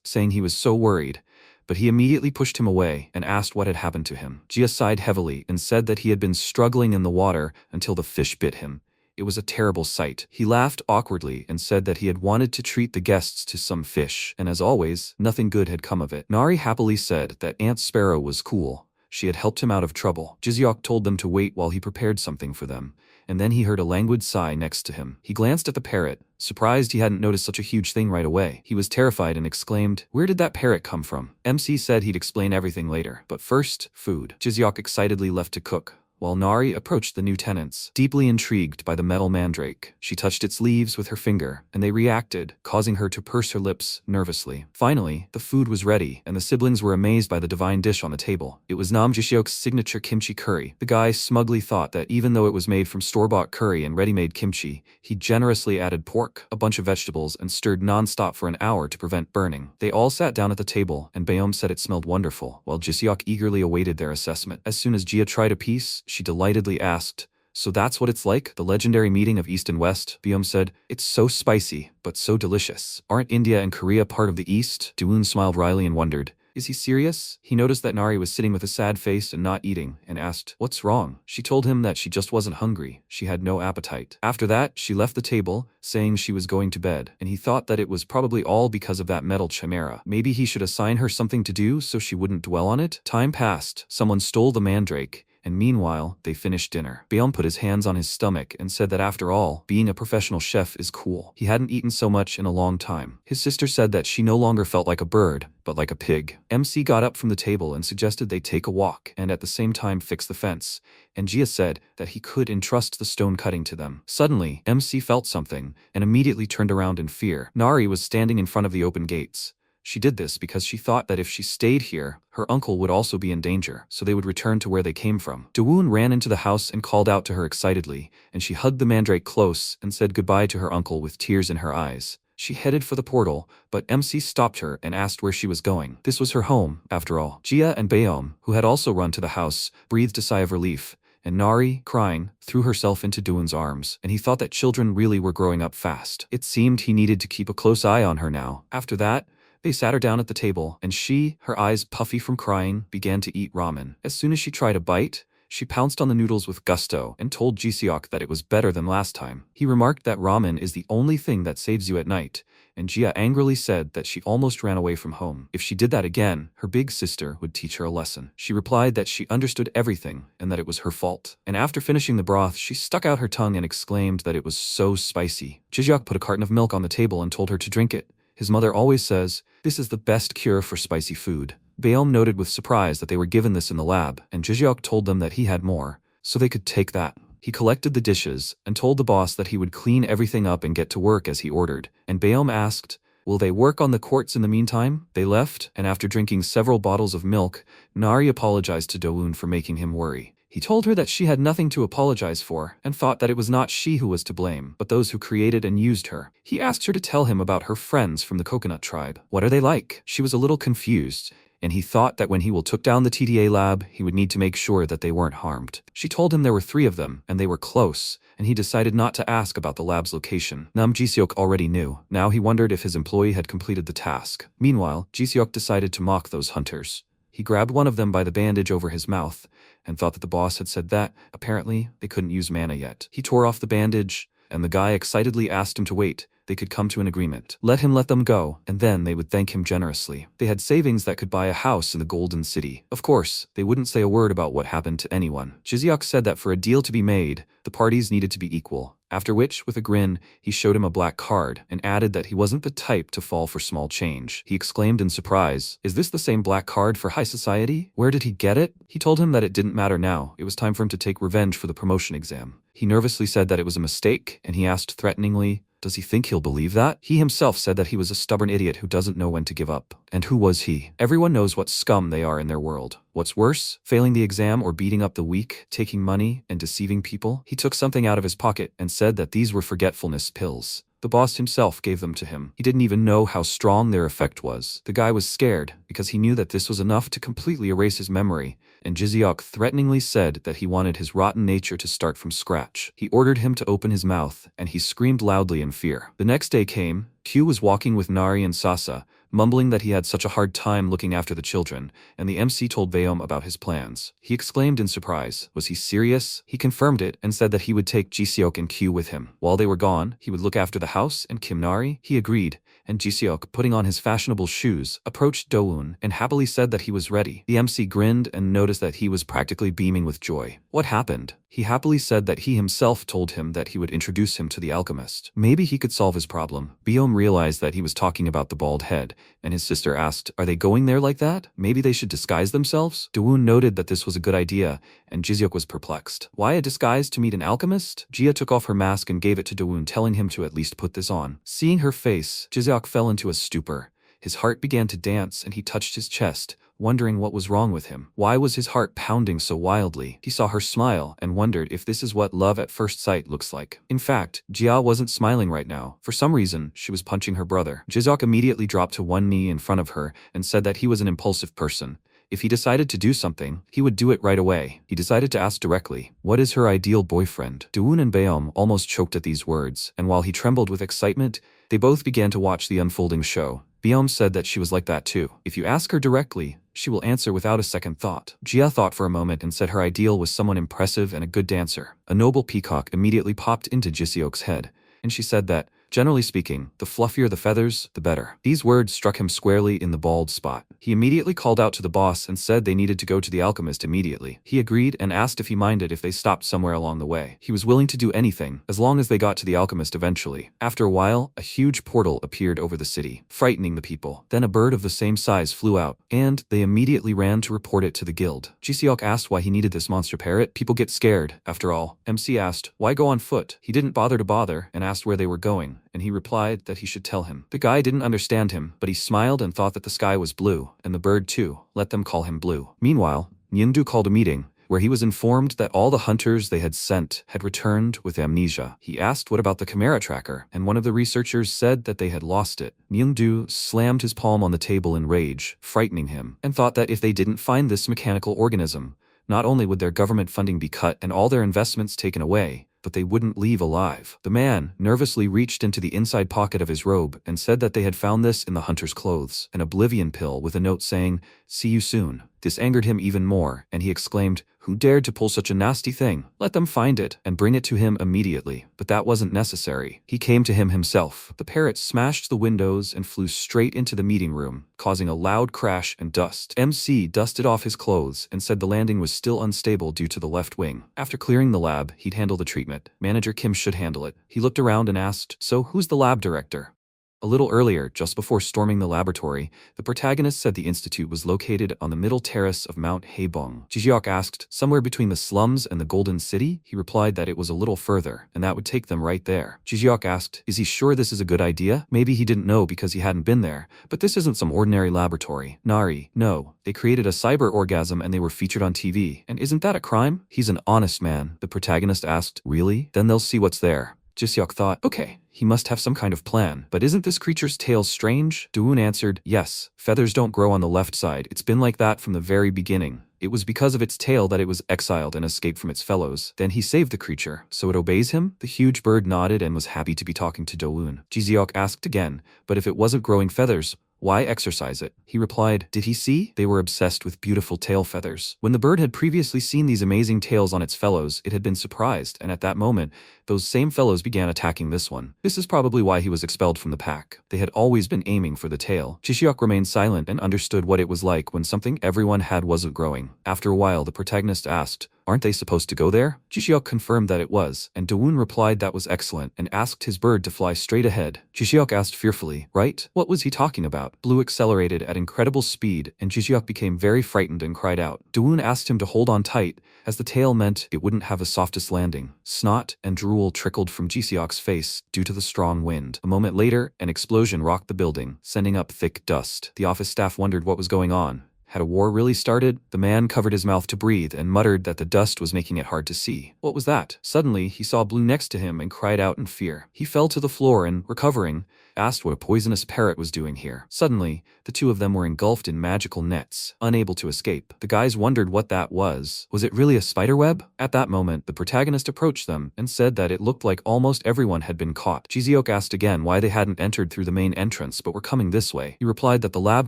saying he was so worried, but he immediately pushed him away and asked what had happened to him. Jia sighed heavily and said that he had been struggling in the water until the fish bit him. It was a terrible sight. He laughed awkwardly and said that he had wanted to treat the guests to some fish, and as always, nothing good had come of it. Nari happily said that Aunt Sparrow was cool. She had helped him out of trouble. Jiseok told them to wait while he prepared something for them, and then he heard a languid sigh next to him. He glanced at the parrot, surprised he hadn't noticed such a huge thing right away. He was terrified and exclaimed, "Where did that parrot come from?" MC said he'd explain everything later, but first, food. Jiseok excitedly left to cook, while Nari approached the new tenants, deeply intrigued by the metal mandrake. She touched its leaves with her finger, and they reacted, causing her to purse her lips nervously. Finally, the food was ready, and the siblings were amazed by the divine dish on the table. It was Nam Jiseok's signature kimchi curry. The guy smugly thought that even though it was made from store-bought curry and ready-made kimchi, he generously added pork, a bunch of vegetables, and stirred non-stop for an hour to prevent burning. They all sat down at the table, and Biome said it smelled wonderful, while Jiseok eagerly awaited their assessment. As soon as Jia tried a piece, she delightedly asked, "So that's what it's like, the legendary meeting of East and West?" Biome said, "It's so spicy, but so delicious. Aren't India and Korea part of the East?" Dawoon smiled wryly and wondered, "Is he serious?" He noticed that Nari was sitting with a sad face and not eating, and asked, "What's wrong?" She told him that she just wasn't hungry. She had no appetite. After that, she left the table, saying she was going to bed, and he thought that it was probably all because of that metal chimera. Maybe he should assign her something to do so she wouldn't dwell on it? Time passed. Someone stole the mandrake, and meanwhile, they finished dinner. Biome put his hands on his stomach and said that after all, being a professional chef is cool. He hadn't eaten so much in a long time. His sister said that she no longer felt like a bird, but like a pig. MC got up from the table and suggested they take a walk, and at the same time fix the fence, and Jia said that he could entrust the stone cutting to them. Suddenly, MC felt something, and immediately turned around in fear. Nari was standing in front of the open gates. She did this because she thought that if she stayed here, her uncle would also be in danger, so they would return to where they came from. Dawoon ran into the house and called out to her excitedly, and she hugged the mandrake close and said goodbye to her uncle with tears in her eyes. She headed for the portal, but MC stopped her and asked where she was going. This was her home, after all. Jia and Biome, who had also run to the house, breathed a sigh of relief, and Nari, crying, threw herself into Dawoon's arms, and he thought that children really were growing up fast. It seemed he needed to keep a close eye on her now. After that, they sat her down at the table, and she, her eyes puffy from crying, began to eat ramen. As soon as she tried a bite, she pounced on the noodles with gusto and told Jiseok that it was better than last time. He remarked that ramen is the only thing that saves you at night, and Jia angrily said that she almost ran away from home. If she did that again, her big sister would teach her a lesson. She replied that she understood everything and that it was her fault. And after finishing the broth, she stuck out her tongue and exclaimed that it was so spicy. Jiseok put a carton of milk on the table and told her to drink it. His mother always says, "This is the best cure for spicy food." Baeom noted with surprise that they were given this in the lab, and Jiseok told them that he had more, so they could take that. He collected the dishes and told the boss that he would clean everything up and get to work as he ordered, and Baeom asked, "Will they work on the quartz in the meantime?" They left, and after drinking several bottles of milk, Nari apologized to Do-eun for making him worry. He told her that she had nothing to apologize for and thought that it was not she who was to blame, but those who created and used her. He asked her to tell him about her friends from the coconut tribe. What are they like? She was a little confused, and he thought that when he took down the TDA lab, he would need to make sure that they weren't harmed. She told him there were 3 of them, and they were close, and he decided not to ask about the lab's location. Ji-seok already knew. Now he wondered if his employee had completed the task. Meanwhile, Ji-seok decided to mock those hunters. He grabbed one of them by the bandage over his mouth, and thought that the boss had said that, apparently, they couldn't use mana yet. He tore off the bandage, and the guy excitedly asked him to wait. They could come to an agreement. Let him let them go, and then they would thank him generously. They had savings that could buy a house in the Golden City. Of course, they wouldn't say a word about what happened to anyone. Jiseok said that for a deal to be made, the parties needed to be equal. After which, with a grin, he showed him a black card and added that he wasn't the type to fall for small change. He exclaimed in surprise, "Is this the same black card for high society? Where did he get it?" He told him that it didn't matter now. It was time for him to take revenge for the promotion exam. He nervously said that it was a mistake, and he asked threateningly, "Does he think he'll believe that?" He himself said that he was a stubborn idiot who doesn't know when to give up. And who was he? Everyone knows what scum they are in their world. What's worse, failing the exam or beating up the weak, taking money, and deceiving people? He took something out of his pocket and said that these were forgetfulness pills. The boss himself gave them to him. He didn't even know how strong their effect was. The guy was scared, because he knew that this was enough to completely erase his memory, and Jiseok threateningly said that he wanted his rotten nature to start from scratch. He ordered him to open his mouth, and he screamed loudly in fear. The next day came. Q was walking with Nari and Sasa, mumbling that he had such a hard time looking after the children, and the MC told Baeom about his plans. He exclaimed in surprise. Was he serious? He confirmed it and said that he would take Jiseok and Q with him. While they were gone, he would look after the house and Kim Nari. He agreed, and Jiseok, putting on his fashionable shoes, approached Do-eun and happily said that he was ready. The MC grinned and noticed that he was practically beaming with joy. What happened? He happily said that he himself told him that he would introduce him to the alchemist. Maybe he could solve his problem. Baeom realized that he was talking about the bald head, and his sister asked, "Are they going there like that? Maybe they should disguise themselves?" Do-eun noted that this was a good idea, and Jiseok was perplexed. Why a disguise to meet an alchemist? Jia took off her mask and gave it to Do-eun, telling him to at least put this on. Seeing her face, Jiseok fell into a stupor. His heart began to dance and he touched his chest, wondering what was wrong with him. Why was his heart pounding so wildly? He saw her smile and wondered if this is what love at first sight looks like. In fact, Jia wasn't smiling right now. For some reason, she was punching her brother. Jiseok immediately dropped to one knee in front of her and said that he was an impulsive person. If he decided to do something, he would do it right away. He decided to ask directly, what is her ideal boyfriend? Do-eun and Baeom almost choked at these words, and while he trembled with excitement, they both began to watch the unfolding show. Baeom said that she was like that too. If you ask her directly, she will answer without a second thought. Jia thought for a moment and said her ideal was someone impressive and a good dancer. A noble peacock immediately popped into Jiseok's head, and she said that, generally speaking, the fluffier the feathers, the better. These words struck him squarely in the bald spot. He immediately called out to the boss and said they needed to go to the alchemist immediately. He agreed and asked if he minded if they stopped somewhere along the way. He was willing to do anything, as long as they got to the alchemist eventually. After a while, a huge portal appeared over the city, frightening the people. Then a bird of the same size flew out, and they immediately ran to report it to the guild. Jiseok asked why he needed this monster parrot. People get scared, after all. MC asked, why go on foot? He didn't bother to bother, and asked where they were going, and he replied that he should tell him. The guy didn't understand him, but he smiled and thought that the sky was blue, and the bird too. Let them call him Blue. Meanwhile, Nyingdu called a meeting, where he was informed that all the hunters they had sent had returned with amnesia. He asked what about the Chimera tracker, and one of the researchers said that they had lost it. Nyingdu slammed his palm on the table in rage, frightening him, and thought that if they didn't find this mechanical organism, not only would their government funding be cut and all their investments taken away, but they wouldn't leave alive. The man nervously reached into the inside pocket of his robe and said that they had found this in the hunter's clothes, an oblivion pill with a note saying, "See you soon." This angered him even more, and he exclaimed, "Who dared to pull such a nasty thing? Let them find it and bring it to him immediately." But that wasn't necessary. He came to him himself. The parrot smashed the windows and flew straight into the meeting room, causing a loud crash and dust. MC dusted off his clothes and said the landing was still unstable due to the left wing. After clearing the lab, he'd handle the treatment. Manager Kim should handle it. He looked around and asked, "So who's the lab director?" A little earlier, just before storming the laboratory, the protagonist said the institute was located on the middle terrace of Mount Haebong. Jijeok asked, "Somewhere between the slums and the Golden City?" He replied that it was a little further, and that would take them right there. Jijeok asked, "Is he sure this is a good idea?" Maybe he didn't know because he hadn't been there, but this isn't some ordinary laboratory. Nari, no. They created a cyber orgasm and they were featured on TV. And isn't that a crime? He's an honest man. The protagonist asked, "Really? Then they'll see what's there." Jiseok thought, okay, he must have some kind of plan. But isn't this creature's tail strange? Doon answered, yes, feathers don't grow on the left side. It's been like that from the very beginning. It was because of its tail that it was exiled and escaped from its fellows. Then he saved the creature, so it obeys him? The huge bird nodded and was happy to be talking to Doon. Jiseok asked again, but if it wasn't growing feathers, why exercise it? He replied, did he see? They were obsessed with beautiful tail feathers. When the bird had previously seen these amazing tails on its fellows, it had been surprised, and at that moment, those same fellows began attacking this one. This is probably why he was expelled from the pack. They had always been aiming for the tail. Jiseok remained silent and understood what it was like when something everyone had wasn't growing. After a while, the protagonist asked, aren't they supposed to go there? Jiseok confirmed that it was, and Doon replied that was excellent and asked his bird to fly straight ahead. Jiseok asked fearfully, right? What was he talking about? Blue accelerated at incredible speed, and Jiseok became very frightened and cried out. Doon asked him to hold on tight, as the tail meant it wouldn't have a softest landing. Snot and drool trickled from Jiseok's face due to the strong wind. A moment later, an explosion rocked the building, sending up thick dust. The office staff wondered what was going on. Had a war really started? The man covered his mouth to breathe and muttered that the dust was making it hard to see. What was that? Suddenly, he saw Blue next to him and cried out in fear. He fell to the floor and, recovering, asked what a poisonous parrot was doing here. Suddenly, the two of them were engulfed in magical nets, unable to escape. The guys wondered what that was. Was it really a spider web? At that moment, the protagonist approached them and said that it looked like almost everyone had been caught. Jiseok asked again why they hadn't entered through the main entrance but were coming this way. He replied that the lab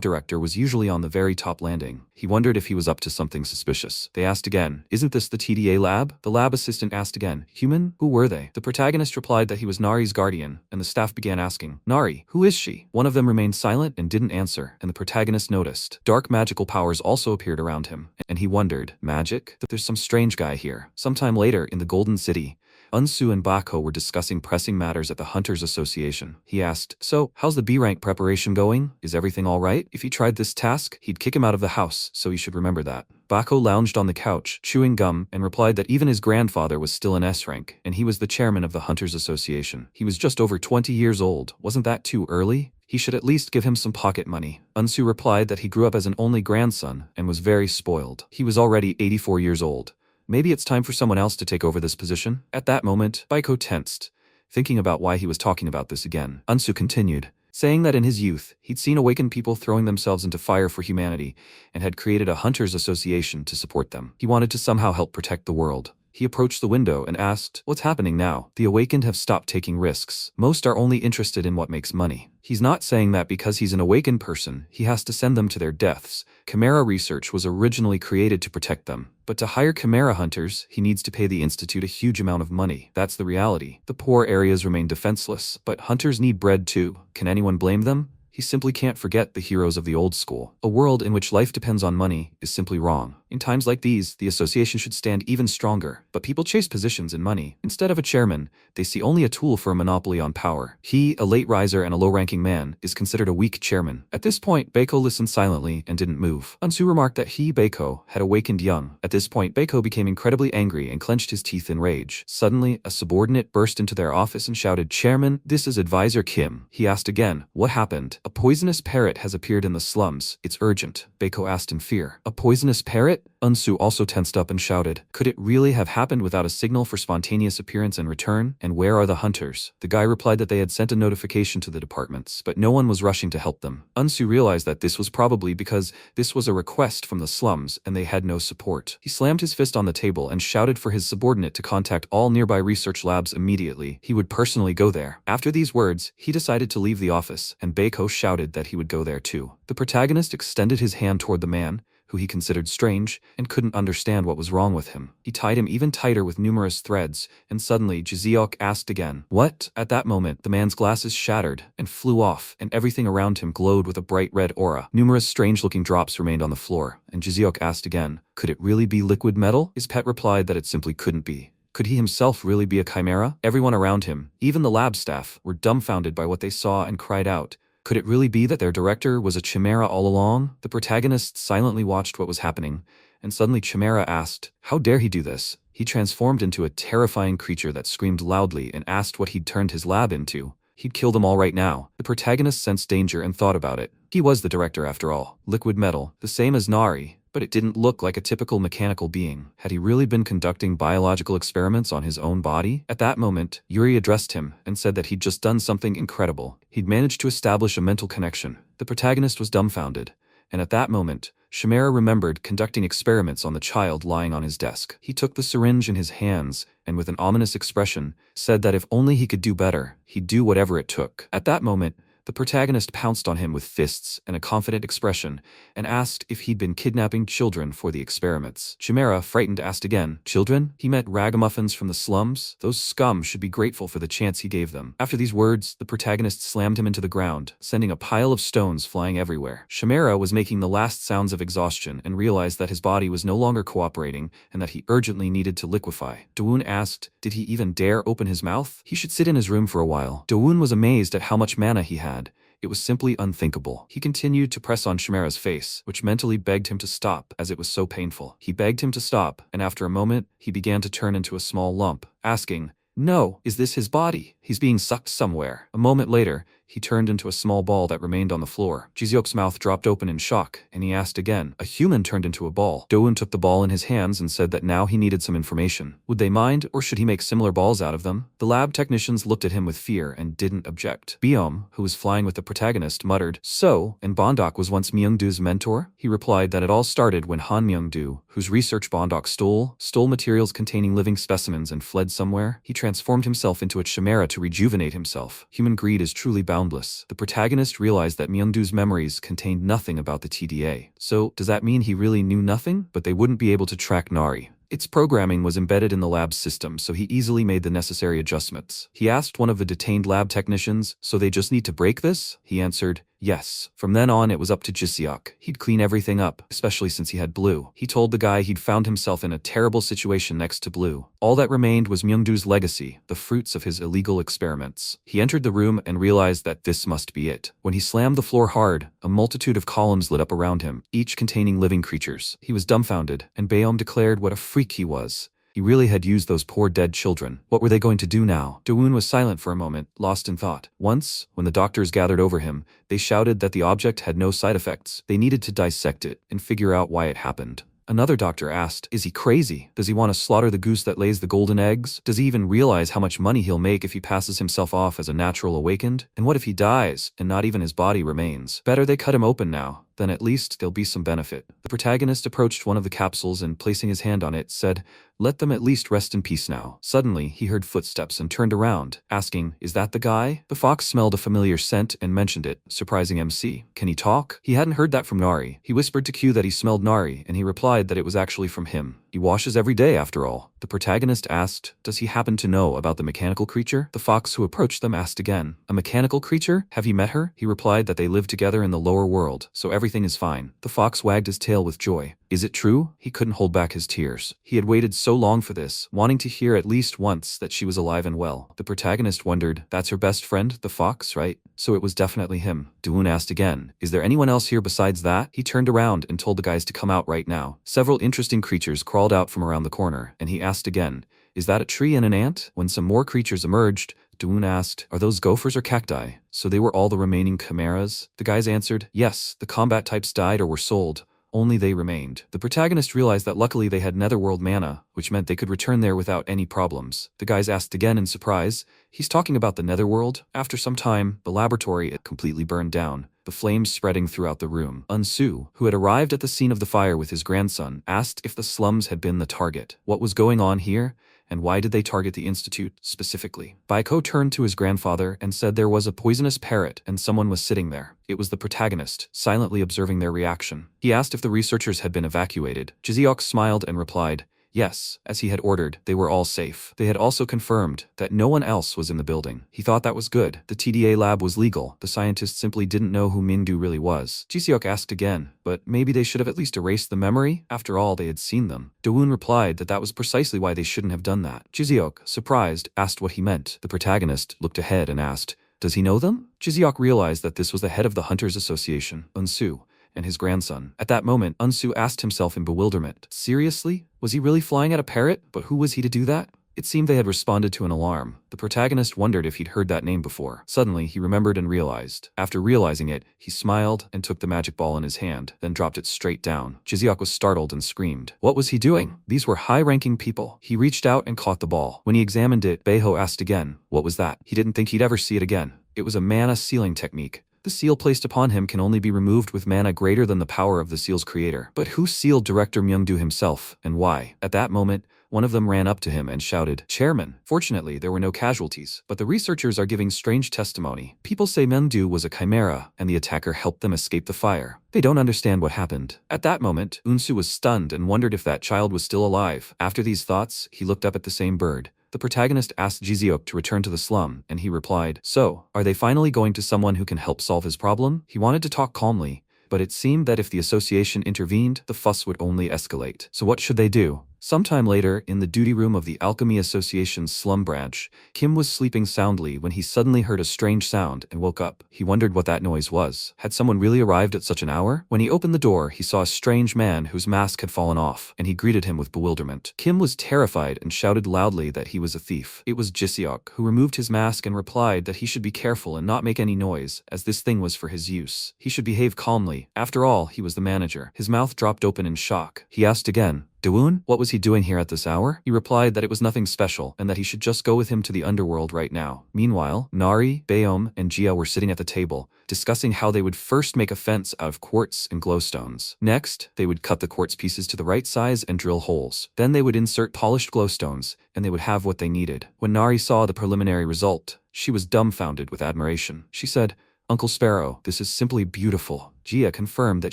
director was usually on the very top landing. He wondered if he was up to something suspicious. They asked again, isn't this the TDA lab? The lab assistant asked again, human? Who were they? The protagonist replied that he was Nari's guardian, and the staff began asking, Nari, who is she? One of them remained silent and didn't answer, and the protagonist noticed. Dark magical powers also appeared around him, and he wondered, magic? There's some strange guy here. Sometime later, in the Golden City, Unsu and Bako were discussing pressing matters at the Hunters Association. He asked, so, how's the B-rank preparation going? Is everything alright? If he tried this task, he'd kick him out of the house, so he should remember that. Bako lounged on the couch, chewing gum, and replied that even his grandfather was still in S-rank, and he was the chairman of the Hunters Association. He was just over 20 years old. Wasn't that too early? He should at least give him some pocket money. Unsu replied that he grew up as an only grandson and was very spoiled. He was already 84 years old. Maybe it's time for someone else to take over this position? At that moment, Baiko tensed, thinking about why he was talking about this again. Unsu continued, saying that in his youth, he'd seen awakened people throwing themselves into fire for humanity and had created a Hunters Association to support them. He wanted to somehow help protect the world. He approached the window and asked, what's happening now? The awakened have stopped taking risks. Most are only interested in what makes money. He's not saying that because he's an awakened person, he has to send them to their deaths. Chimera research was originally created to protect them. But to hire Chimera hunters, he needs to pay the Institute a huge amount of money. That's the reality. The poor areas remain defenseless, but hunters need bread too. Can anyone blame them? He simply can't forget the heroes of the old school. A world in which life depends on money is simply wrong. In times like these, the association should stand even stronger. But people chase positions and money. Instead of a chairman, they see only a tool for a monopoly on power. He, a late riser and a low-ranking man, is considered a weak chairman. At this point, Baiko listened silently and didn't move. Unsu remarked that he, Baiko, had awakened young. At this point, Baiko became incredibly angry and clenched his teeth in rage. Suddenly, a subordinate burst into their office and shouted, Chairman, this is Advisor Kim. He asked again, what happened? A poisonous parrot has appeared in the slums. It's urgent, Baiko asked in fear. A poisonous parrot? Unsu also tensed up and shouted, could it really have happened without a signal for spontaneous appearance and return? And where are the hunters? The guy replied that they had sent a notification to the departments, but no one was rushing to help them. Unsu realized that this was probably because this was a request from the slums and they had no support. He slammed his fist on the table and shouted for his subordinate to contact all nearby research labs immediately. He would personally go there. After these words, he decided to leave the office, and Baiko shouted that he would go there too. The protagonist extended his hand toward the man, who he considered strange, and couldn't understand what was wrong with him. He tied him even tighter with numerous threads, and suddenly Jizeok asked again, "What?" At that moment, the man's glasses shattered and flew off, and everything around him glowed with a bright red aura. Numerous strange-looking drops remained on the floor, and Jizeok asked again, "Could it really be liquid metal?" His pet replied that it simply couldn't be. Could he himself really be a chimera? Everyone around him, even the lab staff, were dumbfounded by what they saw and cried out. Could it really be that their director was a chimera all along? The protagonist silently watched what was happening, and suddenly Chimera asked, "How dare he do this?" He transformed into a terrifying creature that screamed loudly and asked what he'd turned his lab into. He'd kill them all right now. The protagonist sensed danger and thought about it. He was the director after all. Liquid metal, the same as Nari, but it didn't look like a typical mechanical being. Had he really been conducting biological experiments on his own body? At that moment, Yuri addressed him and said that he'd just done something incredible. He'd managed to establish a mental connection. The protagonist was dumbfounded, and at that moment, Chimera remembered conducting experiments on the child lying on his desk. He took the syringe in his hands and with an ominous expression, said that if only he could do better, he'd do whatever it took. At that moment, the protagonist pounced on him with fists and a confident expression and asked if he'd been kidnapping children for the experiments. Chimera, frightened, asked again, "Children?" He meant ragamuffins from the slums. Those scum should be grateful for the chance he gave them. After these words, the protagonist slammed him into the ground, sending a pile of stones flying everywhere. Chimera was making the last sounds of exhaustion and realized that his body was no longer cooperating and that he urgently needed to liquefy. Dawoon asked, did he even dare open his mouth? He should sit in his room for a while. Dawoon was amazed at how much mana he had. It was simply unthinkable. He continued to press on Chimera's face, which mentally begged him to stop, as it was so painful. He begged him to stop, and after a moment, he began to turn into a small lump, asking, "No, is this his body? He's being sucked somewhere." A moment later, he turned into a small ball that remained on the floor. Jizeok's mouth dropped open in shock, and he asked again. A human turned into a ball. Dawoon took the ball in his hands and said that now he needed some information. Would they mind, or should he make similar balls out of them? The lab technicians looked at him with fear and didn't object. Beom, who was flying with the protagonist, muttered, "So, and Bondok was once Myungdoo's mentor?" He replied that it all started when Han Myungdoo, whose research Bondok stole materials containing living specimens and fled somewhere. He transformed himself into a chimera to rejuvenate himself. Human greed is truly boundless. The protagonist realized that Myungdoo's memories contained nothing about the TDA. So, does that mean he really knew nothing? But they wouldn't be able to track Nari. Its programming was embedded in the lab's system, so he easily made the necessary adjustments. He asked one of the detained lab technicians, "So they just need to break this?" He answered, "Yes." From then on, it was up to Jiseok. He'd clean everything up, especially since he had Blue. He told the guy he'd found himself in a terrible situation next to Blue. All that remained was Myungdoo's legacy, the fruits of his illegal experiments. He entered the room and realized that this must be it. When he slammed the floor hard, a multitude of columns lit up around him, each containing living creatures. He was dumbfounded, and Beom declared what a freak he was. He really had used those poor dead children. What were they going to do now? Dawoon was silent for a moment, lost in thought. Once, when the doctors gathered over him, they shouted that the object had no side effects. They needed to dissect it and figure out why it happened. Another doctor asked, "Is he crazy? Does he want to slaughter the goose that lays the golden eggs? Does he even realize how much money he'll make if he passes himself off as a natural awakened? And what if he dies, and not even his body remains? Better they cut him open now. Then at least there'll be some benefit." The protagonist approached one of the capsules and, placing his hand on it, said, "Let them at least rest in peace now." Suddenly, he heard footsteps and turned around, asking, "Is that the guy?" The fox smelled a familiar scent and mentioned it, surprising MC. "Can he talk?" He hadn't heard that from Nari. He whispered to Q that he smelled Nari, and he replied that it was actually from him. He washes every day after all. The protagonist asked, "Does he happen to know about the mechanical creature?" The fox who approached them asked again, "A mechanical creature? Have you met her?" He replied that they live together in the lower world, so everything is fine. The fox wagged his tail with joy. Is it true? He couldn't hold back his tears. He had waited so long for this, wanting to hear at least once that she was alive and well. The protagonist wondered, that's her best friend, the fox, right? So it was definitely him. Dawoon asked again, "Is there anyone else here besides that?" He turned around and told the guys to come out right now. Several interesting creatures crawled out from around the corner, and he asked again, "Is that a tree and an ant?" When some more creatures emerged, Dawoon asked, "Are those gophers or cacti?" So they were all the remaining chimeras? The guys answered, "Yes, the combat types died or were sold. Only they remained." The protagonist realized that luckily they had netherworld mana, which meant they could return there without any problems. The guys asked again in surprise, "He's talking about the netherworld?" After some time, the laboratory had completely burned down, the flames spreading throughout the room. Unsu, who had arrived at the scene of the fire with his grandson, asked if the slums had been the target. What was going on here? And why did they target the institute specifically? Baiko turned to his grandfather and said there was a poisonous parrot and someone was sitting there. It was the protagonist, silently observing their reaction. He asked if the researchers had been evacuated. Jiseok smiled and replied, yes, as he had ordered, they were all safe. They had also confirmed that no one else was in the building. He thought that was good. The TDA lab was legal. The scientists simply didn't know who Mindu really was. Jiseok asked again, but maybe they should have at least erased the memory? After all, they had seen them. Dawoon replied that that was precisely why they shouldn't have done that. Jiseok, surprised, asked what he meant. The protagonist looked ahead and asked, does he know them? Jiseok realized that this was the head of the Hunters Association, Unsu, and his grandson. At that moment, Unsu asked himself in bewilderment, seriously? Was he really flying at a parrot? But who was he to do that? It seemed they had responded to an alarm. The protagonist wondered if he'd heard that name before. Suddenly, he remembered and realized. After realizing it, he smiled and took the magic ball in his hand, then dropped it straight down. Jiseok was startled and screamed. What was he doing? These were high-ranking people. He reached out and caught the ball. When he examined it, Beiho asked again, what was that? He didn't think he'd ever see it again. It was a mana sealing technique. The seal placed upon him can only be removed with mana greater than the power of the seal's creator. But who sealed Director Myungdu himself, and why? At that moment, one of them ran up to him and shouted, Chairman. Fortunately, there were no casualties, but the researchers are giving strange testimony. People say Myungdu was a chimera, and the attacker helped them escape the fire. They don't understand what happened. At that moment, Unsu was stunned and wondered if that child was still alive. After these thoughts, he looked up at the same bird. The protagonist asked Jiseok to return to the slum, and he replied, so, are they finally going to someone who can help solve his problem? He wanted to talk calmly, but it seemed that if the association intervened, the fuss would only escalate. So what should they do? Sometime later, in the duty room of the Alchemy Association's slum branch, Kim was sleeping soundly when he suddenly heard a strange sound and woke up. He wondered what that noise was. Had someone really arrived at such an hour? When he opened the door, he saw a strange man whose mask had fallen off, and he greeted him with bewilderment. Kim was terrified and shouted loudly that he was a thief. It was Jiseok, who removed his mask and replied that he should be careful and not make any noise, as this thing was for his use. He should behave calmly. After all, he was the manager. His mouth dropped open in shock. He asked again, Dawoon, what was he doing here at this hour? He replied that it was nothing special, and that he should just go with him to the underworld right now. Meanwhile, Nari, Baeom, and Jia were sitting at the table, discussing how they would first make a fence out of quartz and glowstones. Next, they would cut the quartz pieces to the right size and drill holes. Then they would insert polished glowstones, and they would have what they needed. When Nari saw the preliminary result, she was dumbfounded with admiration. She said, Uncle Sparrow, this is simply beautiful. Jia confirmed that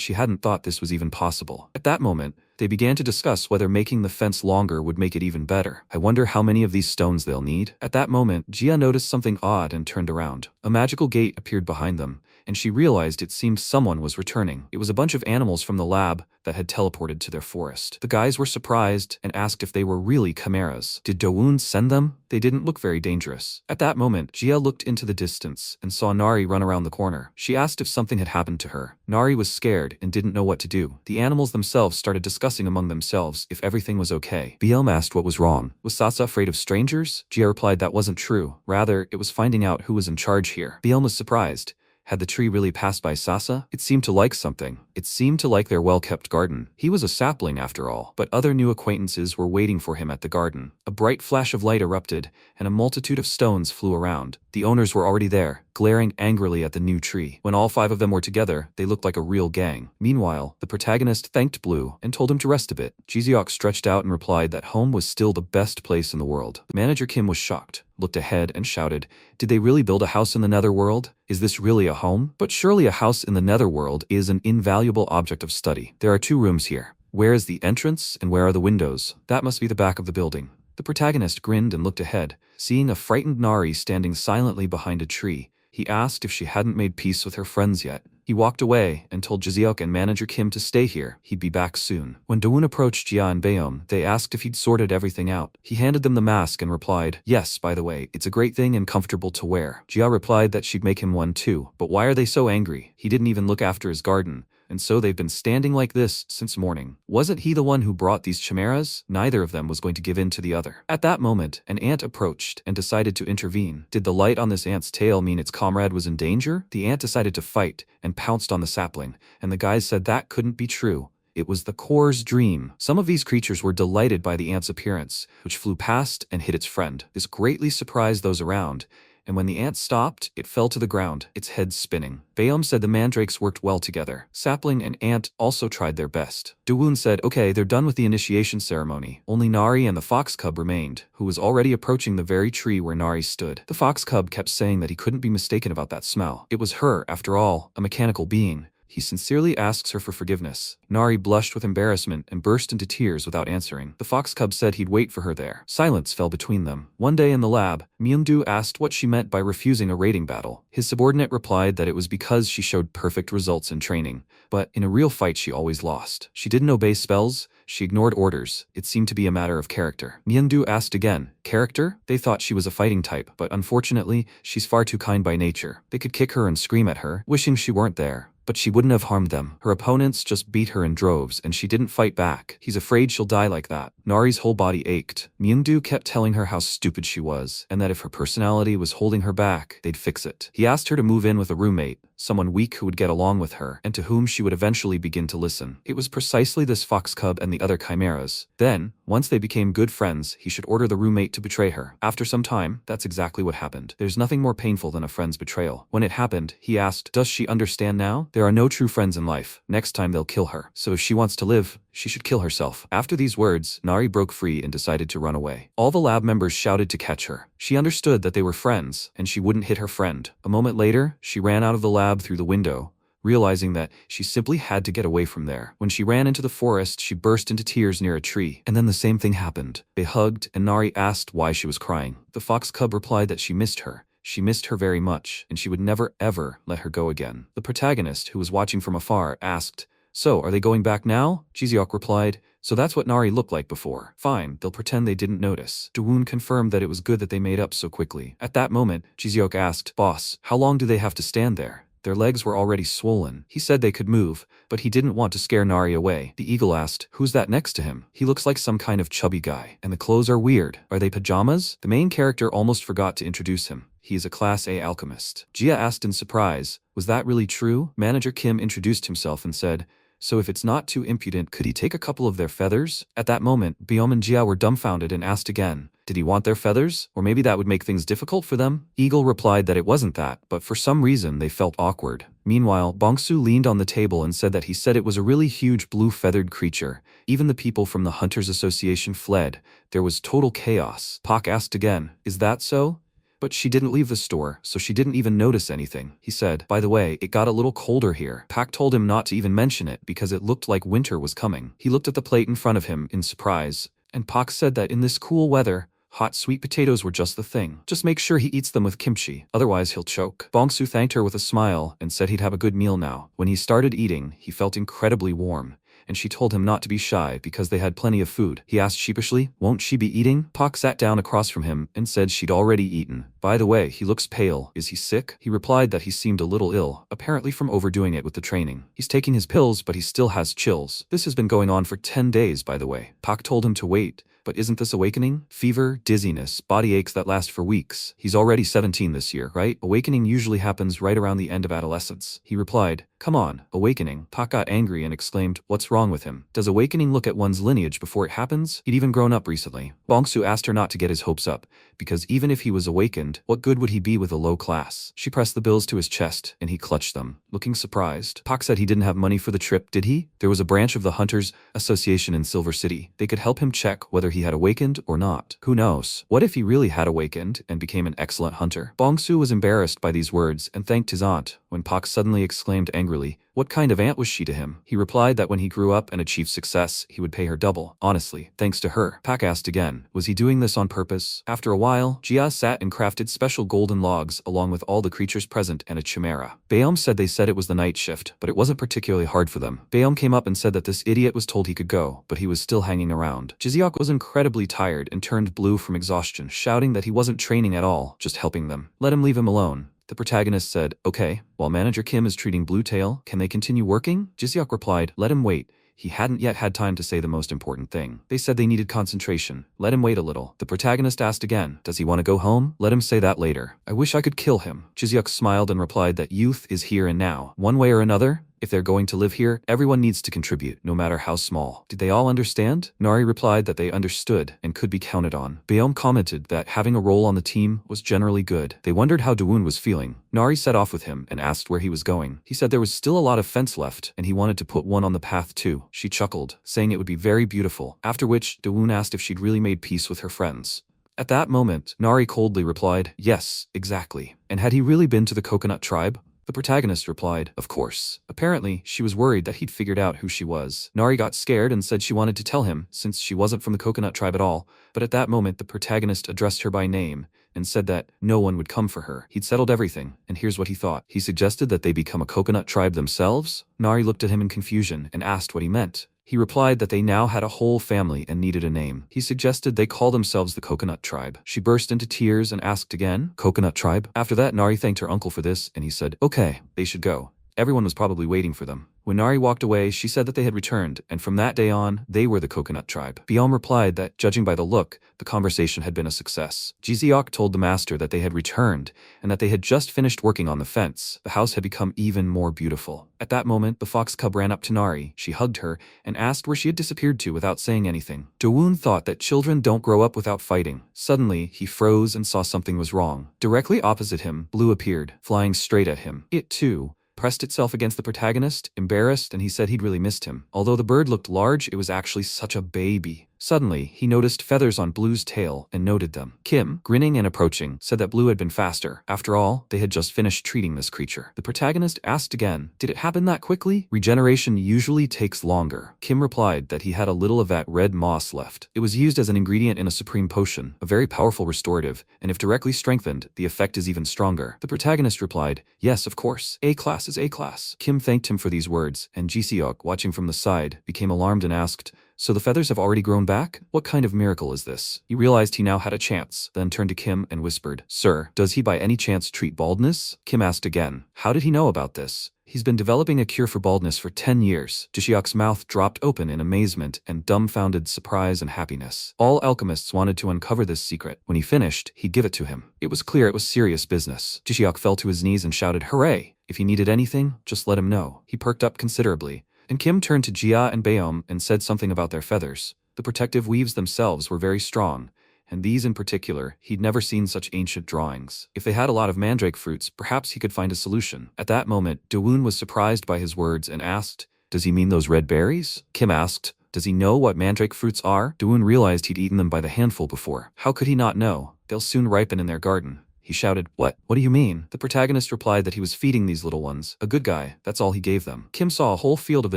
she hadn't thought this was even possible. At that moment, they began to discuss whether making the fence longer would make it even better. I wonder how many of these stones they'll need. At that moment, Jia noticed something odd and turned around. A magical gate appeared behind them, and she realized it seemed someone was returning. It was a bunch of animals from the lab that had teleported to their forest. The guys were surprised and asked if they were really chimeras. Did Dawoon send them? They didn't look very dangerous. At that moment, Jia looked into the distance and saw Nari run around the corner. She asked if something had happened to her. Nari was scared and didn't know what to do. The animals themselves started discussing among themselves if everything was okay. BM asked what was wrong. Was Sasa afraid of strangers? Jia replied that wasn't true. Rather, it was finding out who was in charge here. BM was surprised. Had the tree really passed by Sasa? It seemed to like something. It seemed to like their well-kept garden. He was a sapling after all, but other new acquaintances were waiting for him at the garden. A bright flash of light erupted, and a multitude of stones flew around. The owners were already there, glaring angrily at the new tree. When all 5 of them were together, they looked like a real gang. Meanwhile, the protagonist thanked Blue and told him to rest a bit. Jiseok stretched out and replied that home was still the best place in the world. Manager Kim was shocked, looked ahead and shouted, did they really build a house in the netherworld? Is this really a home? But surely a house in the netherworld is an invaluable object of study. There are 2 rooms here. Where is the entrance and where are the windows? That must be the back of the building. The protagonist grinned and looked ahead, seeing a frightened Nari standing silently behind a tree. He asked if she hadn't made peace with her friends yet. He walked away and told Jiseok and manager Kim to stay here. He'd be back soon. When Dawoon approached Jia and Baeom, they asked if he'd sorted everything out. He handed them the mask and replied, yes, by the way, it's a great thing and comfortable to wear. Jia replied that she'd make him one too. But why are they so angry? He didn't even look after his garden. And so they've been standing like this since morning. Wasn't he the one who brought these chimeras? Neither of them was going to give in to the other. At that moment, an ant approached and decided to intervene. Did the light on this ant's tail mean its comrade was in danger? The ant decided to fight and pounced on the sapling, and the guys said that couldn't be true. It was the core's dream. Some of these creatures were delighted by the ant's appearance, which flew past and hit its friend. This greatly surprised those around, and when the ant stopped, it fell to the ground, its head spinning. Baeom said the mandrakes worked well together. Sapling and ant also tried their best. Dawoon said, okay, they're done with the initiation ceremony. Only Nari and the fox cub remained, who was already approaching the very tree where Nari stood. The fox cub kept saying that he couldn't be mistaken about that smell. It was her, after all, a mechanical being. He sincerely asks her for forgiveness. Nari blushed with embarrassment and burst into tears without answering. The fox cub said he'd wait for her there. Silence fell between them. One day in the lab, Myung-doo asked what she meant by refusing a raiding battle. His subordinate replied that it was because she showed perfect results in training, but in a real fight she always lost. She didn't obey spells, she ignored orders. It seemed to be a matter of character. Myung-doo asked again, character? They thought she was a fighting type, but unfortunately, she's far too kind by nature. They could kick her and scream at her, wishing she weren't there. But she wouldn't have harmed them. Her opponents just beat her in droves and she didn't fight back. He's afraid she'll die like that. Nari's whole body ached. Myung-doo kept telling her how stupid she was, and that if her personality was holding her back, they'd fix it. He asked her to move in with a roommate, someone weak who would get along with her, and to whom she would eventually begin to listen. It was precisely this fox cub and the other chimeras. Then, once they became good friends, he should order the roommate to betray her. After some time, that's exactly what happened. There's nothing more painful than a friend's betrayal. When it happened, he asked, does she understand now? There are no true friends in life. Next time they'll kill her. So if she wants to live, she should kill herself. After these words, Nari broke free and decided to run away. All the lab members shouted to catch her. She understood that they were friends, and she wouldn't hit her friend. A moment later, she ran out of the lab through the window, realizing that she simply had to get away from there. When she ran into the forest, she burst into tears near a tree. And then the same thing happened. They hugged, and Nari asked why she was crying. The fox cub replied that she missed her. She missed her very much, and she would never ever let her go again. The protagonist, who was watching from afar, asked, so, are they going back now? Jiseok replied, so that's what Nari looked like before. Fine, they'll pretend they didn't notice. Dawoon confirmed that it was good that they made up so quickly. At that moment, Jiseok asked, boss, how long do they have to stand there? Their legs were already swollen. He said they could move, but he didn't want to scare Nari away. The eagle asked, who's that next to him? He looks like some kind of chubby guy. And the clothes are weird. Are they pajamas? The main character almost forgot to introduce him. He is a Class A alchemist. Jia asked in surprise, was that really true? Manager Kim introduced himself and said, so if it's not too impudent, could he take a couple of their feathers? At that moment, Baeom and Jia were dumbfounded and asked again, did he want their feathers? Or maybe that would make things difficult for them? Eagle replied that it wasn't that, but for some reason they felt awkward. Meanwhile, Bongsu leaned on the table and said that he said it was a really huge blue feathered creature. Even the people from the Hunters Association fled. There was total chaos. Pak asked again, is that so? But she didn't leave the store, so she didn't even notice anything. He said, by the way, it got a little colder here. Pak told him not to even mention it because it looked like winter was coming. He looked at the plate in front of him in surprise, and Pak said that in this cool weather, hot sweet potatoes were just the thing. Just make sure he eats them with kimchi, otherwise he'll choke. Bongsu thanked her with a smile and said he'd have a good meal now. When he started eating, he felt incredibly warm, and she told him not to be shy because they had plenty of food. He asked sheepishly, won't she be eating? Pak sat down across from him and said she'd already eaten. By the way, he looks pale. Is he sick? He replied that he seemed a little ill, apparently from overdoing it with the training. He's taking his pills, but he still has chills. This has been going on for 10 days, by the way. Pak told him to wait. But isn't this awakening? Fever, dizziness, body aches that last for weeks. He's already 17 this year, right? Awakening usually happens right around the end of adolescence. He replied, come on, awakening. Pak got angry and exclaimed, what's wrong with him? Does awakening look at one's lineage before it happens? He'd even grown up recently. Bongsu asked her not to get his hopes up, because even if he was awakened, what good would he be with a low class? She pressed the bills to his chest, and he clutched them, looking surprised. Pak said he didn't have money for the trip, did he? There was a branch of the Hunters Association in Silver City. They could help him check whether he had awakened or not. Who knows? What if he really had awakened and became an excellent hunter? Bongsu was embarrassed by these words and thanked his aunt, when Pak suddenly exclaimed angrily, what kind of aunt was she to him? He replied that when he grew up and achieved success, he would pay her double. Honestly, thanks to her. Pak asked again, was he doing this on purpose? After a while, Jia sat and crafted special golden logs along with all the creatures present and a chimera. Baeom said they said it was the night shift, but it wasn't particularly hard for them. Baeom came up and said that this idiot was told he could go, but he was still hanging around. Jiseok was incredibly tired and turned blue from exhaustion, shouting that he wasn't training at all, just helping them. Let him leave him alone. The protagonist said, okay, while Manager Kim is treating Bluetail, can they continue working? Jiseok replied, let him wait. He hadn't yet had time to say the most important thing. They said they needed concentration. Let him wait a little. The protagonist asked again, does he want to go home? Let him say that later. I wish I could kill him. Jiseok smiled and replied that youth is here and now. One way or another, If they're going to live here, everyone needs to contribute, no matter how small. Did they all understand? Nari replied that they understood and could be counted on. Baeom commented that having a role on the team was generally good. They wondered how Dawoon was feeling. Nari set off with him and asked where he was going. He said there was still a lot of fence left, and he wanted to put one on the path too. She chuckled, saying it would be very beautiful, after which Dawoon asked if she'd really made peace with her friends. At that moment, Nari coldly replied, yes, exactly. And had he really been to the coconut tribe? The protagonist replied, of course. Apparently, she was worried that he'd figured out who she was. Nari got scared and said she wanted to tell him, since she wasn't from the coconut tribe at all, but at that moment the protagonist addressed her by name and said that no one would come for her. He'd settled everything, and here's what he thought. He suggested that they become a coconut tribe themselves? Nari looked at him in confusion and asked what he meant. He replied that they now had a whole family and needed a name. He suggested they call themselves the Coconut Tribe. She burst into tears and asked again, Coconut Tribe? After that, Nari thanked her uncle for this, and he said, okay, they should go. Everyone was probably waiting for them. When Nari walked away, she said that they had returned, and from that day on, they were the Coconut Tribe. Baeom replied that, judging by the look, the conversation had been a success. Jiseok told the master that they had returned, and that they had just finished working on the fence. The house had become even more beautiful. At that moment, the fox cub ran up to Nari. She hugged her, and asked where she had disappeared to without saying anything. Dawoon thought that children don't grow up without fighting. Suddenly, he froze and saw something was wrong. Directly opposite him, Blue appeared, flying straight at him. It, too, pressed itself against the protagonist, embarrassed, and he said he'd really missed him. Although the bird looked large, it was actually such a baby. Suddenly, he noticed feathers on Blue's tail and noted them. Kim, grinning and approaching, said that Blue had been faster. After all, they had just finished treating this creature. The protagonist asked again, did it happen that quickly? Regeneration usually takes longer. Kim replied that he had a little of that red moss left. It was used as an ingredient in a supreme potion, a very powerful restorative, and if directly strengthened, the effect is even stronger. The protagonist replied, yes, of course. A-class is A-class. Kim thanked him for these words, and Jiseok, watching from the side, became alarmed and asked, so the feathers have already grown back? What kind of miracle is this? He realized he now had a chance, then turned to Kim and whispered, sir, does he by any chance treat baldness? Kim asked again, how did he know about this? He's been developing a cure for baldness for 10 years. Jiseok's mouth dropped open in amazement and dumbfounded surprise and happiness. All alchemists wanted to uncover this secret. When he finished, he'd give it to him. It was clear it was serious business. Jiseok fell to his knees and shouted, hooray! If he needed anything, just let him know. He perked up considerably. And Kim turned to Jia and Baeom and said something about their feathers. The protective weaves themselves were very strong, and these in particular, he'd never seen such ancient drawings. If they had a lot of mandrake fruits, perhaps he could find a solution. At that moment, Dawoon was surprised by his words and asked, does he mean those red berries? Kim asked, does he know what mandrake fruits are? Dawoon realized he'd eaten them by the handful before. How could he not know? They'll soon ripen in their garden. He shouted, what? What do you mean? The protagonist replied that he was feeding these little ones. A good guy, that's all he gave them. Kim saw a whole field of the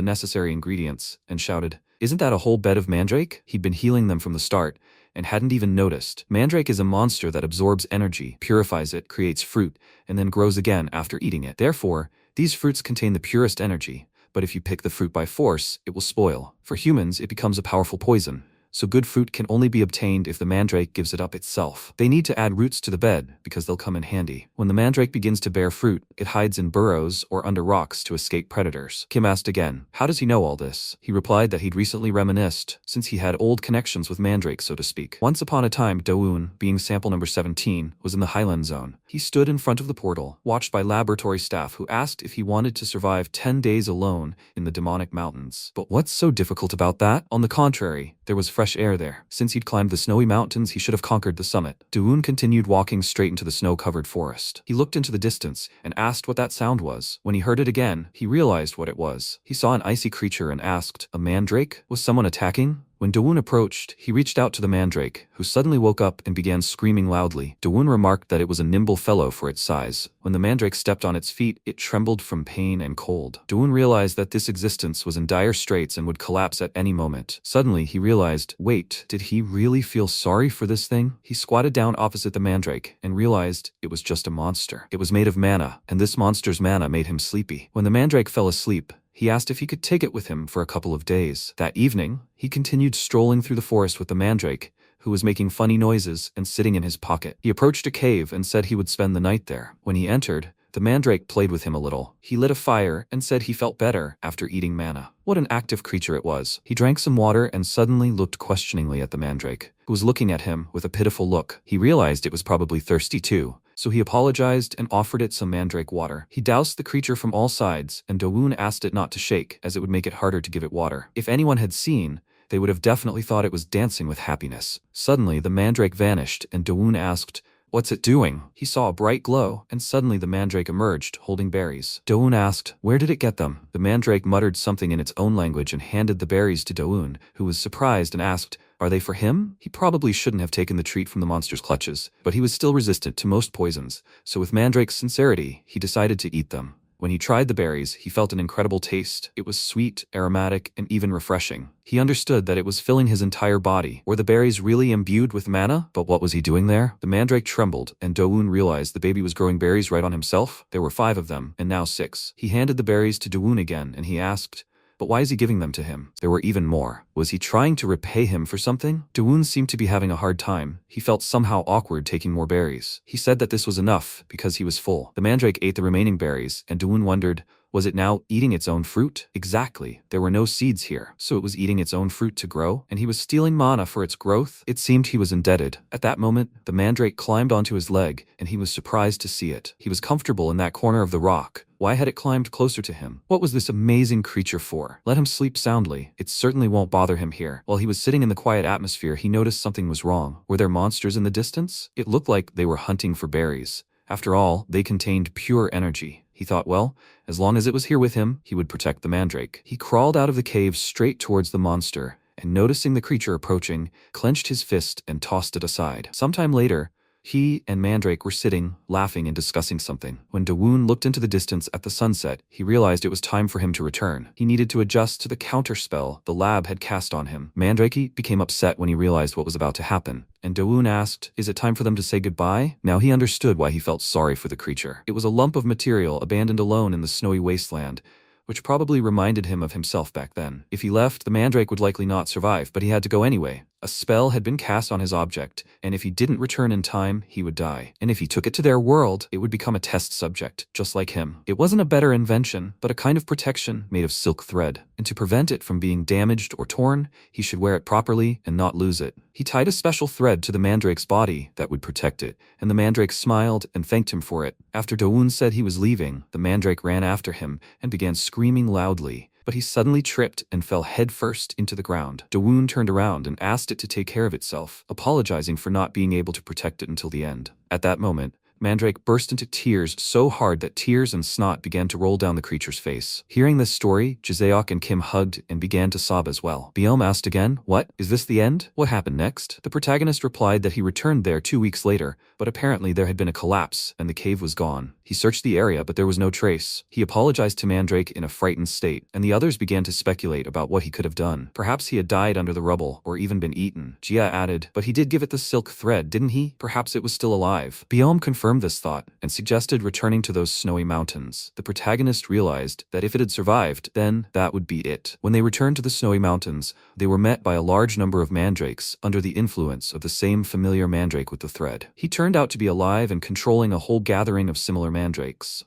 necessary ingredients and shouted, isn't that a whole bed of mandrake? He'd been healing them from the start and hadn't even noticed. Mandrake is a monster that absorbs energy, purifies it, creates fruit, and then grows again after eating it. Therefore, these fruits contain the purest energy, but if you pick the fruit by force, it will spoil. For humans, it becomes a powerful poison. So good fruit can only be obtained if the mandrake gives it up itself. They need to add roots to the bed, because they'll come in handy. When the mandrake begins to bear fruit, it hides in burrows or under rocks to escape predators. Kim asked again, how does he know all this? He replied that he'd recently reminisced, since he had old connections with mandrake, so to speak. Once upon a time, Dawoon, being sample number 17, was in the Highland Zone. He stood in front of the portal, watched by laboratory staff who asked if he wanted to survive 10 days alone in the demonic mountains. But what's so difficult about that? On the contrary, there was fresh air there. Since he'd climbed the snowy mountains, he should have conquered the summit. Dawoon continued walking straight into the snow-covered forest. He looked into the distance and asked what that sound was. When he heard it again, he realized what it was. He saw an icy creature and asked, a mandrake? Was someone attacking? When Dawoon approached, he reached out to the mandrake, who suddenly woke up and began screaming loudly. Dawoon remarked that it was a nimble fellow for its size. When the mandrake stepped on its feet, it trembled from pain and cold. Dawoon realized that this existence was in dire straits and would collapse at any moment. Suddenly, he realized, wait, did he really feel sorry for this thing? He squatted down opposite the mandrake and realized it was just a monster. It was made of mana, and this monster's mana made him sleepy. When the mandrake fell asleep, he asked if he could take it with him for a couple of days. That evening, he continued strolling through the forest with the mandrake, who was making funny noises and sitting in his pocket. He approached a cave and said he would spend the night there. When he entered, the mandrake played with him a little. He lit a fire and said he felt better after eating mana. What an active creature it was. He drank some water and suddenly looked questioningly at the mandrake, who was looking at him with a pitiful look. He realized it was probably thirsty too, so he apologized and offered it some mandrake water. He doused the creature from all sides, and Dowoon asked it not to shake, as it would make it harder to give it water. If anyone had seen, they would have definitely thought it was dancing with happiness. Suddenly, the mandrake vanished, and Dowoon asked, "What's it doing?" He saw a bright glow, and suddenly the mandrake emerged, holding berries. Dowoon asked, "Where did it get them?" The mandrake muttered something in its own language and handed the berries to Dowoon, who was surprised and asked, "Are they for him?" He probably shouldn't have taken the treat from the monster's clutches, but he was still resistant to most poisons, so with Mandrake's sincerity, he decided to eat them. When he tried the berries, he felt an incredible taste. It was sweet, aromatic, and even refreshing. He understood that it was filling his entire body. Were the berries really imbued with mana? But what was he doing there? The mandrake trembled, and Dowoon realized the baby was growing berries right on himself. There were 5 of them, and now 6. He handed the berries to Dowoon again, and he asked, "But why is he giving them to him?" There were even more. Was he trying to repay him for something? Dowoon seemed to be having a hard time. He felt somehow awkward taking more berries. He said that this was enough, because he was full. The mandrake ate the remaining berries, and Dowoon wondered, was it now eating its own fruit? Exactly. There were no seeds here, so it was eating its own fruit to grow, and he was stealing mana for its growth? It seemed he was indebted. At that moment, the mandrake climbed onto his leg, and he was surprised to see it. He was comfortable in that corner of the rock. Why had it climbed closer to him? What was this amazing creature for? Let him sleep soundly. It certainly won't bother him here. While he was sitting in the quiet atmosphere, he noticed something was wrong. Were there monsters in the distance? It looked like they were hunting for berries. After all, they contained pure energy. He thought, well, as long as it was here with him, he would protect the mandrake. He crawled out of the cave straight towards the monster, and noticing the creature approaching, clenched his fist and tossed it aside. Sometime later, he and Mandreke were sitting, laughing and discussing something. When Dowoon looked into the distance at the sunset, he realized it was time for him to return. He needed to adjust to the counterspell the lab had cast on him. Mandreke became upset when he realized what was about to happen, and Dowoon asked, "Is it time for them to say goodbye?" Now he understood why he felt sorry for the creature. It was a lump of material abandoned alone in the snowy wasteland, which probably reminded him of himself back then. If he left, the mandrake would likely not survive, but he had to go anyway. A spell had been cast on his object, and if he didn't return in time, he would die. And if he took it to their world, it would become a test subject, just like him. It wasn't a better invention, but a kind of protection made of silk thread. And to prevent it from being damaged or torn, he should wear it properly and not lose it. He tied a special thread to the mandrake's body that would protect it, and the mandrake smiled and thanked him for it. After Dowoon said he was leaving, the mandrake ran after him and began screaming loudly. But he suddenly tripped and fell headfirst into the ground. Dowoon turned around and asked it to take care of itself, apologizing for not being able to protect it until the end. At that moment, Mandreke burst into tears so hard that tears and snot began to roll down the creature's face. Hearing this story, Jiseok and Kim hugged and began to sob as well. Biome asked again, "What? Is this the end? What happened next?" The protagonist replied that he returned there 2 weeks later, but apparently there had been a collapse and the cave was gone. He searched the area, but there was no trace. He apologized to Mandreke in a frightened state, and the others began to speculate about what he could have done. Perhaps he had died under the rubble, or even been eaten. Jia added, "But he did give it the silk thread, didn't he? Perhaps it was still alive." Biome confirmed this thought, and suggested returning to those snowy mountains. The protagonist realized that if it had survived, then that would be it. When they returned to the snowy mountains, they were met by a large number of mandrakes under the influence of the same familiar mandrake with the thread. He turned out to be alive and controlling a whole gathering of similar mandrakes.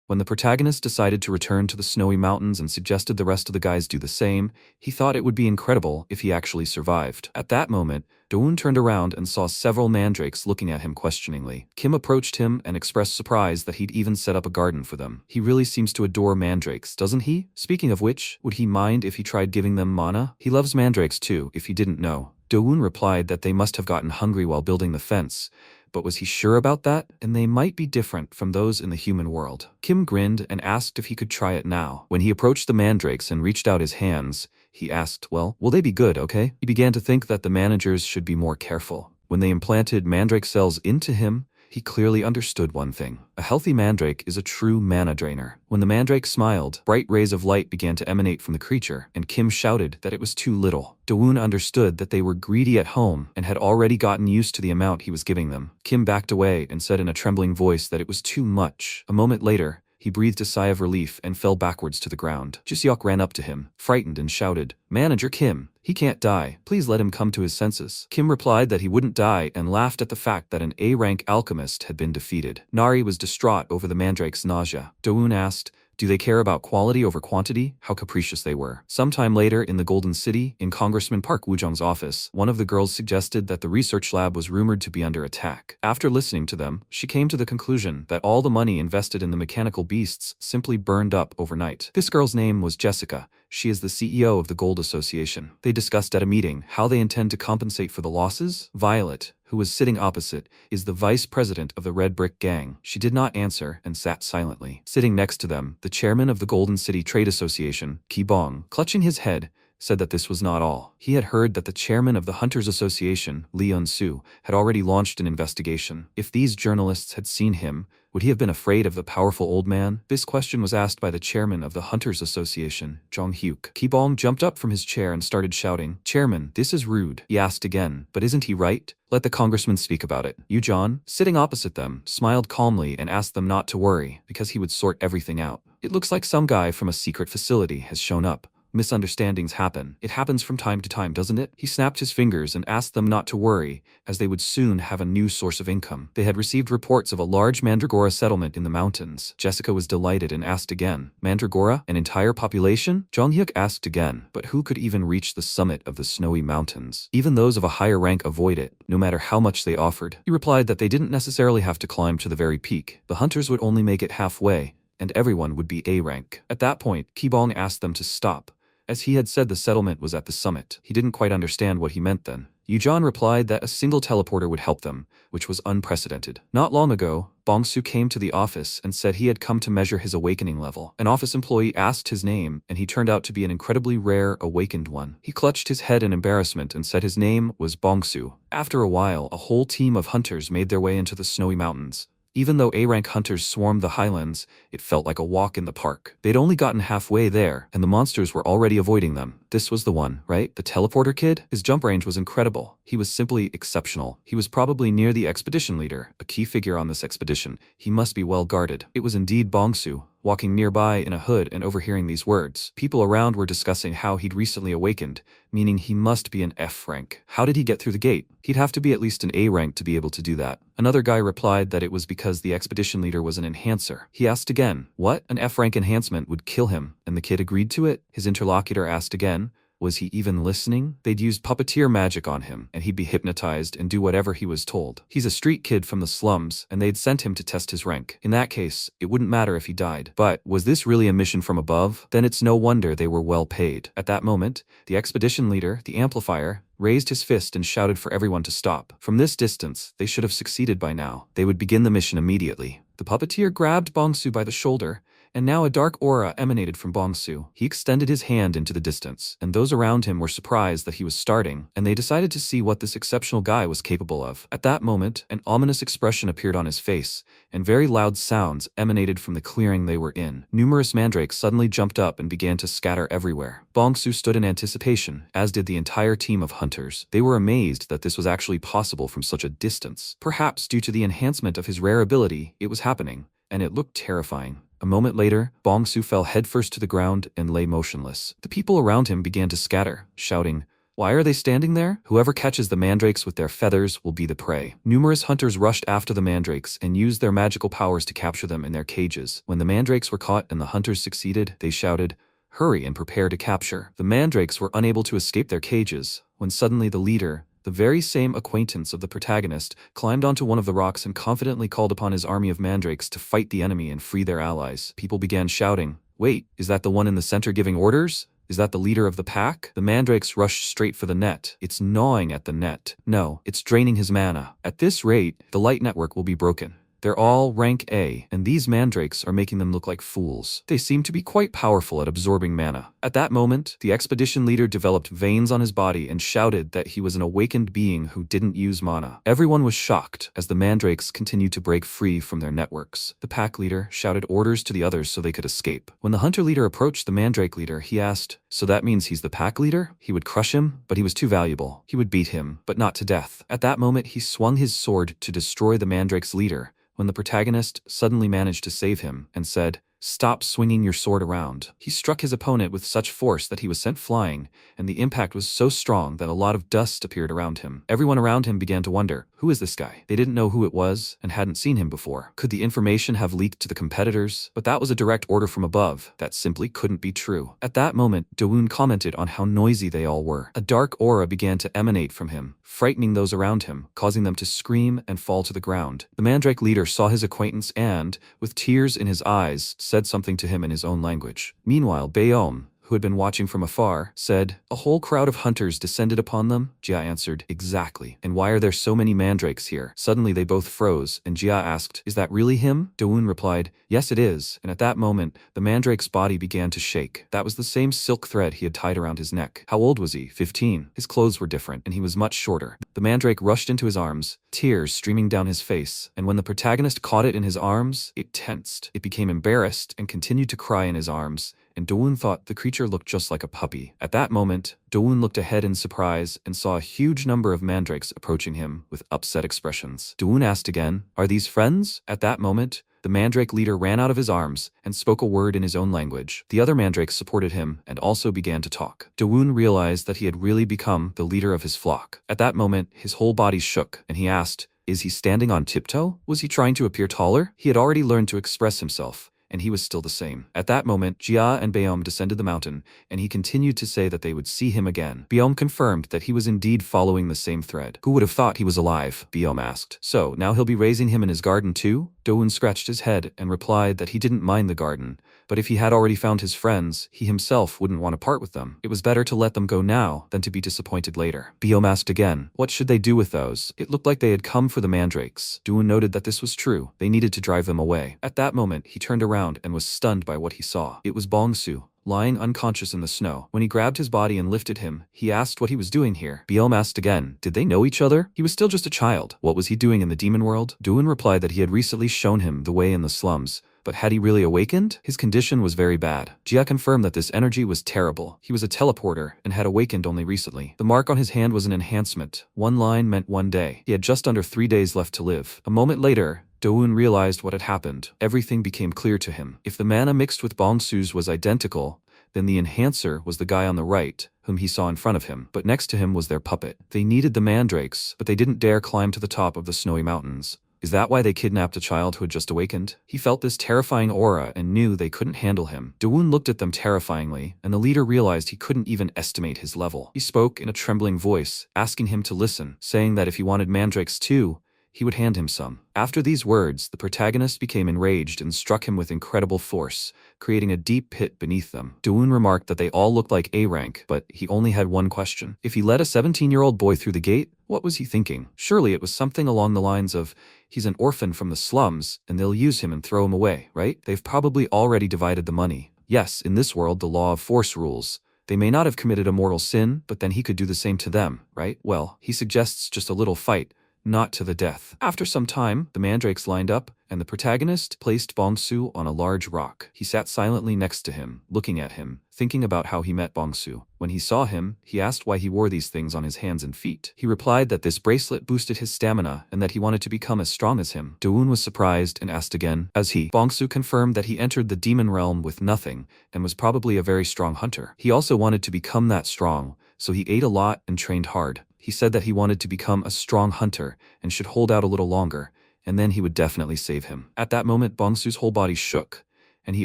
When the protagonist decided to return to the snowy mountains and suggested the rest of the guys do the same, he thought it would be incredible if he actually survived. At that moment, Dowoon turned around and saw several mandrakes looking at him questioningly. Kim approached him and expressed surprise that he'd even set up a garden for them. He really seems to adore mandrakes, doesn't he? Speaking of which, would he mind if he tried giving them mana? He loves mandrakes too, if he didn't know. Dowoon replied that they must have gotten hungry while building the fence. But was he sure about that? And they might be different from those in the human world. Kim grinned and asked if he could try it now. When he approached the mandrakes and reached out his hands, he asked, "Well, will they be good, okay?" He began to think that the managers should be more careful. When they implanted mandrake cells into him, he clearly understood one thing. A healthy mandrake is a true mana drainer. When the mandrake smiled, bright rays of light began to emanate from the creature, and Kim shouted that it was too little. Dowoon understood that they were greedy at home and had already gotten used to the amount he was giving them. Kim backed away and said in a trembling voice that it was too much. A moment later, he breathed a sigh of relief and fell backwards to the ground. Jiseok ran up to him, frightened, and shouted, "Manager Kim, he can't die. Please let him come to his senses." Kim replied that he wouldn't die and laughed at the fact that an A-rank alchemist had been defeated. Nari was distraught over the mandrake's nausea. Dowoon asked, Do they care about quality over quantity? How capricious they were. Sometime later in the Golden City, in Congressman Park Woo-jung's office, one of the girls suggested that the research lab was rumored to be under attack. After listening to them, she came to the conclusion that all the money invested in the mechanical beasts simply burned up overnight. This girl's name was Jessica. She is the CEO of the Gold Association. They discussed at a meeting how they intend to compensate for the losses. Violet, who was sitting opposite, is the vice president of the Red Brick Gang. She did not answer and sat silently. Sitting next to them, the chairman of the Golden City Trade Association, Ki Bong, clutching his head, said that this was not all. He had heard that the chairman of the Hunters Association, Lee Eun-soo, had already launched an investigation. If these journalists had seen him, would he have been afraid of the powerful old man? This question was asked by the chairman of the Hunters Association, Jong Hyuk. Ki Bong jumped up from his chair and started shouting, "Chairman, this is rude." He asked again, "But isn't he right? Let the congressman speak about it." Yu John, sitting opposite them, smiled calmly and asked them not to worry, because he would sort everything out. "It looks like some guy from a secret facility has shown up. Misunderstandings happen. It happens from time to time, doesn't it?" He snapped his fingers and asked them not to worry, as they would soon have a new source of income. They had received reports of a large Mandragora settlement in the mountains. Jessica was delighted and asked again, "Mandragora? An entire population?" Jong Hyuk asked again, "But who could even reach the summit of the snowy mountains? Even those of a higher rank avoid it, no matter how much they offered." He replied that they didn't necessarily have to climb to the very peak. The hunters would only make it halfway, and everyone would be A rank. At that point, Ki Bong asked them to stop, as he had said the settlement was at the summit. He didn't quite understand what he meant then. Yu-john replied that a single teleporter would help them, which was unprecedented. Not long ago, Bong-soo came to the office and said he had come to measure his awakening level. An office employee asked his name, and he turned out to be an incredibly rare, awakened one. He clutched his head in embarrassment and said his name was Bong-soo. After a while, a whole team of hunters made their way into the snowy mountains. Even though A-rank hunters swarmed the highlands, it felt like a walk in the park. They'd only gotten halfway there, and the monsters were already avoiding them. This was the one, right? The teleporter kid? His jump range was incredible. He was simply exceptional. He was probably near the expedition leader, a key figure on this expedition. He must be well guarded. It was indeed Bong-soo, walking nearby in a hood and overhearing these words. People around were discussing how he'd recently awakened, meaning he must be an F rank. How did he get through the gate? He'd have to be at least an A rank to be able to do that. Another guy replied that it was because the expedition leader was an enhancer. He asked again, what? An F rank enhancement would kill him, and the kid agreed to it? His interlocutor asked again, was he even listening? They'd used puppeteer magic on him, and he'd be hypnotized and do whatever he was told. He's a street kid from the slums, and they'd sent him to test his rank. In that case, it wouldn't matter if he died. But was this really a mission from above? Then it's no wonder they were well paid. At that moment, the expedition leader, the amplifier, raised his fist and shouted for everyone to stop. From this distance, they should have succeeded by now. They would begin the mission immediately. The puppeteer grabbed Bong-soo by the shoulder, and now a dark aura emanated from Bong-soo. He extended his hand into the distance, and those around him were surprised that he was starting, and they decided to see what this exceptional guy was capable of. At that moment, an ominous expression appeared on his face, and very loud sounds emanated from the clearing they were in. Numerous mandrakes suddenly jumped up and began to scatter everywhere. Bong-soo stood in anticipation, as did the entire team of hunters. They were amazed that this was actually possible from such a distance. Perhaps due to the enhancement of his rare ability, it was happening, and it looked terrifying. A moment later, Bong-soo fell headfirst to the ground and lay motionless. The people around him began to scatter, shouting, "Why are they standing there? Whoever catches the mandrakes with their feathers will be the prey." Numerous hunters rushed after the mandrakes and used their magical powers to capture them in their cages. When the mandrakes were caught and the hunters succeeded, they shouted, "Hurry and prepare to capture." The mandrakes were unable to escape their cages, when suddenly the leader, the very same acquaintance of the protagonist, climbed onto one of the rocks and confidently called upon his army of mandrakes to fight the enemy and free their allies. People began shouting, "Wait, is that the one in the center giving orders? Is that the leader of the pack?" The mandrakes rushed straight for the net. "It's gnawing at the net. No, it's draining his mana. At this rate, the light network will be broken. They're all rank A, and these mandrakes are making them look like fools. They seem to be quite powerful at absorbing mana." At that moment, the expedition leader developed veins on his body and shouted that he was an awakened being who didn't use mana. Everyone was shocked as the mandrakes continued to break free from their networks. The pack leader shouted orders to the others so they could escape. When the hunter leader approached the mandrake leader, he asked, "So that means he's the pack leader?" He would crush him, but he was too valuable. He would beat him, but not to death. At that moment, he swung his sword to destroy the mandrake's leader, when the protagonist suddenly managed to save him and said, "Stop swinging your sword around." He struck his opponent with such force that he was sent flying, and the impact was so strong that a lot of dust appeared around him. Everyone around him began to wonder, Who is this guy? They didn't know who it was and hadn't seen him before. Could the information have leaked to the competitors? But that was a direct order from above. That simply couldn't be true. At that moment, Dawoon commented on how noisy they all were. A dark aura began to emanate from him, frightening those around him, causing them to scream and fall to the ground. The Mandrake leader saw his acquaintance and, with tears in his eyes, said something to him in his own language. Meanwhile, Baeom, who had been watching from afar, said, "A whole crowd of hunters descended upon them?" Jia answered, "Exactly. And why are there so many mandrakes here?" Suddenly they both froze, and Jia asked, "Is that really him?" Dawoon replied, "Yes, it is." And at that moment, the mandrake's body began to shake. That was the same silk thread he had tied around his neck. How old was he? 15. His clothes were different, and he was much shorter. The mandrake rushed into his arms, tears streaming down his face, and when the protagonist caught it in his arms, it tensed. It became embarrassed and continued to cry in his arms, and Dawoon thought the creature looked just like a puppy. At that moment, Dawoon looked ahead in surprise and saw a huge number of mandrakes approaching him with upset expressions. Dawoon asked again, "Are these friends?" At that moment, the mandrake leader ran out of his arms and spoke a word in his own language. The other mandrakes supported him and also began to talk. Dawoon realized that he had really become the leader of his flock. At that moment, his whole body shook, and he asked, "Is he standing on tiptoe? Was he trying to appear taller?" He had already learned to express himself, and he was still the same. At that moment, Jia and Baeom descended the mountain, and he continued to say that they would see him again. Baeom confirmed that he was indeed following the same thread. "Who would have thought he was alive?" Baeom asked. "So, now he'll be raising him in his garden too?" Dawoon scratched his head and replied that he didn't mind the garden, but if he had already found his friends, he himself wouldn't want to part with them. It was better to let them go now than to be disappointed later. Baeom asked again, "What should they do with those?" It looked like they had come for the mandrakes. Dawoon noted that this was true. They needed to drive them away. At that moment, he turned around and was stunned by what he saw. It was Bongsu, lying unconscious in the snow. When he grabbed his body and lifted him, he asked what he was doing here. Baeom asked again, did they know each other? He was still just a child. What was he doing in the demon world? Dawoon replied that he had recently shown him the way in the slums. But had he really awakened? His condition was very bad. Jia confirmed that this energy was terrible. He was a teleporter and had awakened only recently. The mark on his hand was an enhancement. One line meant 1 day. He had just under 3 days left to live. A moment later, Dawoon realized what had happened. Everything became clear to him. If the mana mixed with Bongsu's was identical, then the enhancer was the guy on the right, whom he saw in front of him, but next to him was their puppet. They needed the mandrakes, but they didn't dare climb to the top of the snowy mountains. Is that why they kidnapped a child who had just awakened? He felt this terrifying aura and knew they couldn't handle him. Dawoon looked at them terrifyingly, and the leader realized he couldn't even estimate his level. He spoke in a trembling voice, asking him to listen, saying that if he wanted mandrakes too, he would hand him some. After these words, the protagonist became enraged and struck him with incredible force, creating a deep pit beneath them. Dawoon remarked that they all looked like A rank, but he only had one question. If he let a 17-year-old boy through the gate, what was he thinking? Surely it was something along the lines of, he's an orphan from the slums, and they'll use him and throw him away, right? They've probably already divided the money. Yes, in this world the law of force rules. They may not have committed a mortal sin, but then he could do the same to them, right? Well, he suggests just a little fight, not to the death. After some time, the mandrakes lined up, and the protagonist placed Bongsu on a large rock. He sat silently next to him, looking at him, thinking about how he met Bongsu. When he saw him, he asked why he wore these things on his hands and feet. He replied that this bracelet boosted his stamina and that he wanted to become as strong as him. Dawoon was surprised and asked again, as he. Bongsu confirmed that he entered the demon realm with nothing and was probably a very strong hunter. He also wanted to become that strong, so he ate a lot and trained hard. He said that he wanted to become a strong hunter and should hold out a little longer, and then he would definitely save him. At that moment, Bongsu's whole body shook, and he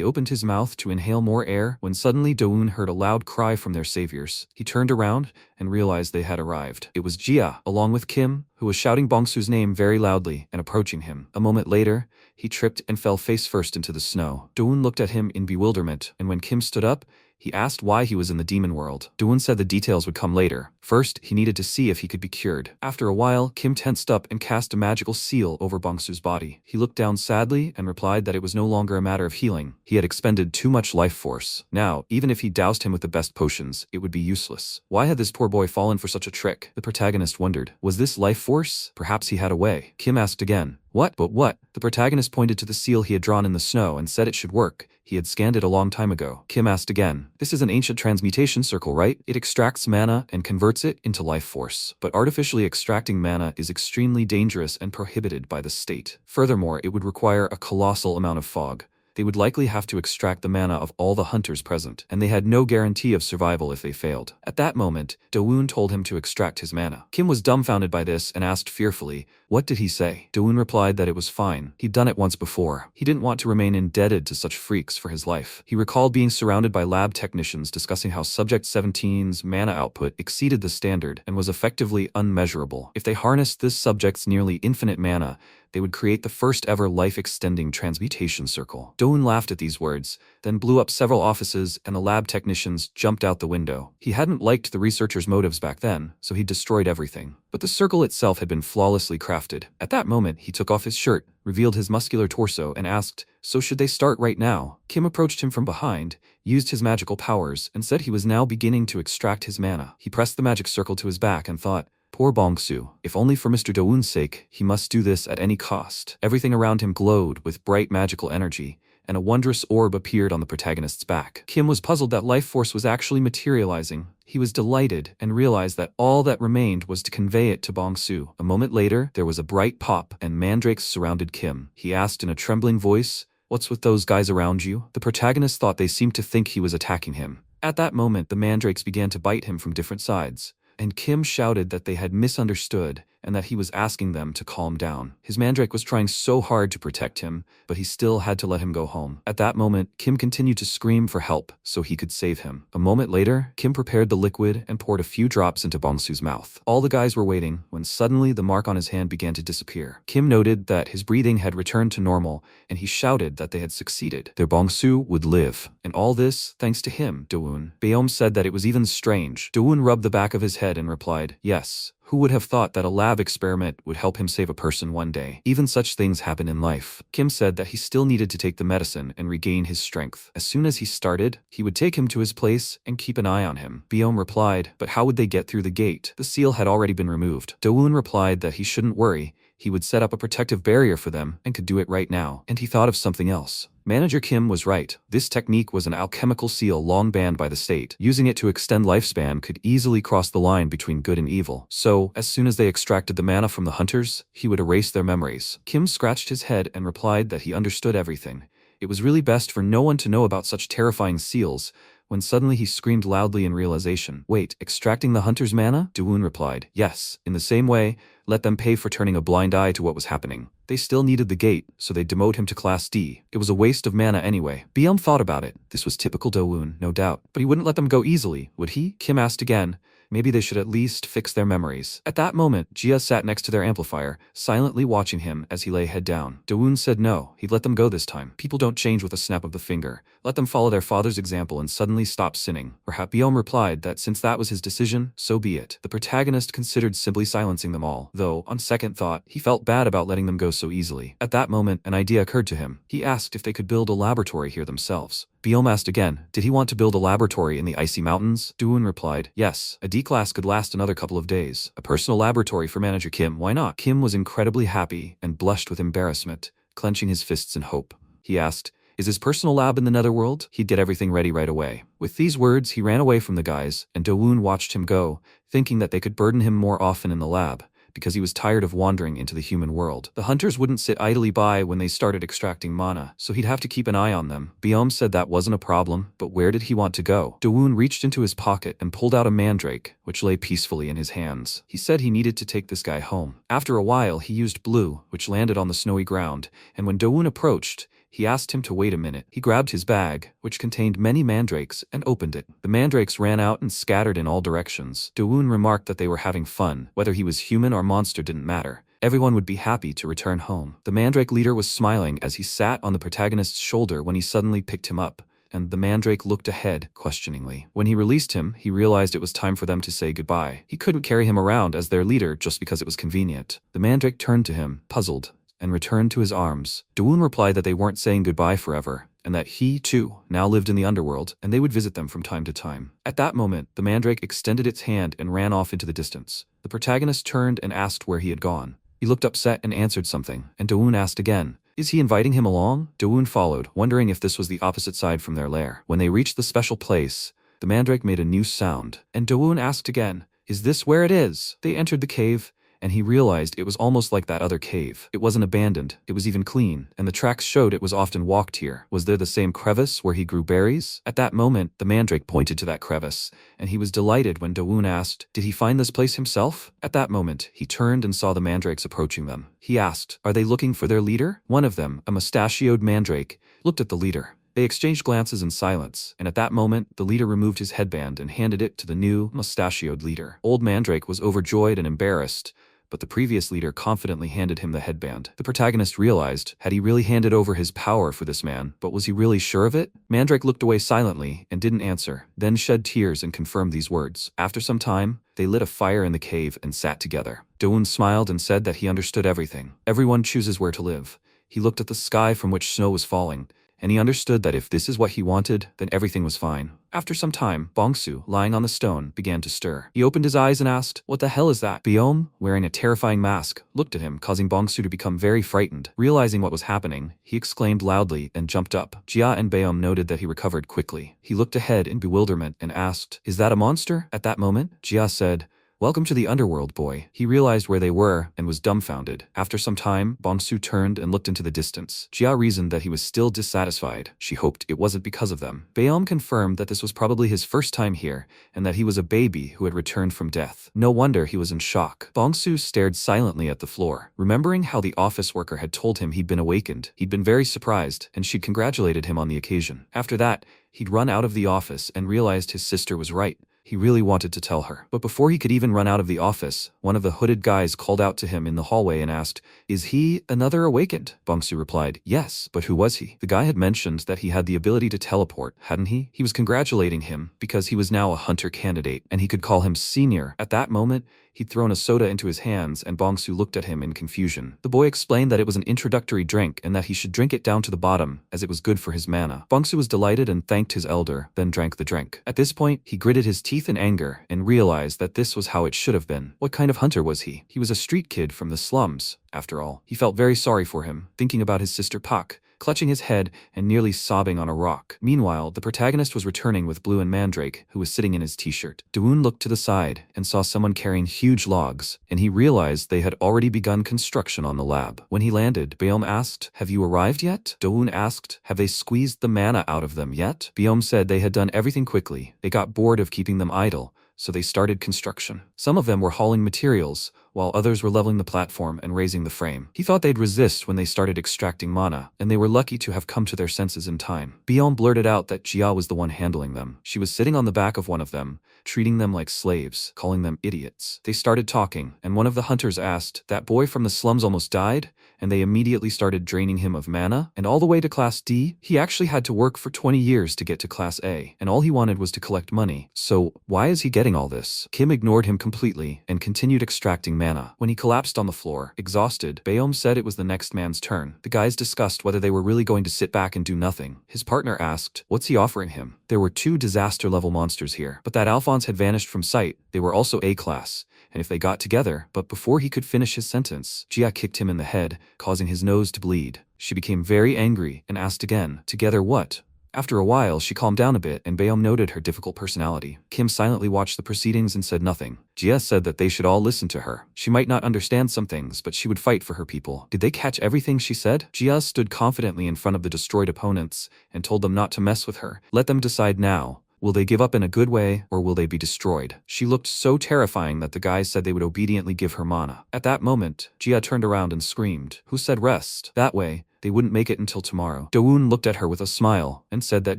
opened his mouth to inhale more air when suddenly Dawoon heard a loud cry from their saviors. He turned around and realized they had arrived. It was Jia, along with Kim, who was shouting Bongsu's name very loudly and approaching him. A moment later, he tripped and fell face first into the snow. Dawoon looked at him in bewilderment, and when Kim stood up, he asked why he was in the demon world. Dawoon said the details would come later. First, he needed to see if he could be cured. After a while, Kim tensed up and cast a magical seal over Bongsu's body. He looked down sadly and replied that it was no longer a matter of healing. He had expended too much life force. Now, even if he doused him with the best potions, it would be useless. Why had this poor boy fallen for such a trick? The protagonist wondered. Was this life force? Perhaps he had a way. Kim asked again. What? But what? The protagonist pointed to the seal he had drawn in the snow and said it should work. He had scanned it a long time ago. Kim asked again. This is an ancient transmutation circle, right? It extracts mana and converts it into life force. But artificially extracting mana is extremely dangerous and prohibited by the state. Furthermore, it would require a colossal amount of fog. they would likely have to extract the mana of all the hunters present, and they had no guarantee of survival if they failed. At that moment, Do-woon told him to extract his mana. Kim was dumbfounded by this and asked fearfully, "What did he say?" Do-woon replied that it was fine. He'd done it once before. He didn't want to remain indebted to such freaks for his life. He recalled being surrounded by lab technicians discussing how Subject 17's mana output exceeded the standard and was effectively unmeasurable. If they harnessed this subject's nearly infinite mana, they would create the first ever life-extending transmutation circle. Do-woon laughed at these words, then blew up several offices and the lab technicians jumped out the window. He hadn't liked the researchers' motives back then, so he destroyed everything. But the circle itself had been flawlessly crafted. At that moment, he took off his shirt, revealed his muscular torso, and asked, "So should they start right now?" Kim approached him from behind, used his magical powers, and said he was now beginning to extract his mana. He pressed the magic circle to his back and thought, "Poor Bong-soo. If only for Mr. Do-woon's sake, he must do this at any cost." Everything around him glowed with bright magical energy, and a wondrous orb appeared on the protagonist's back. Kim was puzzled that life force was actually materializing. He was delighted and realized that all that remained was to convey it to Bong-soo. A moment later, there was a bright pop, and mandrakes surrounded Kim. He asked in a trembling voice, "What's with those guys around you?" The protagonist thought they seemed to think he was attacking him. At that moment, the mandrakes began to bite him from different sides, and Kim shouted that they had misunderstood and that he was asking them to calm down. His mandrake was trying so hard to protect him, but he still had to let him go home. At that moment, Kim continued to scream for help so he could save him. A moment later, Kim prepared the liquid and poured a few drops into Bong-soo's mouth. All the guys were waiting when suddenly the mark on his hand began to disappear. Kim noted that his breathing had returned to normal, and he shouted that they had succeeded. Their Bong-soo would live. And all this thanks to him, Do-woon. Baeom said that it was even strange. Do-woon rubbed the back of his head and replied, "Yes. Who would have thought that a lab experiment would help him save a person one day? Even such things happen in life." Kim said that he still needed to take the medicine and regain his strength. As soon as he started, he would take him to his place and keep an eye on him. Baeom replied, "But how would they get through the gate? The seal had already been removed." Do-woon replied that he shouldn't worry. He would set up a protective barrier for them and could do it right now. And he thought of something else. Manager Kim was right. This technique was an alchemical seal long banned by the state. Using it to extend lifespan could easily cross the line between good and evil. So, as soon as they extracted the mana from the hunters, he would erase their memories. Kim scratched his head and replied that he understood everything. It was really best for no one to know about such terrifying seals, when suddenly he screamed loudly in realization. "Wait, extracting the hunter's mana?" Do-woon replied, "Yes. In the same way, let them pay for turning a blind eye to what was happening. They still needed the gate, so they demote him to Class D. It was a waste of mana anyway." Baeom thought about it. This was typical Do-woon, no doubt. But he wouldn't let them go easily, would he? Kim asked again. Maybe they should at least fix their memories. At that moment, Jia sat next to their amplifier, silently watching him as he lay head down. Do-woon said no, he'd let them go this time. People don't change with a snap of the finger. Let them follow their father's example and suddenly stop sinning. Perhaps Baeom replied that since that was his decision, so be it. The protagonist considered simply silencing them all, though, on second thought, he felt bad about letting them go so easily. At that moment, an idea occurred to him. He asked if they could build a laboratory here themselves. Baeom asked again, did he want to build a laboratory in the icy mountains? Do-woon replied, yes, a D-class could last another couple of days. A personal laboratory for Manager Kim, why not? Kim was incredibly happy and blushed with embarrassment, clenching his fists in hope. He asked, is his personal lab in the netherworld? He'd get everything ready right away. With these words, he ran away from the guys, and Do-woon watched him go, thinking that they could burden him more often in the lab, because he was tired of wandering into the human world. The hunters wouldn't sit idly by when they started extracting mana, so he'd have to keep an eye on them. Baeom said that wasn't a problem, but where did he want to go? Do-woon reached into his pocket and pulled out a mandrake, which lay peacefully in his hands. He said he needed to take this guy home. After a while, he used blue, which landed on the snowy ground, and when Do-woon approached, he asked him to wait a minute. He grabbed his bag, which contained many mandrakes, and opened it. The mandrakes ran out and scattered in all directions. Do-woon remarked that they were having fun. Whether he was human or monster didn't matter. Everyone would be happy to return home. The mandrake leader was smiling as he sat on the protagonist's shoulder when he suddenly picked him up, and the mandrake looked ahead, questioningly. When he released him, he realized it was time for them to say goodbye. He couldn't carry him around as their leader just because it was convenient. The mandrake turned to him, puzzled, and returned to his arms. Do-woon replied that they weren't saying goodbye forever, and that he, too, now lived in the underworld, and they would visit them from time to time. At that moment, the mandrake extended its hand and ran off into the distance. The protagonist turned and asked where he had gone. He looked upset and answered something, and Do-woon asked again, is he inviting him along? Do-woon followed, wondering if this was the opposite side from their lair. When they reached the special place, the mandrake made a new sound, and Do-woon asked again, is this where it is? They entered the cave, and he realized it was almost like that other cave. It wasn't abandoned, it was even clean, and the tracks showed it was often walked here. Was there the same crevice where he grew berries? At that moment, the mandrake pointed to that crevice, and he was delighted when Dowoon asked, did he find this place himself? At that moment, he turned and saw the mandrakes approaching them. He asked, are they looking for their leader? One of them, a mustachioed mandrake, looked at the leader. They exchanged glances in silence, and at that moment, the leader removed his headband and handed it to the new, mustachioed leader. Old Mandrake was overjoyed and embarrassed, but the previous leader confidently handed him the headband. The protagonist realized, had he really handed over his power for this man, but was he really sure of it? Mandrake looked away silently and didn't answer, then shed tears and confirmed these words. After some time, they lit a fire in the cave and sat together. Dowoon smiled and said that he understood everything. Everyone chooses where to live. He looked at the sky from which snow was falling, and he understood that if this is what he wanted, then everything was fine. After some time, Bongsu, lying on the stone, began to stir. He opened his eyes and asked, what the hell is that? Beom, wearing a terrifying mask, looked at him, causing Bongsu to become very frightened. Realizing what was happening, he exclaimed loudly and jumped up. Jia and Beom noted that he recovered quickly. He looked ahead in bewilderment and asked, is that a monster? At that moment, Jia said, welcome to the underworld, boy. He realized where they were and was dumbfounded. After some time, Bongsu turned and looked into the distance. Jia reasoned that he was still dissatisfied. She hoped it wasn't because of them. Beom confirmed that this was probably his first time here, and that he was a baby who had returned from death. No wonder he was in shock. Bongsu stared silently at the floor. Remembering how the office worker had told him he'd been awakened, he'd been very surprised, and she'd congratulated him on the occasion. After that, he'd run out of the office and realized his sister was right. He really wanted to tell her. But before he could even run out of the office, one of the hooded guys called out to him in the hallway and asked, is he another awakened? Bongsu replied, yes, but who was he? The guy had mentioned that he had the ability to teleport, hadn't he? He was congratulating him because he was now a hunter candidate, and he could call him senior. At that moment, he'd thrown a soda into his hands, and Bongsu looked at him in confusion. The boy explained that it was an introductory drink and that he should drink it down to the bottom, as it was good for his mana. Bongsu was delighted and thanked his elder, then drank the drink. At this point, he gritted his teeth in anger and realized that this was how it should have been. What kind of hunter was he? He was a street kid from the slums, after all. He felt very sorry for him, thinking about his sister Puck, clutching his head and nearly sobbing on a rock. Meanwhile, the protagonist was returning with Blue and Mandrake, who was sitting in his t-shirt. Dowoon looked to the side and saw someone carrying huge logs, and he realized they had already begun construction on the lab. When he landed, Beom asked, have you arrived yet? Dowoon asked, have they squeezed the mana out of them yet? Beom said they had done everything quickly. They got bored of keeping them idle, so they started construction. Some of them were hauling materials, while others were leveling the platform and raising the frame. He thought they'd resist when they started extracting mana, and they were lucky to have come to their senses in time. Beom blurted out that Jia was the one handling them. She was sitting on the back of one of them, treating them like slaves, calling them idiots. They started talking, and one of the hunters asked, that boy from the slums almost died? And they immediately started draining him of mana, and all the way to Class D? He actually had to work for 20 years to get to Class A, and all he wanted was to collect money. So, why is he getting all this? Kim ignored him completely, and continued extracting mana. When he collapsed on the floor, exhausted, Beom said it was the next man's turn. The guys discussed whether they were really going to sit back and do nothing. His partner asked, what's he offering him? There were 2 disaster-level monsters here, but that Alphonse had vanished from sight. They were also A-class, and if they got together, but before he could finish his sentence, Jia kicked him in the head, causing his nose to bleed. She became very angry and asked again, together what? After a while, she calmed down a bit, and Beom noted her difficult personality. Kim silently watched the proceedings and said nothing. Jia said that they should all listen to her. She might not understand some things, but she would fight for her people. Did they catch everything she said? Jia stood confidently in front of the destroyed opponents and told them not to mess with her. Let them decide now. Will they give up in a good way, or will they be destroyed? She looked so terrifying that the guys said they would obediently give her mana. At that moment, Jia turned around and screamed. Who said rest? That way, they wouldn't make it until tomorrow. Dowoon looked at her with a smile and said that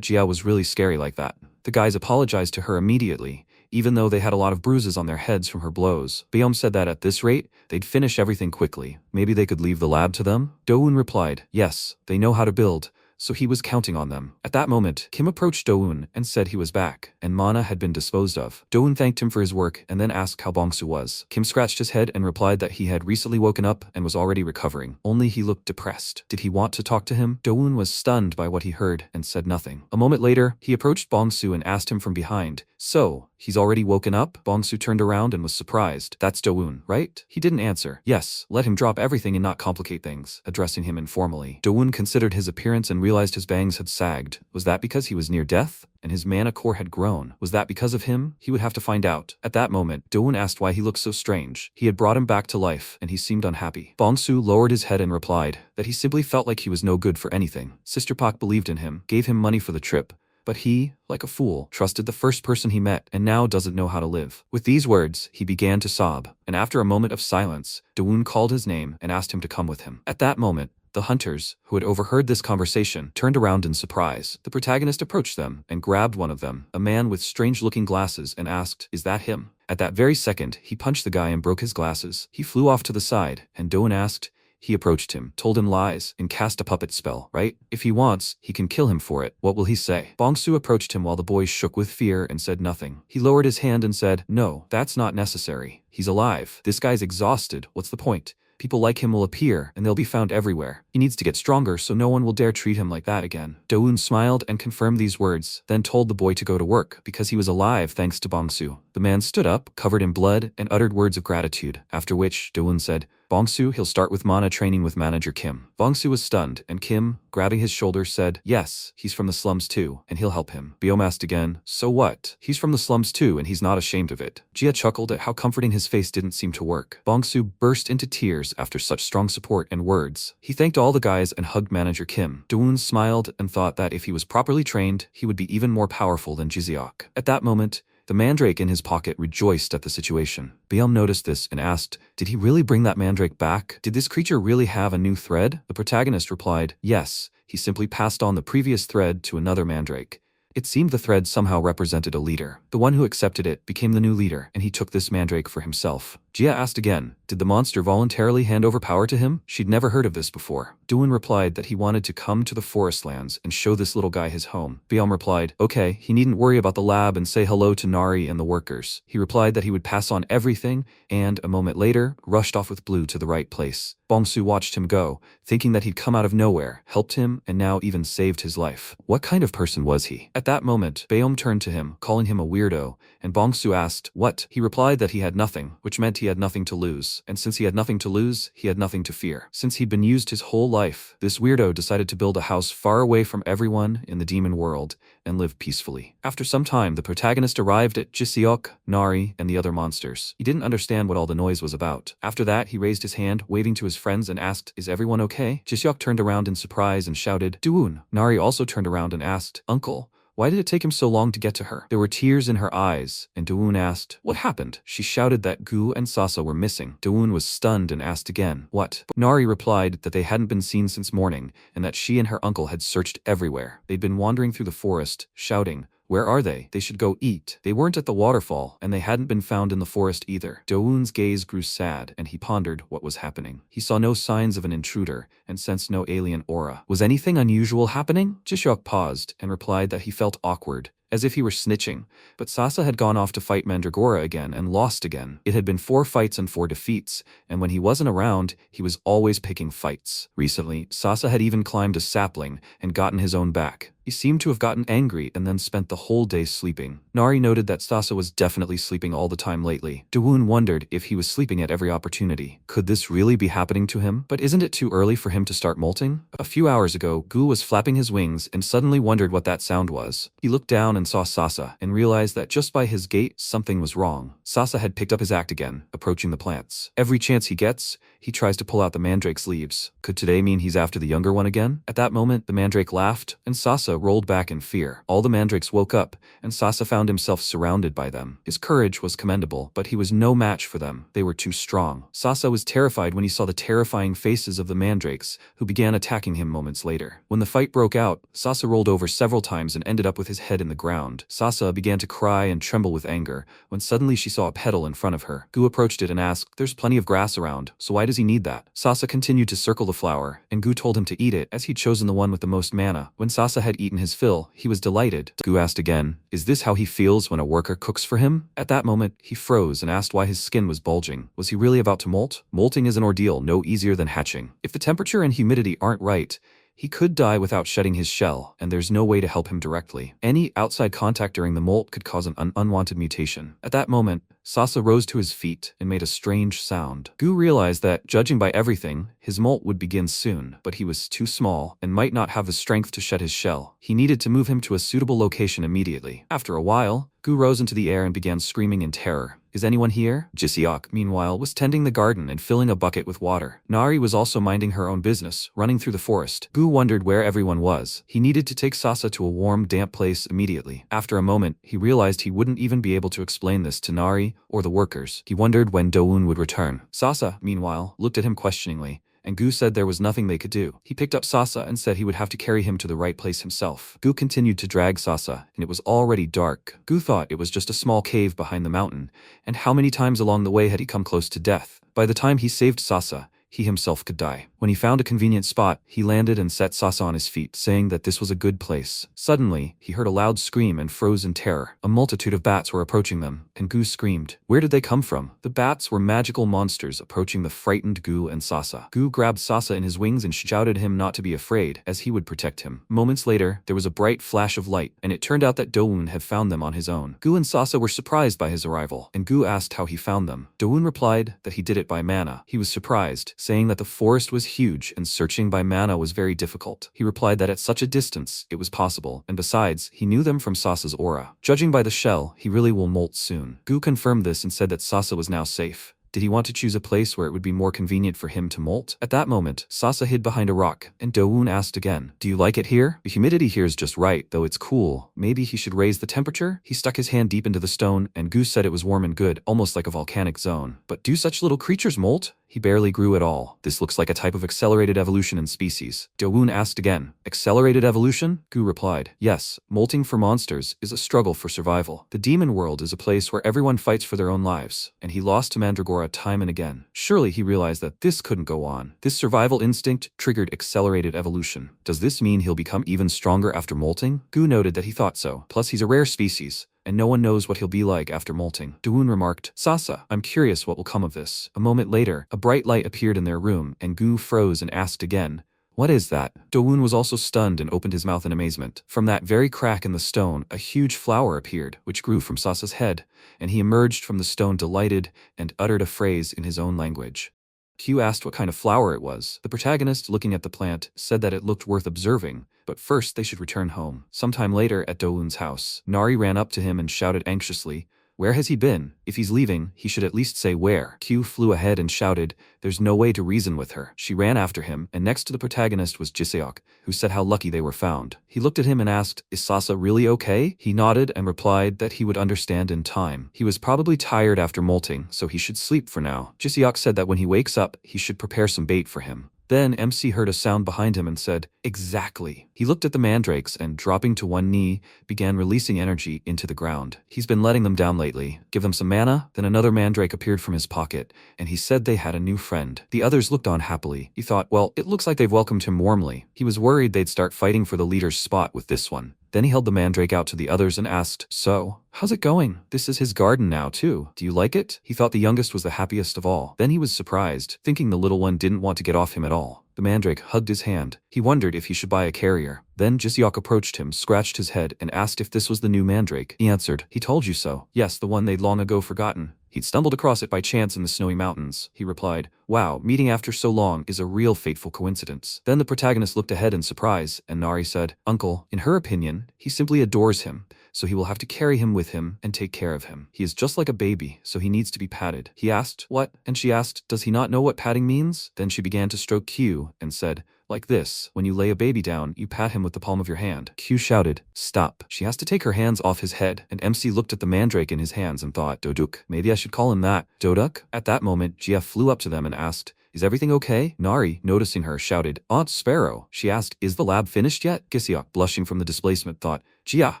Jia was really scary like that. The guys apologized to her immediately, even though they had a lot of bruises on their heads from her blows. Beom said that at this rate, they'd finish everything quickly. Maybe they could leave the lab to them? Dowoon replied, yes, they know how to build, so he was counting on them. At that moment, Kim approached Dowoon and said he was back, and mana had been disposed of. Dowoon thanked him for his work and then asked how Bongsu was. Kim scratched his head and replied that he had recently woken up and was already recovering, only he looked depressed. Did he want to talk to him? Dowoon was stunned by what he heard and said nothing. A moment later, he approached Bongsu and asked him from behind, so, He's already woken up? Bongsu turned around and was surprised. That's Dowoon, right? He didn't answer. Yes, let him drop everything and not complicate things, addressing him informally. Dowoon considered his appearance and realized his bangs had sagged. Was that because he was near death? And his mana core had grown. Was that because of him? He would have to find out. At that moment, Dowoon asked why he looked so strange. He had brought him back to life, and he seemed unhappy. Bongsu lowered his head and replied that he simply felt like he was no good for anything. Sister Pak believed in him, gave him money for the trip, but he, like a fool, trusted the first person he met and now doesn't know how to live. With these words, he began to sob, and after a moment of silence, Dowoon called his name and asked him to come with him. At that moment, the hunters, who had overheard this conversation, turned around in surprise. The protagonist approached them and grabbed one of them, a man with strange-looking glasses, and asked, "Is that him?" At that very second, he punched the guy and broke his glasses. He flew off to the side, and Dowoon asked. He approached him, told him lies, and cast a puppet spell, right? If he wants, he can kill him for it. What will he say? Bongsu approached him while the boy shook with fear and said nothing. He lowered his hand and said, "No, that's not necessary. He's alive. This guy's exhausted. What's the point? People like him will appear, and they'll be found everywhere. He needs to get stronger so no one will dare treat him like that again." Dowoon smiled and confirmed these words, then told the boy to go to work, because he was alive thanks to Bongsu. The man stood up, covered in blood, and uttered words of gratitude, after which, Dowoon said, "Bongsu, he'll start with mana training with manager Kim." Bongsu was stunned, and Kim, grabbing his shoulder, said, "Yes, he's from the slums too, and he'll help him." Biom asked again, "So what? He's from the slums too, and he's not ashamed of it." Jia chuckled at how comforting his face didn't seem to work. Bongsu burst into tears after such strong support and words. He thanked all the guys and hugged manager Kim. Dowoon smiled and thought that if he was properly trained, he would be even more powerful than Jiseok. At that moment, the mandrake in his pocket rejoiced at the situation. Biom noticed this and asked, "Did he really bring that mandrake back? Did this creature really have a new thread?" The protagonist replied, "Yes, he simply passed on the previous thread to another mandrake. It seemed the thread somehow represented a leader. The one who accepted it became the new leader, and he took this mandrake for himself." Jia asked again, "Did the monster voluntarily hand over power to him?" She'd never heard of this before. Dowoon replied that he wanted to come to the forest lands and show this little guy his home. Biom replied, "Okay, he needn't worry about the lab and say hello to Nari and the workers." He replied that he would pass on everything, and, a moment later, rushed off with Blue to the right place. Bongsu watched him go, thinking that he'd come out of nowhere, helped him, and now even saved his life. What kind of person was he? At that moment, Biom turned to him, calling him a weirdo, and Bongsu asked, "What?" He replied that he had nothing, which meant he had nothing to lose, and since he had nothing to lose, he had nothing to fear. Since he'd been used his whole life, this weirdo decided to build a house far away from everyone in the demon world and live peacefully. After some time, the protagonist arrived at Jiseok, Nari, and the other monsters. He didn't understand what all the noise was about. After that, he raised his hand, waving to his friends, and asked, "Is everyone okay?" Jiseok turned around in surprise and shouted, "Dowoon." Nari also turned around and asked, "Uncle, why did it take him so long to get to her?" There were tears in her eyes, and Dowoon asked, "What happened?" She shouted that Gu and Sasa were missing. Dowoon was stunned and asked again, "What?" Nari replied that they hadn't been seen since morning, and that she and her uncle had searched everywhere. They'd been wandering through the forest, shouting, "Where are they? They should go eat." They weren't at the waterfall, and they hadn't been found in the forest either. Dowoon's gaze grew sad, and he pondered what was happening. He saw no signs of an intruder, and sensed no alien aura. Was anything unusual happening? Jiseok paused, and replied that he felt awkward, as if he were snitching, but Sasa had gone off to fight Mandragora again and lost again. It had been 4 fights and 4 defeats, and when he wasn't around, he was always picking fights. Recently, Sasa had even climbed a sapling and gotten his own back. He seemed to have gotten angry and then spent the whole day sleeping. Nari noted that Sasa was definitely sleeping all the time lately. Dowoon wondered if he was sleeping at every opportunity. Could this really be happening to him? But isn't it too early for him to start molting? A few hours ago, Gu was flapping his wings and suddenly wondered what that sound was. He looked down and saw Sasa, and realized that just by his gait, something was wrong. Sasa had picked up his act again, approaching the plants. Every chance he gets, he tries to pull out the mandrake's leaves. Could today mean he's after the younger one again? At that moment, the mandrake laughed, and Sasa rolled back in fear. All the mandrakes woke up, and Sasa found himself surrounded by them. His courage was commendable, but he was no match for them. They were too strong. Sasa was terrified when he saw the terrifying faces of the mandrakes, who began attacking him moments later. When the fight broke out, Sasa rolled over several times and ended up with his head in the ground. Sasa began to cry and tremble with anger, when suddenly she saw a petal in front of her. Gu approached it and asked, "There's plenty of grass around, so why does he need that?" Sasa continued to circle the flower, and Gu told him to eat it, as he'd chosen the one with the most mana. When Sasa had eaten his fill, he was delighted. Gu asked again, "Is this how he feels when a worker cooks for him?" At that moment, he froze and asked why his skin was bulging. Was he really about to molt? Molting is an ordeal no easier than hatching. If the temperature and humidity aren't right, He could die without shedding his shell, and there's no way to help him directly. Any outside contact during the molt could cause an unwanted mutation. At that moment, Sasa rose to his feet and made a strange sound. Gu realized that, judging by everything, his molt would begin soon, but he was too small and might not have the strength to shed his shell. He needed to move him to a suitable location immediately. After a while, Gu rose into the air and began screaming in terror. Is anyone here? Jisiok, meanwhile, was tending the garden and filling a bucket with water. Nari was also minding her own business, running through the forest. Gu wondered where everyone was. He needed to take Sasa to a warm, damp place immediately. After a moment, he realized he wouldn't even be able to explain this to Nari or the workers. He wondered when Dowoon would return. Sasa, meanwhile, looked at him questioningly, and Gu said there was nothing they could do. He picked up Sasa and said he would have to carry him to the right place himself. Gu continued to drag Sasa, and it was already dark. Gu thought it was just a small cave behind the mountain, and how many times along the way had he come close to death? By the time he saved Sasa, he himself could die. When he found a convenient spot, he landed and set Sasa on his feet, saying that this was a good place. Suddenly, he heard a loud scream and froze in terror. A multitude of bats were approaching them, and Gu screamed. Where did they come from? The bats were magical monsters approaching the frightened Gu and Sasa. Gu grabbed Sasa in his wings and shouted at him not to be afraid, as he would protect him. Moments later, there was a bright flash of light, and it turned out that Dowoon had found them on his own. Gu and Sasa were surprised by his arrival, and Gu asked how he found them. Dowoon replied that he did it by mana. He was surprised, saying that the forest was huge and searching by mana was very difficult. He replied that at such a distance, it was possible, and besides, he knew them from Sasa's aura. Judging by the shell, he really will molt soon. Gu confirmed this and said that Sasa was now safe. Did he want to choose a place where it would be more convenient for him to molt? At that moment, Sasa hid behind a rock, and Dowoon asked again, do you like it here? The humidity here is just right, though it's cool. Maybe he should raise the temperature? He stuck his hand deep into the stone, and Gu said it was warm and good, almost like a volcanic zone. But do such little creatures molt? He barely grew at all. This looks like a type of accelerated evolution in species. Dowoon asked again, accelerated evolution? Gu replied, yes, molting for monsters is a struggle for survival. The demon world is a place where everyone fights for their own lives, and he lost to Mandragora time and again. Surely he realized that this couldn't go on. This survival instinct triggered accelerated evolution. Does this mean he'll become even stronger after molting? Gu noted that he thought so. Plus he's a rare species, and no one knows what he'll be like after molting. Dowoon remarked, Sasa, I'm curious what will come of this. A moment later, a bright light appeared in their room, and Gu froze and asked again, what is that? Dowoon was also stunned and opened his mouth in amazement. From that very crack in the stone, a huge flower appeared, which grew from Sasa's head, and he emerged from the stone delighted and uttered a phrase in his own language. Q asked what kind of flower it was. The protagonist, looking at the plant, said that it looked worth observing, but first they should return home. Sometime later, at Dowoon's house, Nari ran up to him and shouted anxiously, where has he been? If he's leaving, he should at least say where. Q flew ahead and shouted, there's no way to reason with her. She ran after him, and next to the protagonist was Jiseok, who said how lucky they were found. He looked at him and asked, is Sasa really okay? He nodded and replied that he would understand in time. He was probably tired after molting, so he should sleep for now. Jiseok said that when he wakes up, he should prepare some bait for him. Then MC heard a sound behind him and said, exactly. He looked at the mandrakes and, dropping to one knee, began releasing energy into the ground. He's been letting them down lately. Give them some mana? Then another mandrake appeared from his pocket, and he said they had a new friend. The others looked on happily. He thought, well, it looks like they've welcomed him warmly. He was worried they'd start fighting for the leader's spot with this one. Then he held the mandrake out to the others and asked, so, how's it going? This is his garden now, too. Do you like it? He thought the youngest was the happiest of all. Then he was surprised, thinking the little one didn't want to get off him at all. The mandrake hugged his hand. He wondered if he should buy a carrier. Then Jiseok approached him, scratched his head, and asked if this was the new mandrake. He answered, he told you so. Yes, the one they'd long ago forgotten. He'd stumbled across it by chance in the snowy mountains. He replied, wow, meeting after so long is a real fateful coincidence. Then the protagonist looked ahead in surprise, and Nari said, Uncle, in her opinion, he simply adores him, so he will have to carry him with him and take care of him. He is just like a baby, so he needs to be patted. He asked, what? And she asked, does he not know what patting means? Then she began to stroke Q and said, like this, when you lay a baby down, you pat him with the palm of your hand. Q shouted, stop. She has to take her hands off his head, and MC looked at the mandrake in his hands and thought, Doduk, maybe I should call him that. Doduk? At that moment, Gia flew up to them and asked, is everything okay? Nari, noticing her, shouted, Aunt Sparrow. She asked, is the lab finished yet? Giseok, blushing from the displacement, thought, Gia.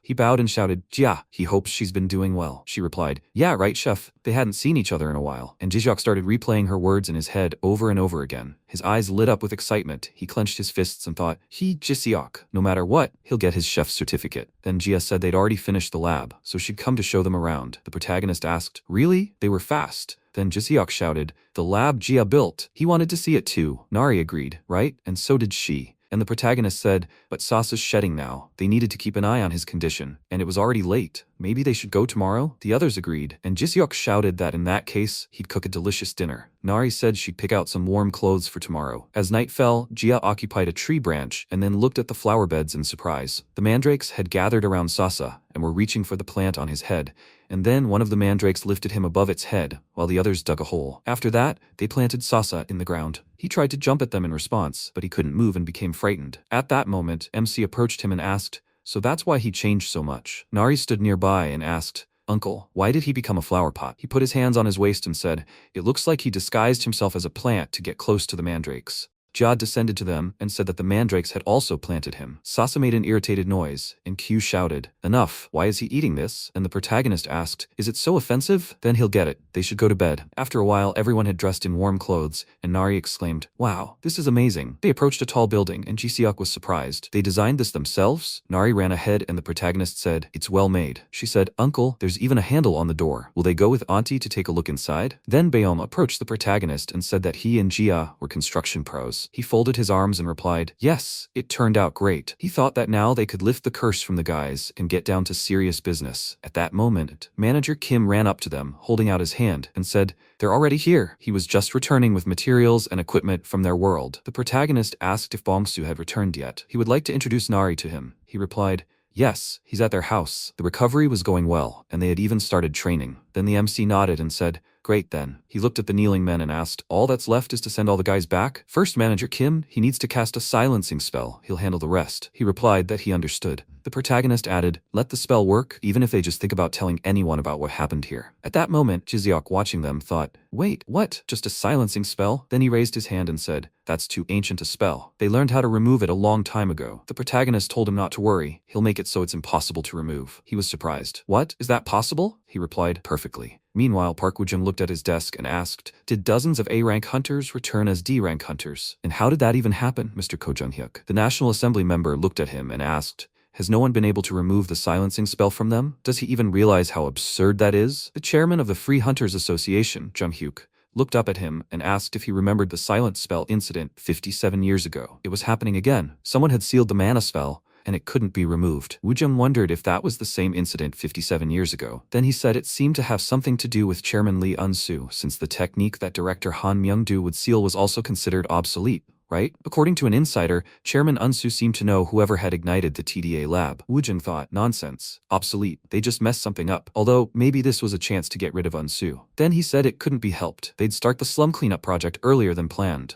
He bowed and shouted, Gia. He hopes she's been doing well. She replied, yeah, right, chef. They hadn't seen each other in a while. And Jiseok started replaying her words in his head over and over again. His eyes lit up with excitement. He clenched his fists and thought, Jiseok. No matter what, he'll get his chef's certificate. Then Gia said they'd already finished the lab, so she'd come to show them around. The protagonist asked, really? They were fast. Then Jiseok shouted, the lab Gia built. He wanted to see it too. Nari agreed, right? And so did she. And the protagonist said, but Sasa's shedding now. They needed to keep an eye on his condition, and it was already late. Maybe they should go tomorrow? The others agreed, and Jiseok shouted that in that case, he'd cook a delicious dinner. Nari said she'd pick out some warm clothes for tomorrow. As night fell, Jia occupied a tree branch and then looked at the flower beds in surprise. The mandrakes had gathered around Sasa and were reaching for the plant on his head, and then one of the mandrakes lifted him above its head, while the others dug a hole. After that, they planted Sasa in the ground. He tried to jump at them in response, but he couldn't move and became frightened. At that moment, MC approached him and asked, so that's why he changed so much. Nari stood nearby and asked, Uncle, why did he become a flower pot? He put his hands on his waist and said, it looks like he disguised himself as a plant to get close to the mandrakes. Jia descended to them and said that the mandrakes had also planted him. Sasa made an irritated noise, and Q shouted, enough, why is he eating this? And the protagonist asked, is it so offensive? Then he'll get it, they should go to bed. After a while, everyone had dressed in warm clothes, and Nari exclaimed, wow, this is amazing. They approached a tall building, and Jiseok was surprised. They designed this themselves? Nari ran ahead, and the protagonist said, it's well made. She said, Uncle, there's even a handle on the door. Will they go with Auntie to take a look inside? Then Baeom approached the protagonist and said that he and Jia were construction pros. He folded his arms and replied, yes, it turned out great. He thought that now they could lift the curse from the guys and get down to serious business. At that moment, manager Kim ran up to them, holding out his hand, and said, they're already here. He was just returning with materials and equipment from their world. The protagonist asked if Bongsu had returned yet. He would like to introduce Nari to him. He replied, yes, he's at their house. The recovery was going well, and they had even started training. Then the MC nodded and said, great then. He looked at the kneeling men and asked, all that's left is to send all the guys back? First manager Kim, he needs to cast a silencing spell. He'll handle the rest. He replied that he understood. The protagonist added, let the spell work, even if they just think about telling anyone about what happened here. At that moment, Jiseok watching them thought, wait, what? Just a silencing spell? Then he raised his hand and said, that's too ancient a spell. They learned how to remove it a long time ago. The protagonist told him not to worry. He'll make it so it's impossible to remove. He was surprised. What? Is that possible? He replied, perfectly. Meanwhile, Park Woojung looked at his desk and asked, did dozens of A-rank hunters return as D-rank hunters? And how did that even happen, Mr. Ko Jung-hyuk? The National Assembly member looked at him and asked, has no one been able to remove the silencing spell from them? Does he even realize how absurd that is? The chairman of the Free Hunters Association, Jung-hyuk, looked up at him and asked if he remembered the silent spell incident 57 years ago. It was happening again. Someone had sealed the mana spell, and it couldn't be removed. Woojung wondered if that was the same incident 57 years ago. Then he said it seemed to have something to do with Chairman Lee Un-soo, since the technique that director Han Myung-do would seal was also considered obsolete, right? According to an insider, Chairman Un-soo seemed to know whoever had ignited the TDA lab. Woojung thought, nonsense, obsolete, they just messed something up, although maybe this was a chance to get rid of Un-soo. Then he said it couldn't be helped. They'd start the slum cleanup project earlier than planned.